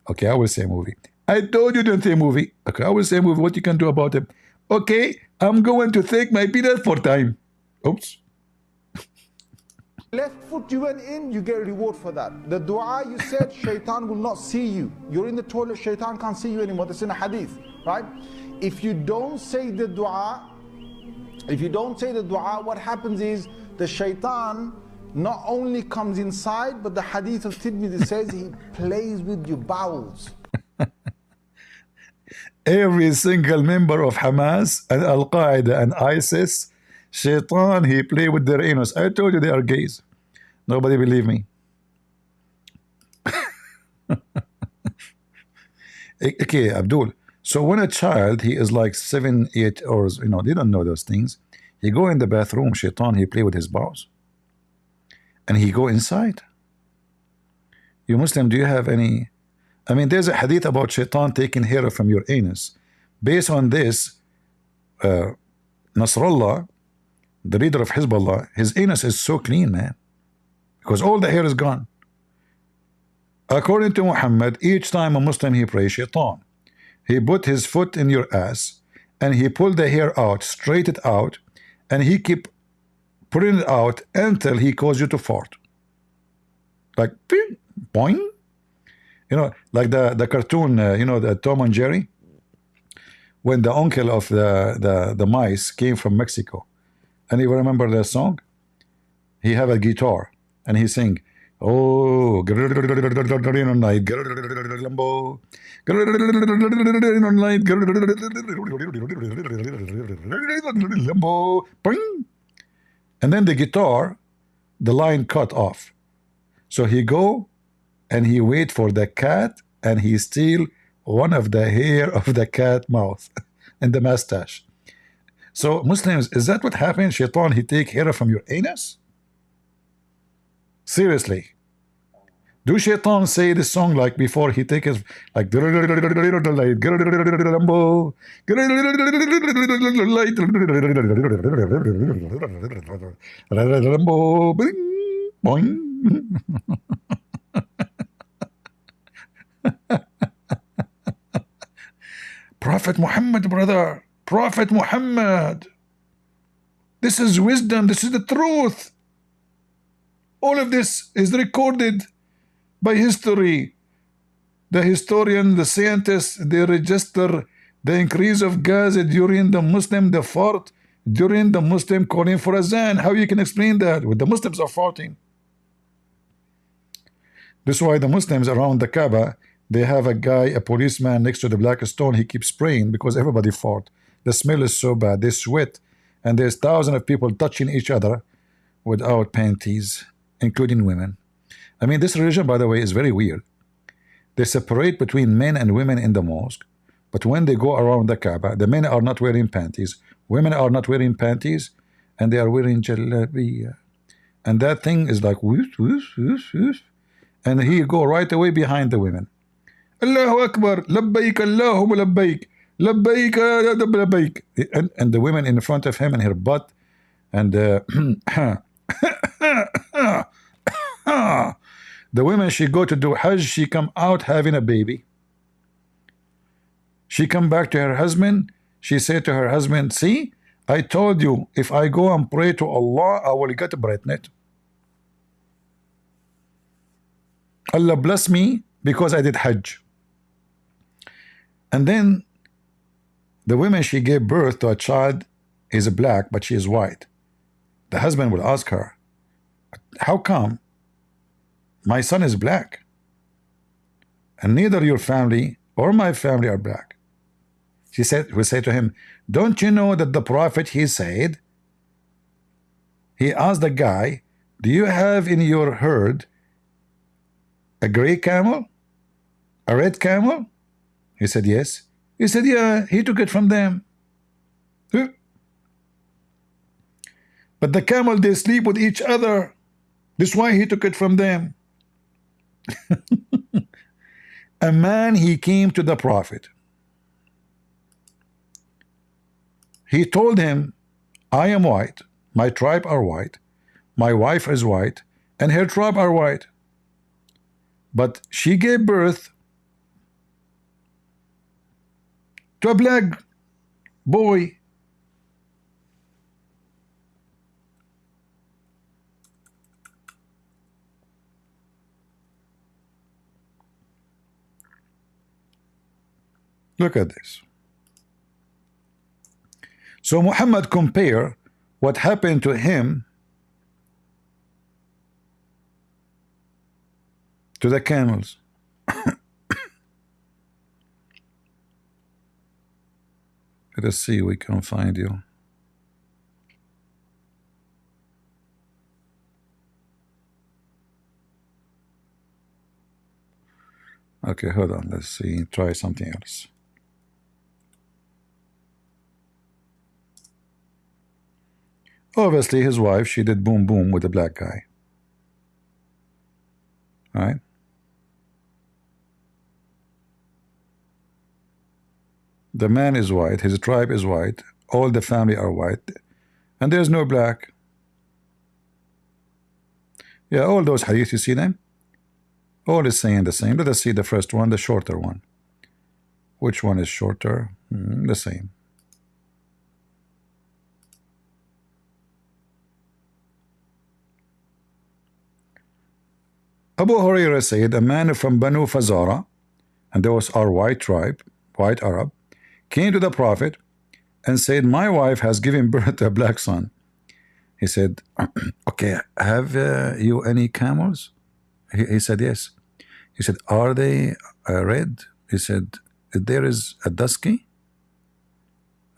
Okay, I will say movie. I told you don't say movie. Okay, I will say movie. What you can do about it? Okay, I'm going to take my penis for time. Oops. Left foot you went in, you get a reward for that. The dua you said, shaitan will not see you. You're in the toilet, shaitan can't see you anymore. That's in a hadith, right? If you don't say the dua, what happens is the shaitan not only comes inside, but the hadith of Tirmidhi says he plays with your bowels. Every single member of Hamas and Al-Qaeda and ISIS, Shaitan, he play with their anus. I told you they are gays. Nobody believe me. Okay, Abdul. So when a child, he is like 7, 8 hours, you know, they don't know those things. He go in the bathroom, Shaitan, he play with his balls. And he go inside. You Muslim, do you have any... I mean, there's a hadith about Shaitan taking hair from your anus. Based on this, Nasrallah, the leader of Hezbollah, his anus is so clean, man. Because all the hair is gone. According to Muhammad, each time a Muslim he prays Shaitan, he put his foot in your ass and he pulled the hair out, straight it out, and he keep putting it out until he cause you to fart. Like, ping, boing. You know, like the cartoon, you know, the Tom and Jerry, when the uncle of the mice came from Mexico. And you remember the song? He have a guitar and he sing, oh, night, and then the guitar, the line cut off. So he go and he wait for the cat and he steal one of the hair of the cat mouth. in the mustache. So Muslims, is that what happened? Shaitan, he take hair from your anus? Seriously. Do Shaitan say this song like before he take it like Prophet Muhammad, brother, Prophet Muhammad, this is wisdom, this is the truth. All of this is recorded by history. The historian, the scientists, they register the increase of gas during the Muslim, the fart during the Muslim calling for azan. How you can explain that? Well, the Muslims are farting. This is why the Muslims around the Kaaba, they have a guy, a policeman next to the black stone. He keeps spraying because everybody fart. The smell is so bad. They sweat, and there's thousands of people touching each other without panties, including women. I mean, this religion, by the way, is very weird. They separate between men and women in the mosque, but when they go around the Kaaba, the men are not wearing panties, women are not wearing panties, and they are wearing jalabiya. And that thing is like whoosh, whoosh, whoosh, whoosh. And he go right away behind the women. Allahu Akbar, labbaik Allahumma labbaik, labbaik labbaik. And the women in front of him and her butt, and the women, she go to do Hajj, she come out having a baby. She come back to her husband, she said to her husband, see, I told you, if I go and pray to Allah, I will get pregnant. Allah bless me because I did Hajj. And then the woman, she gave birth to a child, is black, but she is white. The husband will ask her, how come my son is black and neither your family or my family are black? She said, we say to him, don't you know that the prophet, he said, he asked the guy, do you have in your herd a gray camel, a red camel? He said yes. He said, yeah, he took it from them. But the camel, they sleep with each other. That's why he took it from them. A man, he came to the prophet. He told him, I am white, my tribe are white, my wife is white, and her tribe are white. But she gave birth to a black boy. Look at this. So Muhammad compare what happened to him to the camels. Let us see, we can find you. Okay, hold on, let's see, try something else. Obviously his wife, she did boom boom with the black guy. Right? The man is white, his tribe is white, all the family are white, and there's no black. Yeah, all those hadith, you see them? All is saying the same. Let us see the first one, the shorter one. Which one is shorter? The same. Abu Hurairah said, a man from Banu Fazara, and those are white tribe, white Arab, came to the Prophet and said, my wife has given birth to a black son. He said, okay, have you any camels? He said, yes. He said, are they red? He said, there is a dusky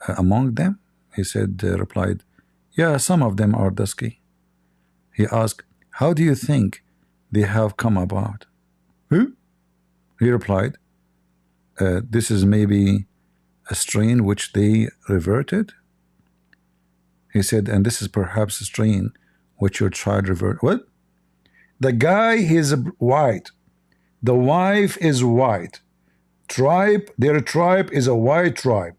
among them? He said, replied, yeah, some of them are dusky. He asked, how do you think they have come about? He replied, this is maybe a strain which they reverted. He said, and this is perhaps a strain which your child revert. What? The guy is white. The wife is white. Tribe, their tribe is a white tribe.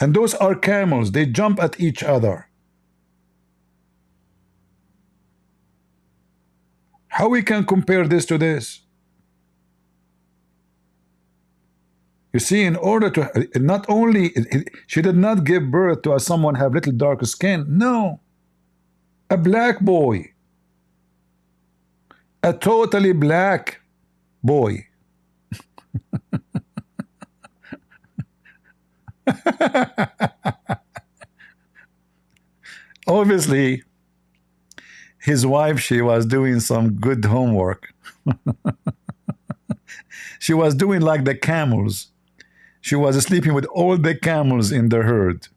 And those are camels. They jump at each other. How we can compare this to this? You see, in order to, not only, she did not give birth to someone have little darker skin. No. A black boy. A totally black boy. Obviously, his wife, she was doing some good homework. She was doing like the camels. She was sleeping with all the camels in the herd.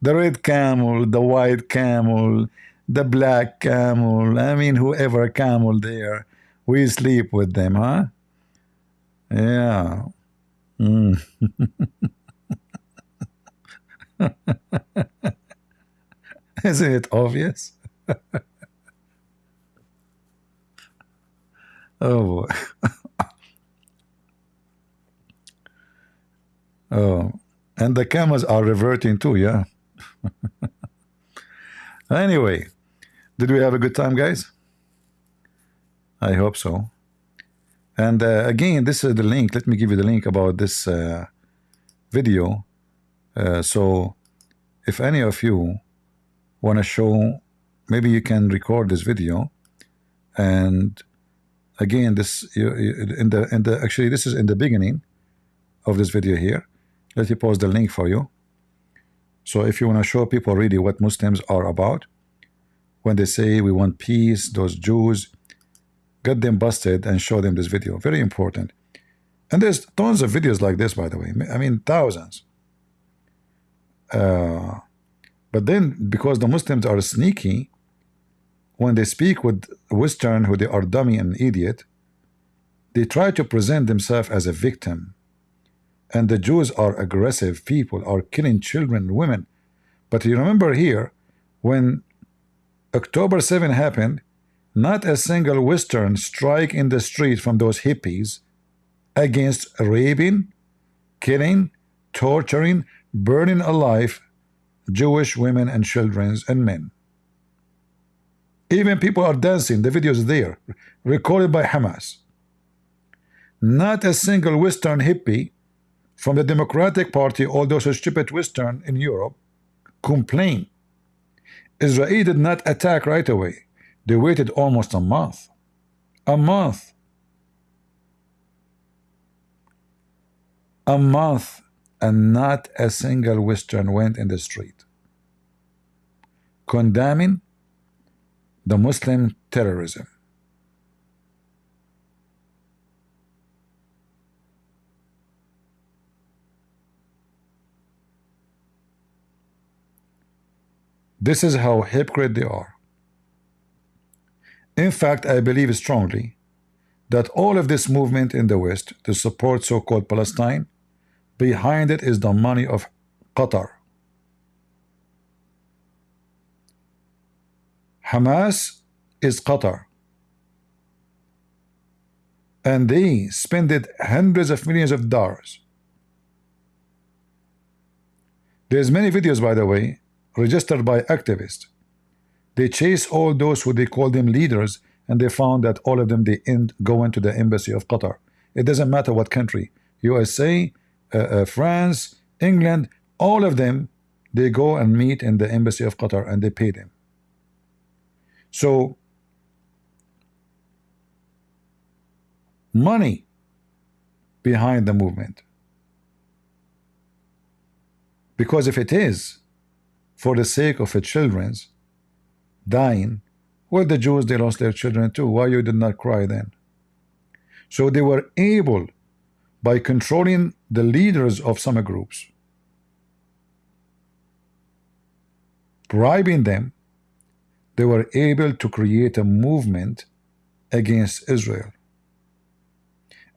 The red camel, the white camel, the black camel. I mean, whoever camel there, we sleep with them, huh? Yeah. Mm. Isn't it obvious? Oh boy. Oh, and the camels are reverting too, yeah. Anyway, did we have a good time, guys? I hope so. And again, this is the link. Let me give you the link about this video. So if any of you want to show, maybe you can record this video. And again, this actually this is in the beginning of this video here. Let me post the link for you. So if you want to show people really what Muslims are about, when they say we want peace, those Jews, get them busted and show them this video. Very important. And there's tons of videos like this, by the way. I mean, thousands. But then, because the Muslims are sneaky, when they speak with Western, who they are dummy and idiot, they try to present themselves as a victim. And the Jews are aggressive people, are killing children and women. But you remember here, when October 7 happened, not a single Western strike in the street from those hippies against raping, killing, torturing, burning alive Jewish women and children and men. Even people are dancing. The video is there, recorded by Hamas. Not a single Western hippie from the Democratic Party, all those stupid Western in Europe, complain. Israel did not attack right away. They waited almost a month. A month. A month, and not a single Western went in the street condemning the Muslim terrorism. This is how hypocrite they are. In fact, I believe strongly that all of this movement in the West to support so-called Palestine, behind it is the money of Qatar. Hamas is Qatar. And they spent hundreds of millions of dollars. There's many videos, by the way, registered by activists. They chase all those who they call them leaders, and they found that all of them they go into the embassy of Qatar. It doesn't matter what country, USA, France, England, all of them, they go and meet in the embassy of Qatar and they pay them. So money behind the movement, because if it is for the sake of the children's dying, well, the Jews, they lost their children too. Why you did not cry then? So they were able, by controlling the leaders of some groups, bribing them, they were able to create a movement against Israel.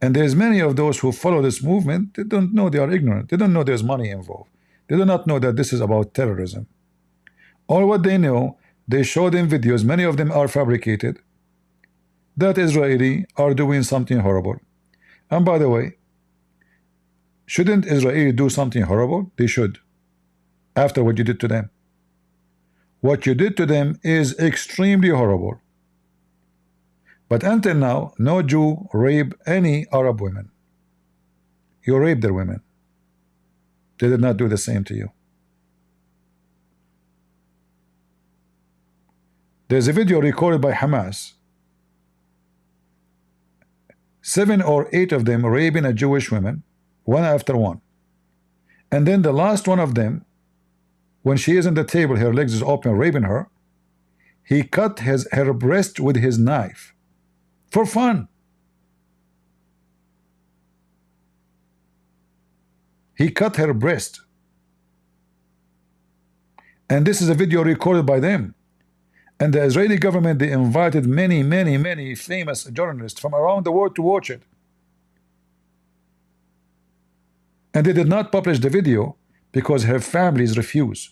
And there's many of those who follow this movement, they don't know, they are ignorant. They don't know there's money involved. They do not know that this is about terrorism. All what they know, they show them videos, many of them are fabricated, that Israeli are doing something horrible. And by the way, shouldn't Israel do something horrible? They should, after what you did to them. What you did to them is extremely horrible. But until now, no Jew raped any Arab women. You raped their women. They did not do the same to you. There's a video recorded by Hamas. 7 or 8 of them raping a Jewish woman, one after one. And then the last one of them, when she is on the table, her legs is open, raping her, he cut her breast with his knife. For fun. He cut her breast. And this is a video recorded by them. And the Israeli government, they invited many famous journalists from around the world to watch it. And they did not publish the video because her families refuse.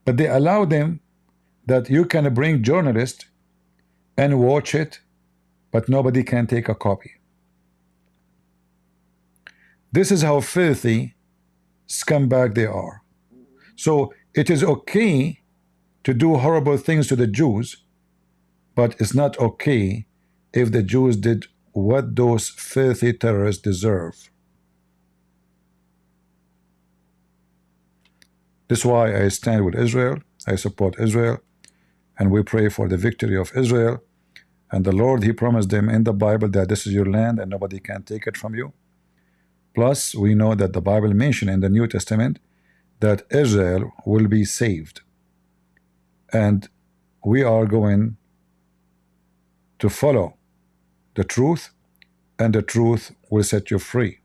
But they allow them that you can bring journalists and watch it, but nobody can take a copy. This is how filthy scumbag they are. So it is okay to do horrible things to the Jews, but it's not okay if the Jews did what those filthy terrorists deserve. This is why I stand with Israel. I support Israel, and we pray for the victory of Israel. And the Lord, He promised them in the Bible that this is your land and nobody can take it from you. Plus, we know that the Bible mentioned in the New Testament that Israel will be saved. And we are going to follow the truth, and the truth will set you free.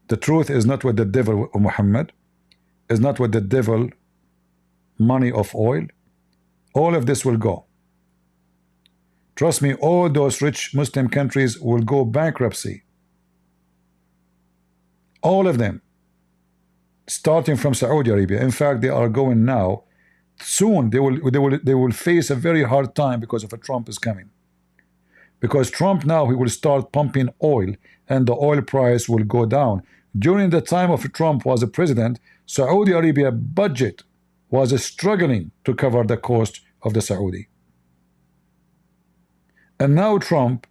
The truth is not what the devil, Muhammad, is not what the devil, money of oil. All of this will go. Trust me, all those rich Muslim countries will go bankruptcy. All of them, starting from Saudi Arabia. In fact, they are going now. Soon they will face a very hard time because of a Trump is coming. Because Trump now, he will start pumping oil and the oil price will go down. During the time of Trump was a president, Saudi Arabia budget was struggling to cover the cost of the Saudi. And now Trump,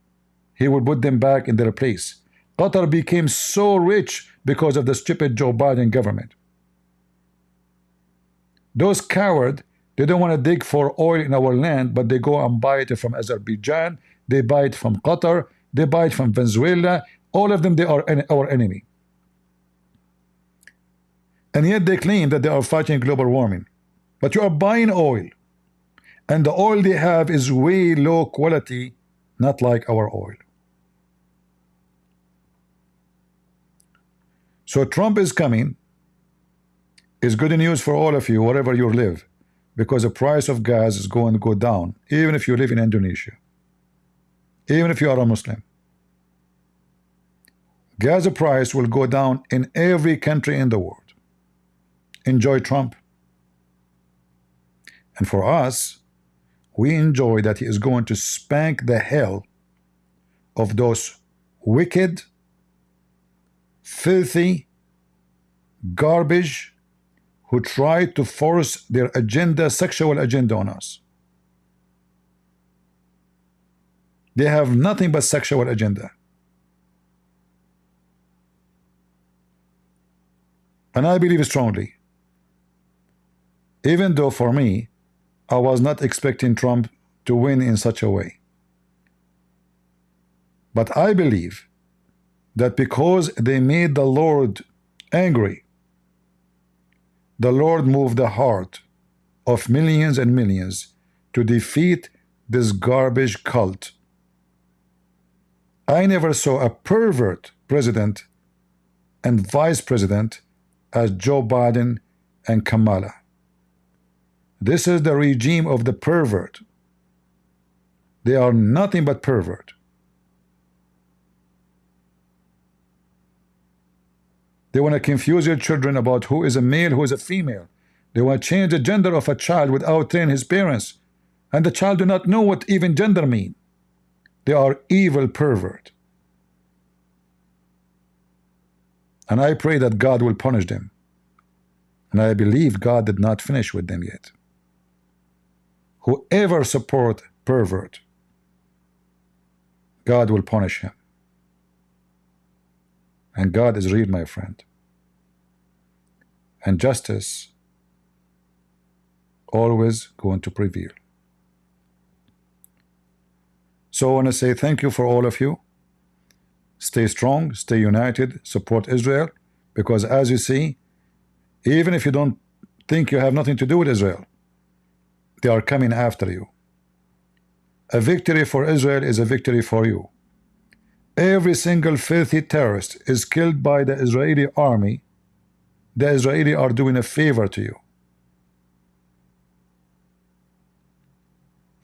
he will put them back in their place. Qatar became so rich because of the stupid Joe Biden government. Those cowards, they don't want to dig for oil in our land, but they go and buy it from Azerbaijan, they buy it from Qatar, they buy it from Venezuela. All of them, they are our enemy. And yet they claim that they are fighting global warming. But you are buying oil. And the oil they have is way low quality, not like our oil. So Trump is coming. It's good news for all of you, wherever you live, because the price of gas is going to go down, even if you live in Indonesia, even if you are a Muslim. Gas price will go down in every country in the world. Enjoy Trump. And for us, we enjoy that he is going to spank the hell of those wicked, filthy, garbage who try to force their agenda, sexual agenda on us. They have nothing but sexual agenda. And I believe strongly, even though for me, I was not expecting Trump to win in such a way. But I believe that because they made the Lord angry, the Lord moved the heart of millions and millions to defeat this garbage cult. I never saw a pervert president and vice president as Joe Biden and Kamala. This is the regime of the pervert. They are nothing but pervert. They want to confuse your children about who is a male, who is a female. They want to change the gender of a child without training his parents. And the child do not know what even gender mean. They are evil pervert. And I pray that God will punish them. And I believe God did not finish with them yet. Whoever support pervert, God will punish him. And God is real, my friend. And justice always going to prevail. So I want to say thank you for all of you. Stay strong, stay united, support Israel, because as you see, even if you don't think you have nothing to do with Israel, they are coming after you. A victory for Israel is a victory for you. Every single filthy terrorist is killed by the Israeli army. The Israeli are doing a favor to you.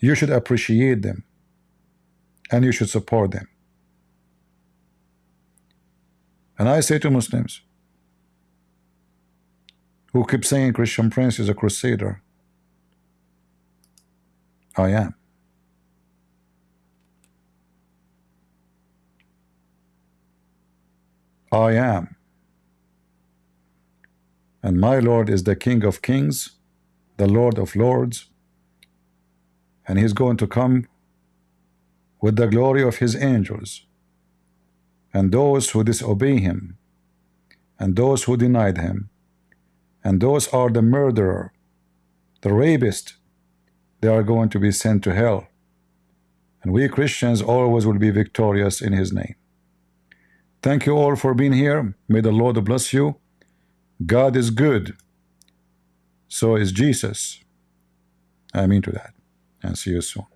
You should appreciate them and you should support them. And I say to Muslims who keep saying Christian Prince is a crusader, I am. I am. And my Lord is the King of Kings, the Lord of Lords, and he's going to come with the glory of his angels. And those who disobey him, and those who denied him, and those are the murderer, the rapist, they are going to be sent to hell. And we Christians always will be victorious in his name. Thank you all for being here. May the Lord bless you. God is good. So is Jesus. Amen to that. And see you soon.